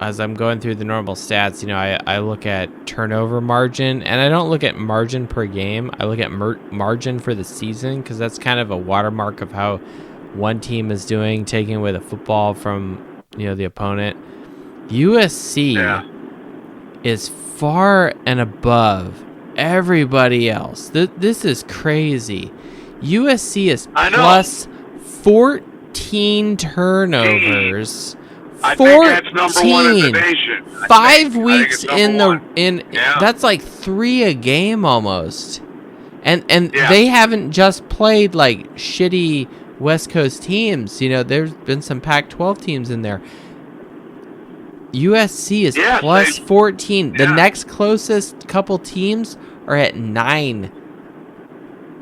as I'm going through the normal stats, I look at turnover margin, and I don't look at margin per game. I look at margin for the season, because that's kind of a watermark of how one team is doing, taking away the football from, the opponent. USC is far and above everybody else. This is crazy. USC is plus 14 turnovers. I think that's number one in the nation. 5 weeks that's like 3 a game almost. And they haven't just played like shitty West Coast teams. There's been some Pac-12 teams in there. USC is plus 14. The next closest couple teams are at 9.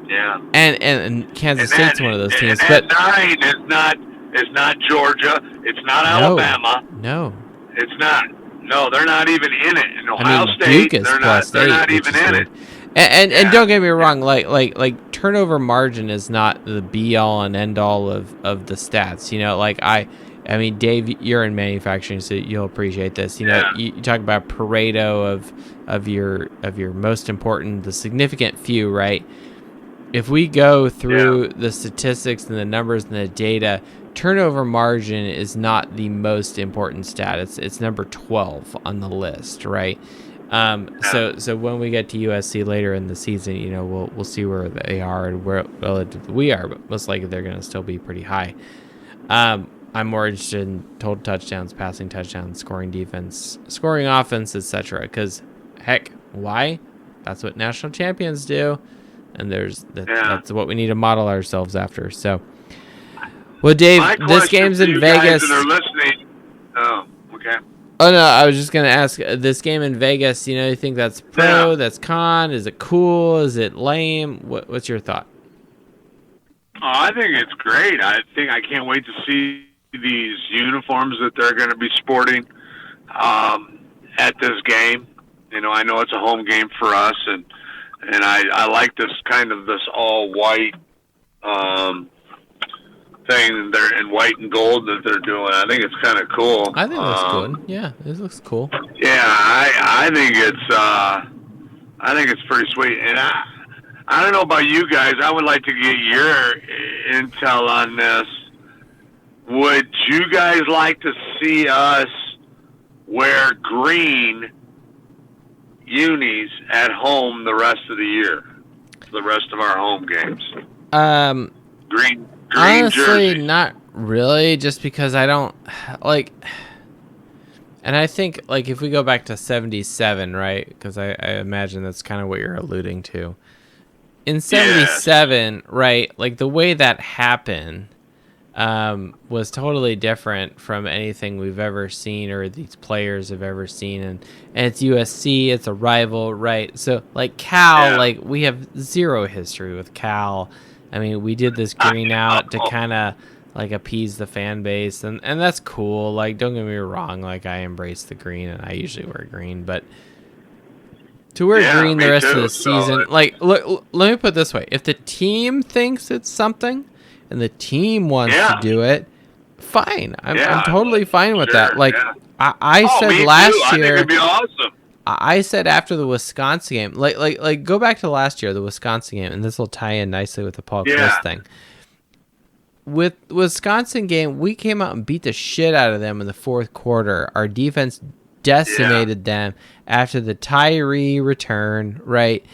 Yeah. And Kansas State's one of those teams. But 9 is not Georgia. It's not Alabama. No. It's not. No, they're not even in it. In Ohio State, Duke is they're not even in it. And don't get me wrong, like turnover margin is not the be all and end all of the stats. I mean, Dave, you're in manufacturing, so you'll appreciate this. You talk about Pareto of your most important, the significant few, right? If we go through the statistics and the numbers and the data, turnover margin is not the most important stat. It's number 12 on the list, right? So when we get to USC later in the season, we'll see where they are and where relative we are, but most likely they're going to still be pretty high. I'm more interested in total touchdowns, passing touchdowns, scoring defense, scoring offense, etc. Because, heck, why? That's what national champions do, and that's what we need to model ourselves after. So, well, Dave, this game's in Vegas. Guys that are listening, okay. Oh no, I was just gonna ask this game in Vegas. You think that's pro? That's con? Is it cool? Is it lame? What's your thought? I think it's great. I can't wait to see these uniforms that they're going to be sporting at this game. I know it's a home game for us, and I like this all white thing there in white and gold that they're doing. I think it's kind of cool. I think it looks good. Yeah, it looks cool. Yeah, I think it's pretty sweet, and I don't know about you guys. I would like to get your intel on this. Would you guys like to see us wear green unis at home the rest of the year? The rest of our home games. Green honestly, jersey. not really, just because I don't like. And I think, if we go back to 77, right? Because I imagine that's kind of what you're alluding to. In 77, right, the way that happened was totally different from anything we've ever seen or these players have ever seen. And it's USC, it's a rival, right? So, Cal, we have zero history with Cal. I mean, we did this green out to kind of, appease the fan base. And that's cool. Don't get me wrong. I embrace the green, and I usually wear green. But to wear green the rest of the season, look, let me put it this way. If the team thinks it's something and the team wants to do it, fine. I'm totally fine with that. I said last year, I think it'd be awesome. I said after the Wisconsin game, go back to last year, the Wisconsin game, and this will tie in nicely with the Paul Chris thing. With Wisconsin game, we came out and beat the shit out of them in the fourth quarter. Our defense decimated them after the Tyree return, right?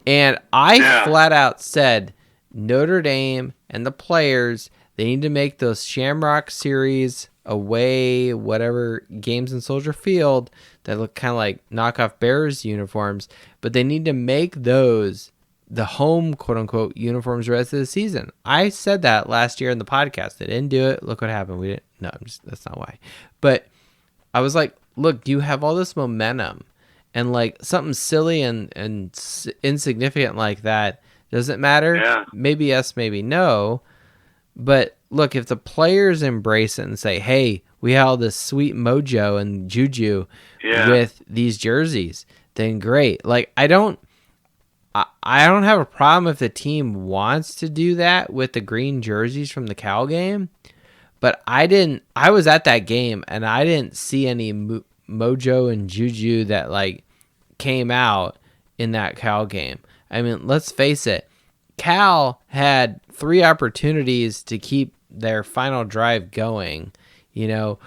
And I flat out said Notre Dame and the players, they need to make those Shamrock Series away, whatever games in Soldier Field that look kind of like knockoff Bears uniforms, but they need to make those the home quote-unquote uniforms the rest of the season. I said that last year in the podcast. They didn't do it. Look what happened. We didn't. No, that's not why. But I was like, look, you have all this momentum, and something silly and insignificant like that doesn't matter. Yeah. Maybe yes, maybe no. But look, if the players embrace it and say, hey, we have all this sweet mojo and juju with these jerseys, then great. I don't have a problem if the team wants to do that with the green jerseys from the Cal game, but I was at that game and I didn't see any mojo and juju that came out in that Cal game. I mean, let's face it, Cal had 3 opportunities to keep their final drive going, a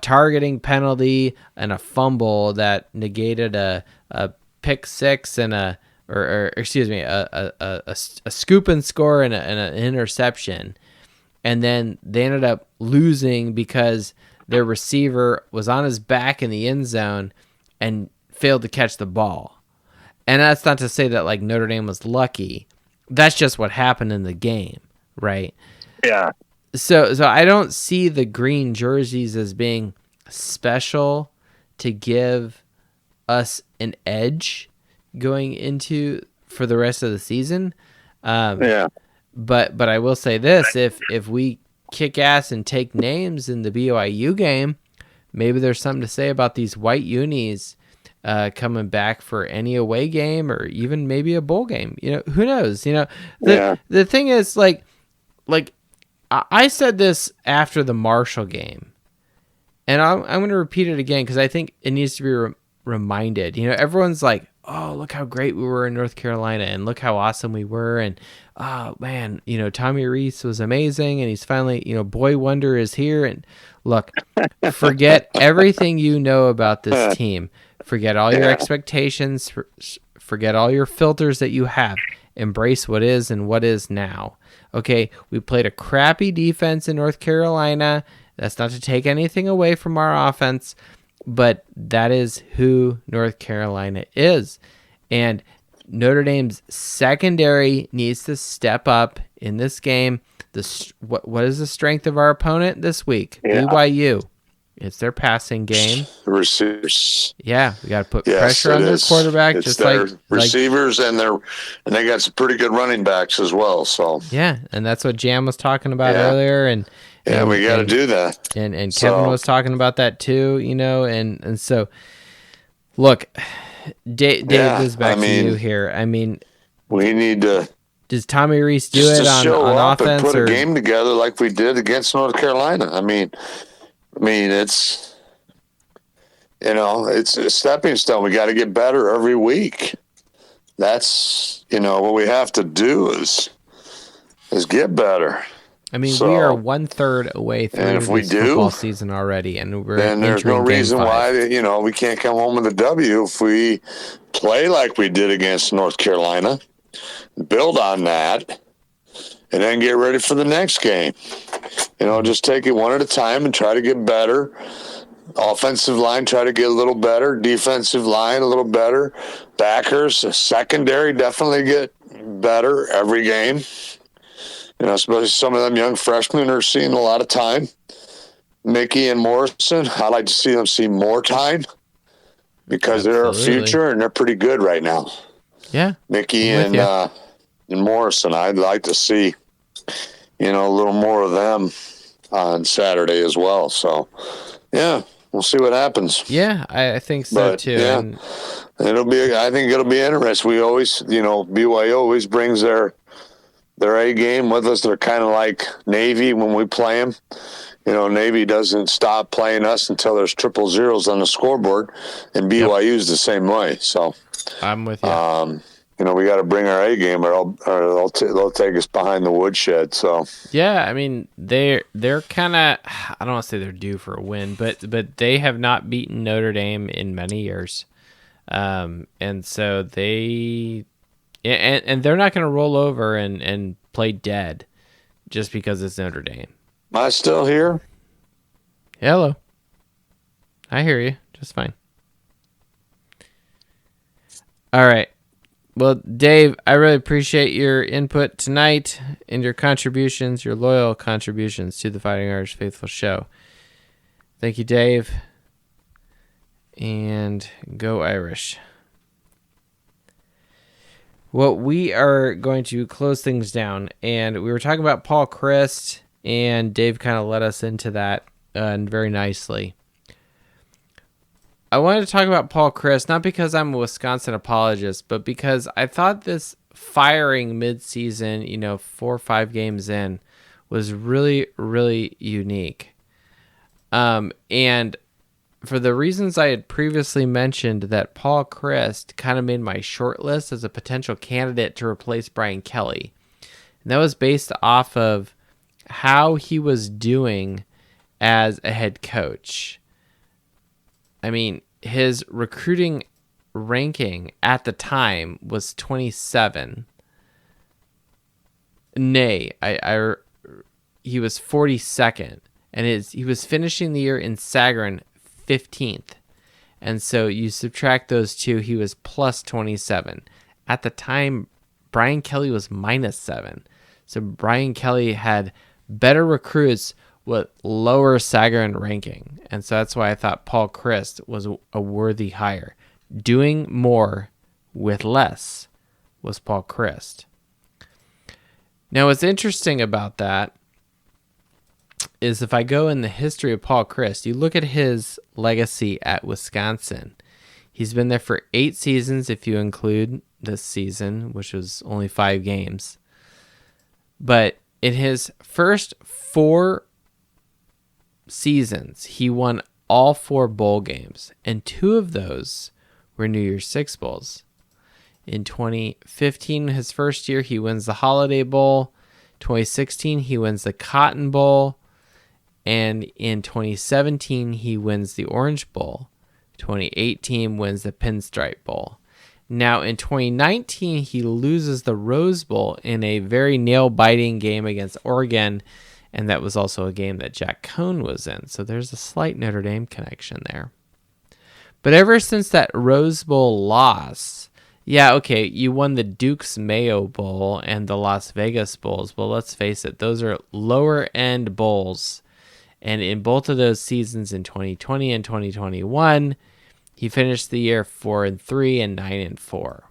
targeting penalty and a fumble that negated a pick six and a scoop and score and an interception. And then they ended up losing because their receiver was on his back in the end zone and failed to catch the ball. And that's not to say that Notre Dame was lucky. That's just what happened in the game, right? Yeah. So I don't see the green jerseys as being special to give us an edge going into for the rest of the season. But I will say this, if we kick ass and take names in the BYU game, maybe there's something to say about these white unis coming back for any away game or even maybe a bowl game. Who knows? The thing is I said this after the Marshall game, and I'm going to repeat it again because I think it needs to be reminded. Everyone's like, oh, look how great we were in North Carolina and look how awesome we were. And, oh, man, Tommy Reese was amazing. And he's finally, Boy Wonder is here. And look, forget everything you know about this team. Forget all your expectations. Forget all your filters that you have. Embrace what is and what is now. Okay, we played a crappy defense in North Carolina. That's not to take anything away from our offense, but that is who North Carolina is. And Notre Dame's secondary needs to step up in this game. What is the strength of our opponent this week? BYU. It's their passing game. Receivers. Yeah, we got to put pressure on their quarterback. It's just their like receivers, and they got some pretty good running backs as well. So yeah, and that's what Jam was talking about earlier, and we got to do that. And Kevin was talking about that too, and so look, Dave, this is back to you here. I mean, we need to. Does Tommy Reese do it on offense and put or a game together like we did against North Carolina? I mean, it's it's a stepping stone. We got to get better every week. That's what we have to do is get better. I mean, we are 1/3 away through this football season already, and then there's no reason why we can't come home with a W if we play like we did against North Carolina. Build on that, and then get ready for the next game. Just take it one at a time and try to get better. Offensive line, try to get a little better. Defensive line, a little better. Backers, secondary, definitely get better every game. Especially some of them young freshmen are seeing a lot of time. Mickey and Morrison, I'd like to see them see more time because they're our future and they're pretty good right now. Yeah, Mickey and Morrison, I'd like to see, a little more of them on Saturday as well. So, yeah, we'll see what happens. Yeah, I think so too. Yeah, and I think it'll be interesting. We always, BYU always brings their A game with us. They're kind of like Navy when we play them. Navy doesn't stop playing us until there's 000s on the scoreboard, and BYU's the same way. So I'm with you. We got to bring our A game, or they'll take us behind the woodshed. So yeah, I mean they're kind of, I don't want to say they're due for a win, but they have not beaten Notre Dame in many years, and so they're not going to roll over and play dead just because it's Notre Dame. Am I still here? Hello. I hear you just fine. All right. Well, Dave, I really appreciate your input tonight and your contributions, your loyal contributions to the Fighting Irish Faithful Show. Thank you, Dave. And go Irish. Well, we are going to close things down, and we were talking about Paul Christ, and Dave kind of led us into that very nicely. I wanted to talk about Paul Christ, not because I'm a Wisconsin apologist, but because I thought this firing mid-season, 4 or 5 games in, was really, really unique. And for the reasons I had previously mentioned, that Paul Christ kind of made my short list as a potential candidate to replace Brian Kelly. And that was based off of how he was doing as a head coach. I mean, his recruiting ranking at the time was 27. Nay, he was 42nd, and he was finishing the year in Sagarin 15th. And so you subtract those two, he was plus 27. At the time, Brian Kelly was minus 7. So Brian Kelly had better recruits with lower Sagarin ranking. And so that's why I thought Paul Christ was a worthy hire. Doing more with less was Paul Christ. Now, what's interesting about that is if I go in the history of Paul Christ, you look at his legacy at Wisconsin. He's been there for 8 seasons, if you include this season, which was only 5 games. But in his first 4 seasons, he won all 4 bowl games, and 2 of those were New Year's Six bowls. In 2015, his first year, he wins the Holiday Bowl. 2016, he wins the Cotton Bowl. And in 2017, he wins the Orange Bowl. 2018 wins the Pinstripe Bowl. Now, in 2019, he loses the Rose Bowl in a very nail-biting game against Oregon, and that was also a game that Jack Cohn was in. So there's a slight Notre Dame connection there. But ever since that Rose Bowl loss, yeah, okay, you won the Duke's Mayo Bowl and the Las Vegas Bowls. Well, let's face it, those are lower-end bowls. And in both of those seasons, in 2020 and 2021, he finished the year 4-3 and 9-4.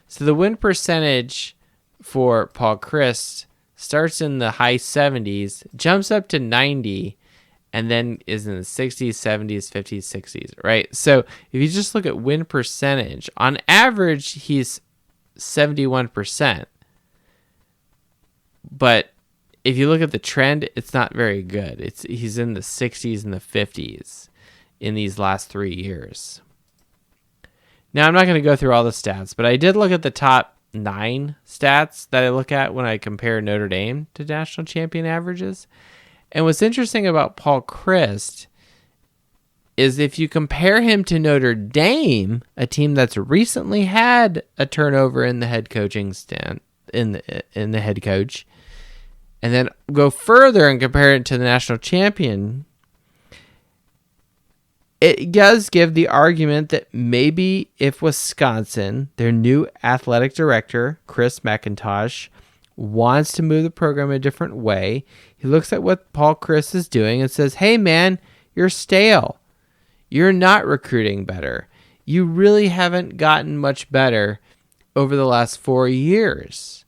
So the win percentage for Paul Chryst starts in the high 70s, jumps up to 90, and then is in the 60s, 70s, 50s, 60s, right? So if you just look at win percentage, on average, he's 71%. But if you look at the trend, it's not very good. He's in the 60s and the 50s in these last 3 years. Now, I'm not going to go through all the stats, but I did look at the top 9 stats that I look at when I compare Notre Dame to national champion averages. And what's interesting about Paul Chryst is if you compare him to Notre Dame, a team that's recently had a turnover in the head coaching stand, in the head coach, and then go further and compare it to the national champion, it does give the argument that maybe if Wisconsin, their new athletic director, Chris McIntosh, wants to move the program a different way, he looks at what Paul Chryst is doing and says, hey man, you're stale. You're not recruiting better. You really haven't gotten much better over the last 4 years.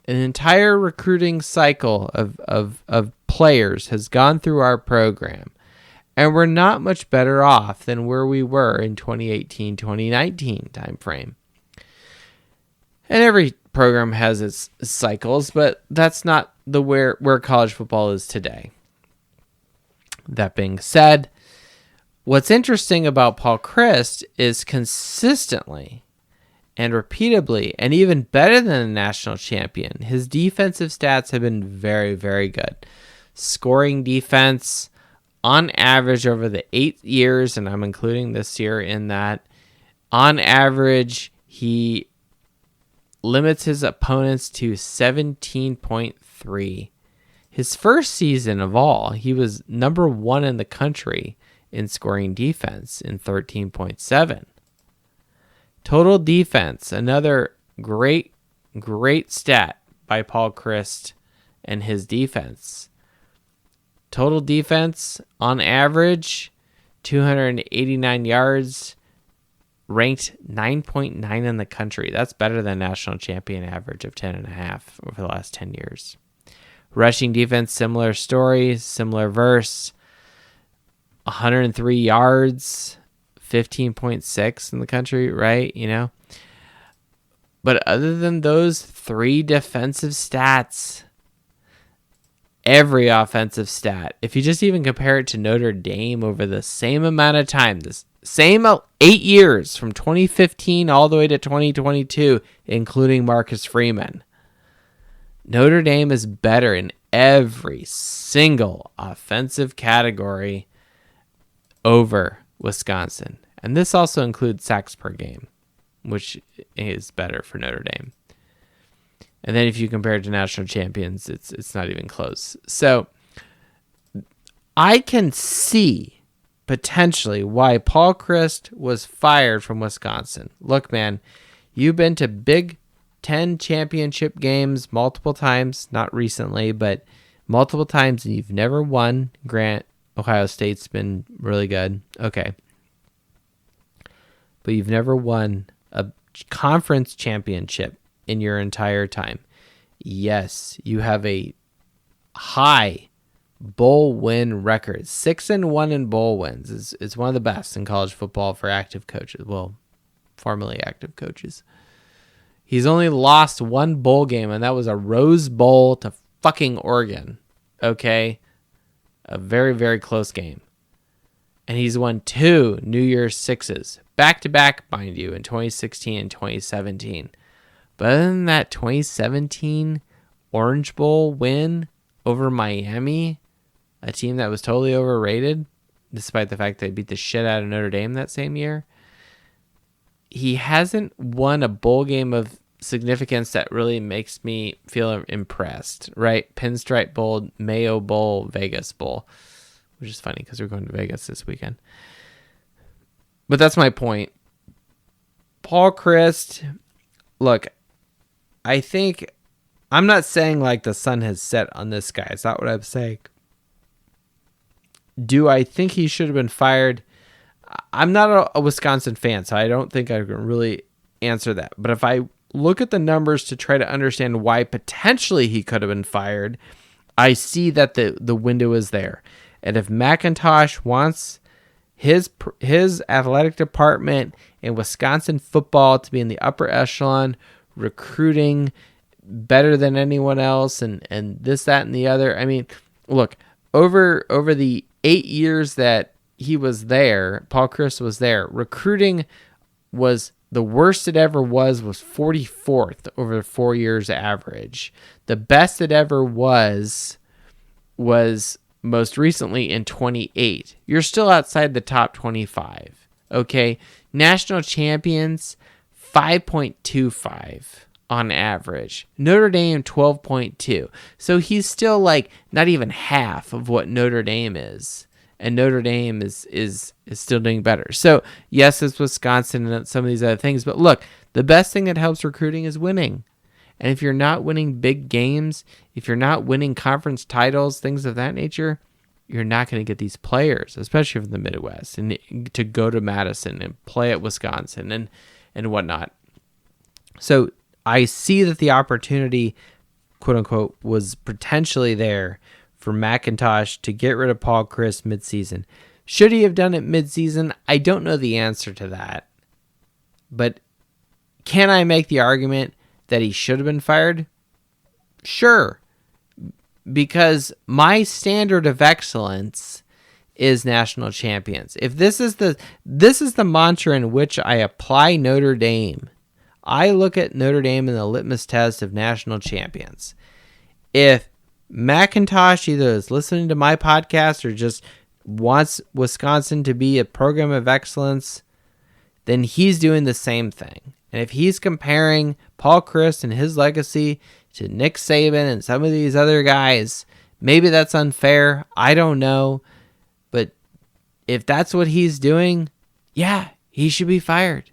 An entire recruiting cycle of players has gone through our program. And we're not much better off than where we were in 2018, 2019 timeframe. And every program has its cycles, but that's not the where college football is today. That being said, what's interesting about Paul Chryst is consistently and repeatedly, and even better than a national champion, his defensive stats have been very, very good. Scoring defense, on average over the 8 years, and I'm including this year in that, on average, he limits his opponents to 17.3. His first season of all, he was number 1 in the country in scoring defense in 13.7. Total defense, another great stat by Paul Chryst and his defense. Total defense, on average, 289 yards, ranked 9.9 in the country. That's better than national champion average of 10.5 over the last 10 years. Rushing defense, similar story, similar verse. 103 yards, 15.6 in the country, right? You know? But other than those 3 defensive stats, every offensive stat, if you just even compare it to Notre Dame over the same amount of time, this same 8 years from 2015 all the way to 2022, including Marcus Freeman, Notre Dame is better in every single offensive category over Wisconsin. And this also includes sacks per game, which is better for Notre Dame. And then if you compare it to national champions, it's not even close. So I can see potentially why Paul Chryst was fired from Wisconsin. Look, man, you've been to Big Ten championship games multiple times, not recently, but multiple times, and you've never won. Grant, Ohio State's been really good. Okay. But you've never won a conference championship in your entire time. Yes, you have a high bowl win record. 6-1 in bowl wins is one of the best in college football for active coaches. Well, formerly active coaches. He's only lost 1 bowl game, and that was a Rose Bowl to fucking Oregon. Okay? A very, very close game. And he's won 2 New Year's Sixes. Back-to-back, mind you, in 2016 and 2017. But other than that 2017 Orange Bowl win over Miami, a team that was totally overrated, despite the fact they beat the shit out of Notre Dame that same year, he hasn't won a bowl game of significance that really makes me feel impressed, right? Pinstripe Bowl, Mayo Bowl, Vegas Bowl, which is funny because we're going to Vegas this weekend. But that's my point. Paul Chryst, look, I think, I'm not saying like the sun has set on this guy. It's not what I'm saying. Do I think he should have been fired? I'm not a Wisconsin fan, so I don't think I can really answer that. But if I look at the numbers to try to understand why potentially he could have been fired, I see that the window is there. And if McIntosh wants his athletic department in Wisconsin football to be in the upper echelon, recruiting better than anyone else, and this, that, and the other. I mean, look, over the 8 years that he was there, Paul Chryst was there, recruiting was the worst it ever was 44th over the 4 years average. The best it ever was most recently in 28. You're still outside the top 25. Okay. National champions, 5.25 on average. Notre Dame, 12.2. So he's still like not even half of what Notre Dame is. And Notre Dame is still doing better. So yes, it's Wisconsin and some of these other things. But look, the best thing that helps recruiting is winning. And if you're not winning big games, if you're not winning conference titles, things of that nature, you're not going to get these players, especially from the Midwest, and to go to Madison and play at Wisconsin and whatnot. So I see that the opportunity, quote unquote, was potentially there for McIntosh to get rid of Paul Chryst midseason. Should he have done it midseason? I don't know the answer to that. But can I make the argument that he should have been fired? Sure. Because my standard of excellence is national champions. If this is the mantra in which I apply Notre Dame, I look at Notre Dame in the litmus test of national champions. If McIntosh either is listening to my podcast or just wants Wisconsin to be a program of excellence, then he's doing the same thing. And if he's comparing Paul Chryst and his legacy to Nick Saban and some of these other guys, maybe that's unfair. I don't know. But if that's what he's doing, yeah, he should be fired.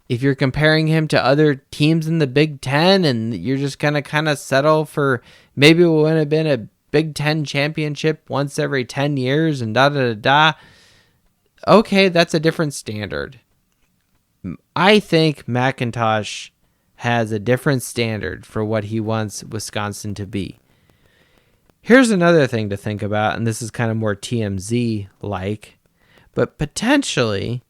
If you're comparing him to other teams in the Big Ten and you're just going to kind of settle for maybe it would have been a Big Ten championship once every 10 years and da-da-da-da, okay, that's a different standard. I think McIntosh has a different standard for what he wants Wisconsin to be. Here's another thing to think about, and this is kind of more TMZ-like, but potentially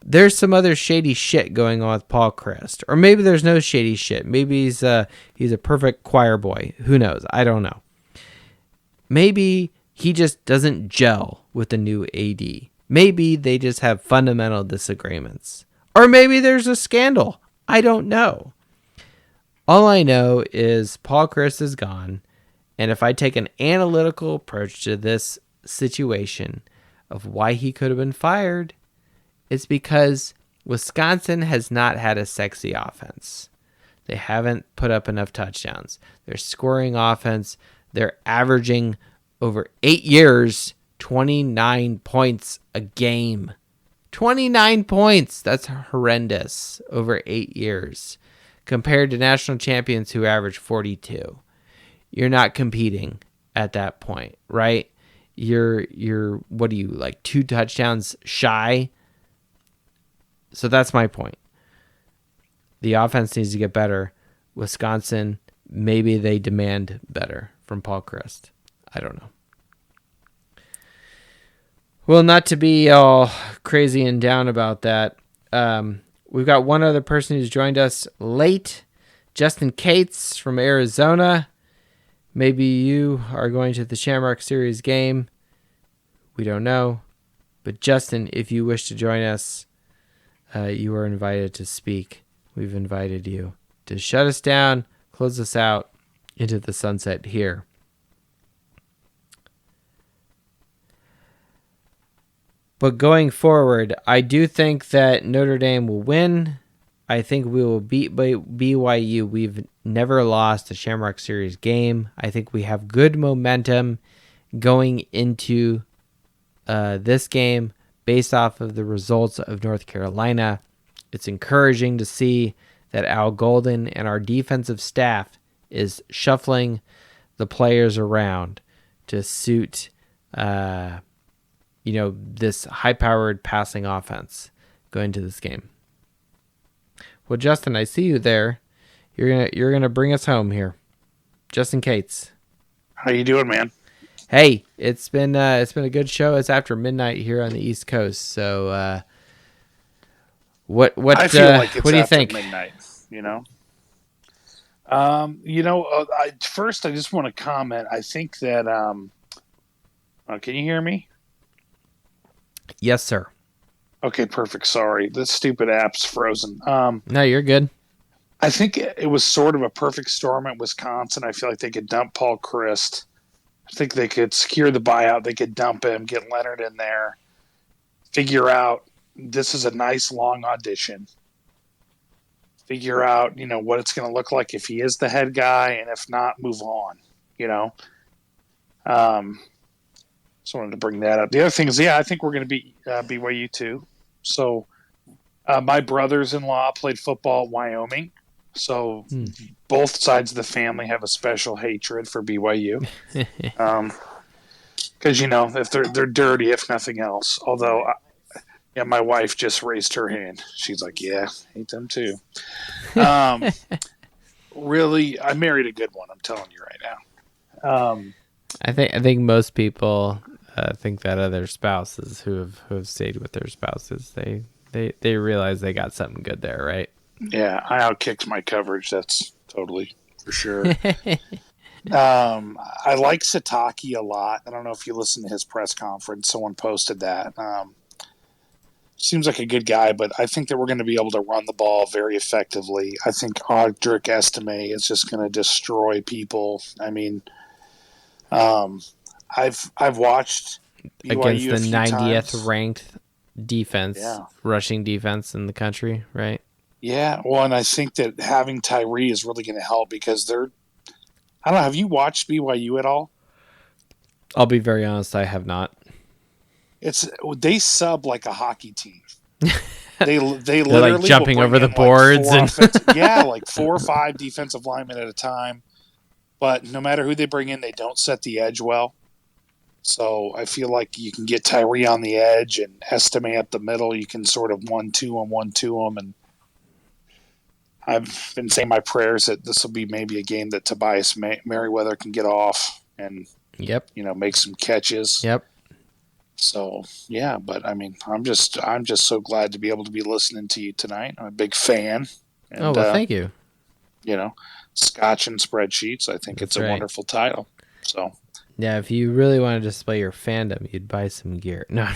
there's some other shady shit going on with Paul Chryst. Or maybe there's no shady shit. Maybe he's a perfect choir boy. Who knows? I don't know. Maybe he just doesn't gel with the new AD. Maybe they just have fundamental disagreements. Or maybe there's a scandal. I don't know. All I know is Paul Chryst is gone. And if I take an analytical approach to this situation of why he could have been fired, it's because Wisconsin has not had a sexy offense. They haven't put up enough touchdowns. They're scoring offense. They're averaging over 8 years, 29 points a game. 29 points. That's horrendous over 8 years compared to national champions who average 42. You're not competing at that point, right? You're what are you, like 2 touchdowns shy? So that's my point. The offense needs to get better. Wisconsin, maybe they demand better from Paul Chryst. I don't know. Well, not to be all crazy and down about that, we've got one other person who's joined us late, Justin Cates from Arizona. Maybe you are going to the Shamrock Series game. We don't know. But Justin, if you wish to join us, you are invited to speak. We've invited you to shut us down, close us out into the sunset here. But going forward, I do think that Notre Dame will win. I think we will beat BYU. We've never lost a Shamrock Series game. I think we have good momentum going into this game based off of the results of North Carolina. It's encouraging to see that Al Golden and our defensive staff is shuffling the players around to suit this high-powered passing offense going to this game. Well, Justin, I see you there. You're gonna bring us home here, Justin Cates. How you doing, man? Hey, it's been a good show. It's after midnight here on the East Coast, so what I feel like it's what do you after think? midnight. First I just want to comment. I think that can you hear me? Yes, sir. Okay, perfect. Sorry, this stupid app's frozen. No, you're good. I think it was sort of a perfect storm at Wisconsin. I feel like they could dump Paul Christ. I think they could secure the buyout. They could dump him, get Leonard in there, figure out this is a nice long audition. Figure out, what it's going to look like if he is the head guy, and if not, move on. Just wanted to bring that up. The other thing is, I think we're going to beat BYU too. So, my brothers-in-law played football at Wyoming. So both sides of the family have a special hatred for BYU, because if they're dirty, if nothing else. Although, my wife just raised her hand. She's like, "Yeah, hate them too." Really, I married a good one. I'm telling you right now. I think most people think that other spouses who have stayed with their spouses, they realize they got something good there, right? Yeah, I outkicked my coverage. That's totally for sure. I like Sataki a lot. I don't know if you listened to his press conference. Someone posted that. Seems like a good guy, but I think that we're going to be able to run the ball very effectively. I think Audric Estime is just going to destroy people. I mean, I've watched BYU against the 90th times. ranked defense, rushing defense in the country, right? Yeah, well, and I think that having Tyree is really going to help because I don't know, have you watched BYU at all? I'll be very honest, I have not. They sub like a hockey team. They literally like jumping over the boards like 4 or 5 defensive linemen at a time. But no matter who they bring in, they don't set the edge well. So I feel like you can get Tyree on the edge and Estime up the middle. You can sort of 1-2 them, and I've been saying my prayers that this will be maybe a game that Tobias Merriweather can get off and make some catches. Yep. So but I mean, I'm just so glad to be able to be listening to you tonight. I'm a big fan. And, thank you. Scotch and Spreadsheets. I think it's a wonderful title. So. Yeah, if you really want to display your fandom, you'd buy some gear. No, I'm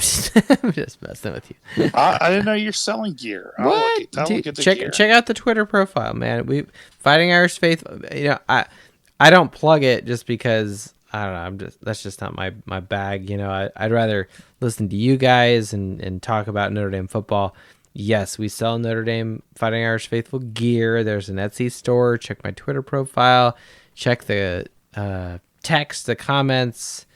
just messing with you. I didn't know you're selling gear. What? Check out the Twitter profile, man. Fighting Irish Faith. I don't plug it just because I don't know. That's just not my bag. I'd rather listen to you guys and talk about Notre Dame football. Yes, we sell Notre Dame Fighting Irish Faithful gear. There's an Etsy store. Check my Twitter profile. Check the text, the comments,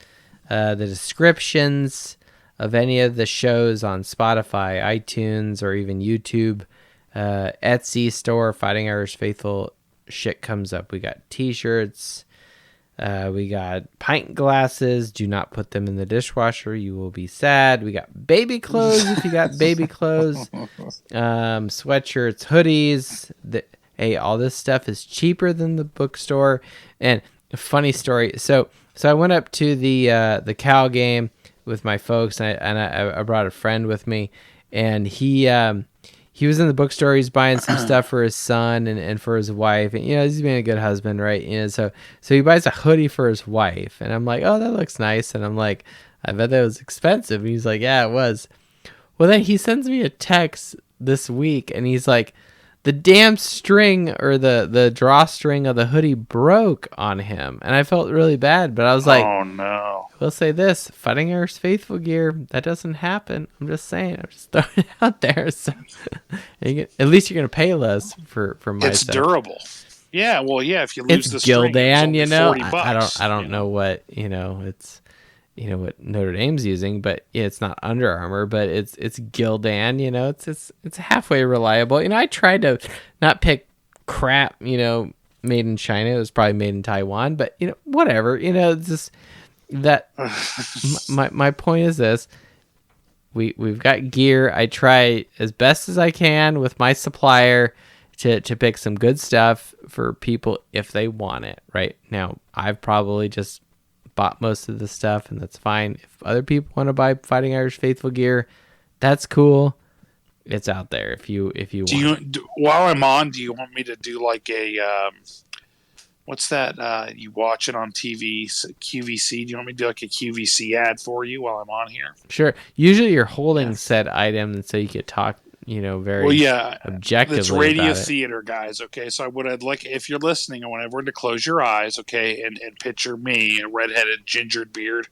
the descriptions of any of the shows on Spotify, iTunes, or even YouTube. Etsy store, Fighting Irish Faithful shit comes up. We got t-shirts. We got pint glasses. Do not put them in the dishwasher. You will be sad. We got baby clothes if you got baby clothes. Sweatshirts, hoodies. Hey, all this stuff is cheaper than the bookstore. And a funny story. So I went up to the Cal game with my folks, and I brought a friend with me, and he was in the bookstore. He's buying some stuff for his son and for his wife, and he's being a good husband, right? So he buys a hoodie for his wife, and I'm like, oh, that looks nice, and I'm like, I bet that was expensive. And he's like, yeah, it was. Well, then he sends me a text this week, and he's like, the damn string or the drawstring of the hoodie broke on him, and I felt really bad. But I was like, oh no. We'll say this: Fighting Irish Faithful gear, that doesn't happen. I'm just saying. I'm just throwing it out there. So at least you're gonna pay less for my It's stuff. Durable. Yeah, well, yeah. If you lose It's the string, Gildan, it's only $40. I don't know what it's what Notre Dame's using, but it's not Under Armour, but it's Gildan. It's halfway reliable. I tried to not pick crap. Made in China. It was probably made in Taiwan, but whatever. It's just that my point is this: we've got gear. I try as best as I can with my supplier to pick some good stuff for people if they want it. Right now, I've probably just bought most of the stuff, and that's fine. If other people want to buy Fighting Irish Faithful gear, that's cool. It's out there if you want. While I'm on, do you want me to do like a what's that? You watch it on TV, QVC. Do you want me to do like a QVC ad for you while I'm on here? Sure. Usually you're holding said item, and so you could talk, very objectively. It's radio theater, guys. Okay, so what I'd like, if you're listening, I want everyone to close your eyes, okay, and picture me, a redheaded, gingered beard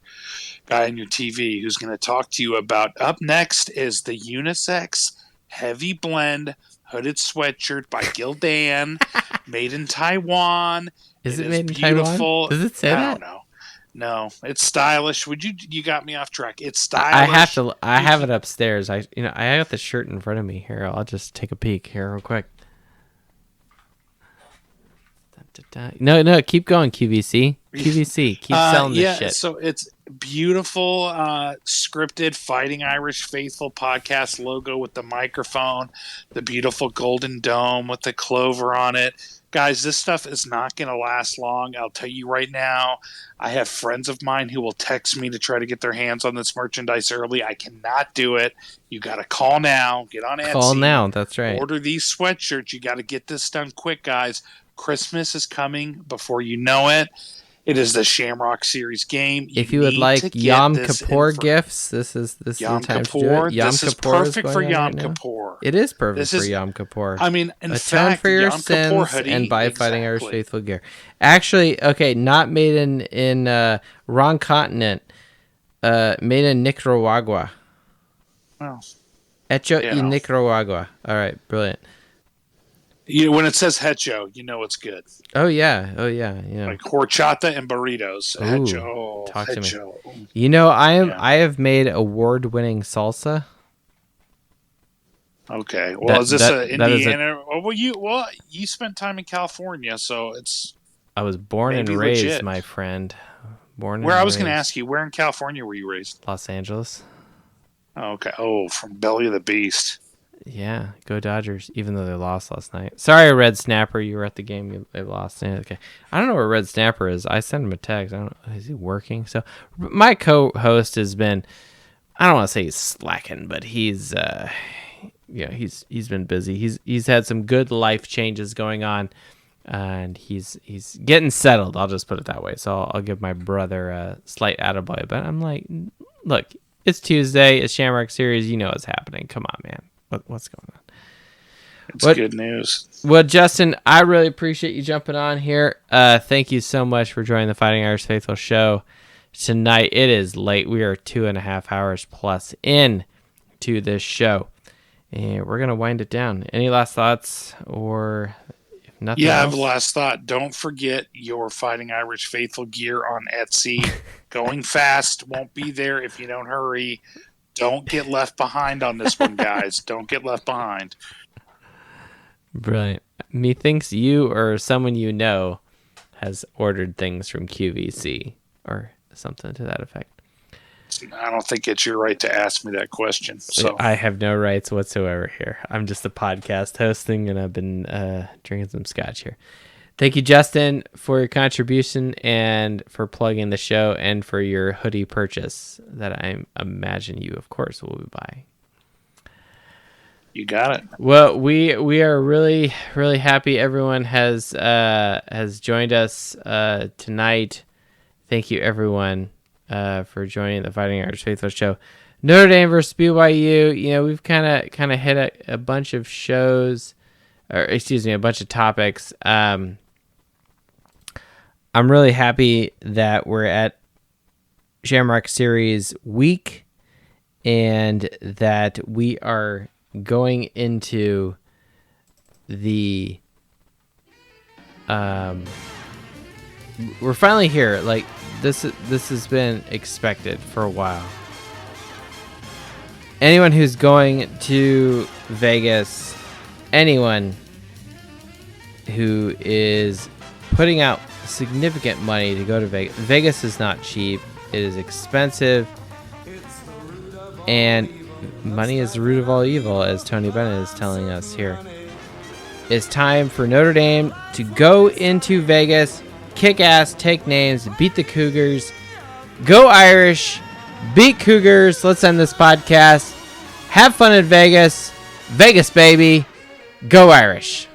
guy on your TV who's going to talk to you about. Up next is the unisex heavy blend hooded sweatshirt by Gildan, made in Taiwan. Is it made in Taiwan? Does it say that? I don't know. No, it's stylish. You got me off track. It's stylish. I have it upstairs. I got the shirt in front of me here. I'll just take a peek here real quick. No, keep going, QVC. QVC, keep selling this shit. So it's beautiful, scripted Fighting Irish Faithful podcast logo with the microphone, the beautiful golden dome with the clover on it. Guys, this stuff is not going to last long. I'll tell you right now. I have friends of mine who will text me to try to get their hands on this merchandise early. I cannot do it. You got to call now. Get on Etsy. Call now. That's right. Order these sweatshirts. You got to get this done quick, guys. Christmas is coming before you know it. It is the Shamrock Series game. If you would like Yom Kippur gifts, this is Yom the time Kippur. to do it. This is perfect for Yom Kippur. It is perfect for Yom Kippur. I mean, in Atone fact, for your Yom sins Kippur hoodie, and buy Fighting Irish Faithful gear. Actually, okay, not made in wrong continent. Made in Nicaragua. Well, Hecho en Nicaragua. All right, brilliant. When it says hecho, you know it's good. Oh yeah. Like horchata and burritos. Hecho. Talk to me. I have made award-winning salsa. Okay. Well, is this Indiana? You spent time in California, so it's. I was born and raised, legit. my friend. I was going to ask you, where in California were you raised? Los Angeles. Oh, okay. Oh, from Belly of the Beast. Yeah, go Dodgers, even though they lost last night. Sorry, Red Snapper, you were at the game. They lost. Okay. I don't know where Red Snapper is. I sent him a text. I don't know. Is he working? So my co-host has been, I don't want to say he's slacking, but he's been busy. He's had some good life changes going on, and he's getting settled. I'll just put it that way. So I'll give my brother a slight attaboy. But I'm like, look, it's Tuesday. It's Shamrock Series. You know what's happening. Come on, man. What's going on? It's good news. Well, Justin, I really appreciate you jumping on here. Thank you so much for joining the Fighting Irish Faithful show tonight. It is late. We are 2.5 hours plus in to this show, and we're gonna wind it down. Any last thoughts, or if nothing? Yeah, else? I have a last thought. Don't forget your Fighting Irish Faithful gear on Etsy. Going fast, won't be there if you don't hurry. Don't get left behind on this one, guys. Don't get left behind. Brilliant. Methinks you or someone you know has ordered things from QVC or something to that effect. I don't think it's your right to ask me that question. So I have no rights whatsoever here. I'm just a podcast hosting, and I've been drinking some scotch here. Thank you, Justin, for your contribution and for plugging the show and for your hoodie purchase that I imagine you, of course, will be buying. You got it. Well, we are really, really happy everyone has joined us tonight. Thank you, everyone, for joining the Fighting Irish Faithful show. Notre Dame versus BYU. We've kind of hit a bunch of shows, a bunch of topics. I'm really happy that we're at Shamrock Series week and that we are going into the we're finally here. Like this has been expected for a while. Anyone who's going to Vegas, anyone who is putting out significant money to go to Vegas. Vegas is not cheap. It is expensive. And Money is the root of all evil, as Tony Bennett is telling us here. It's time for Notre Dame to go into Vegas, kick ass, take names, beat the Cougars. Go Irish, beat Cougars. Let's end this podcast. Have fun in Vegas. Vegas, baby. Go Irish.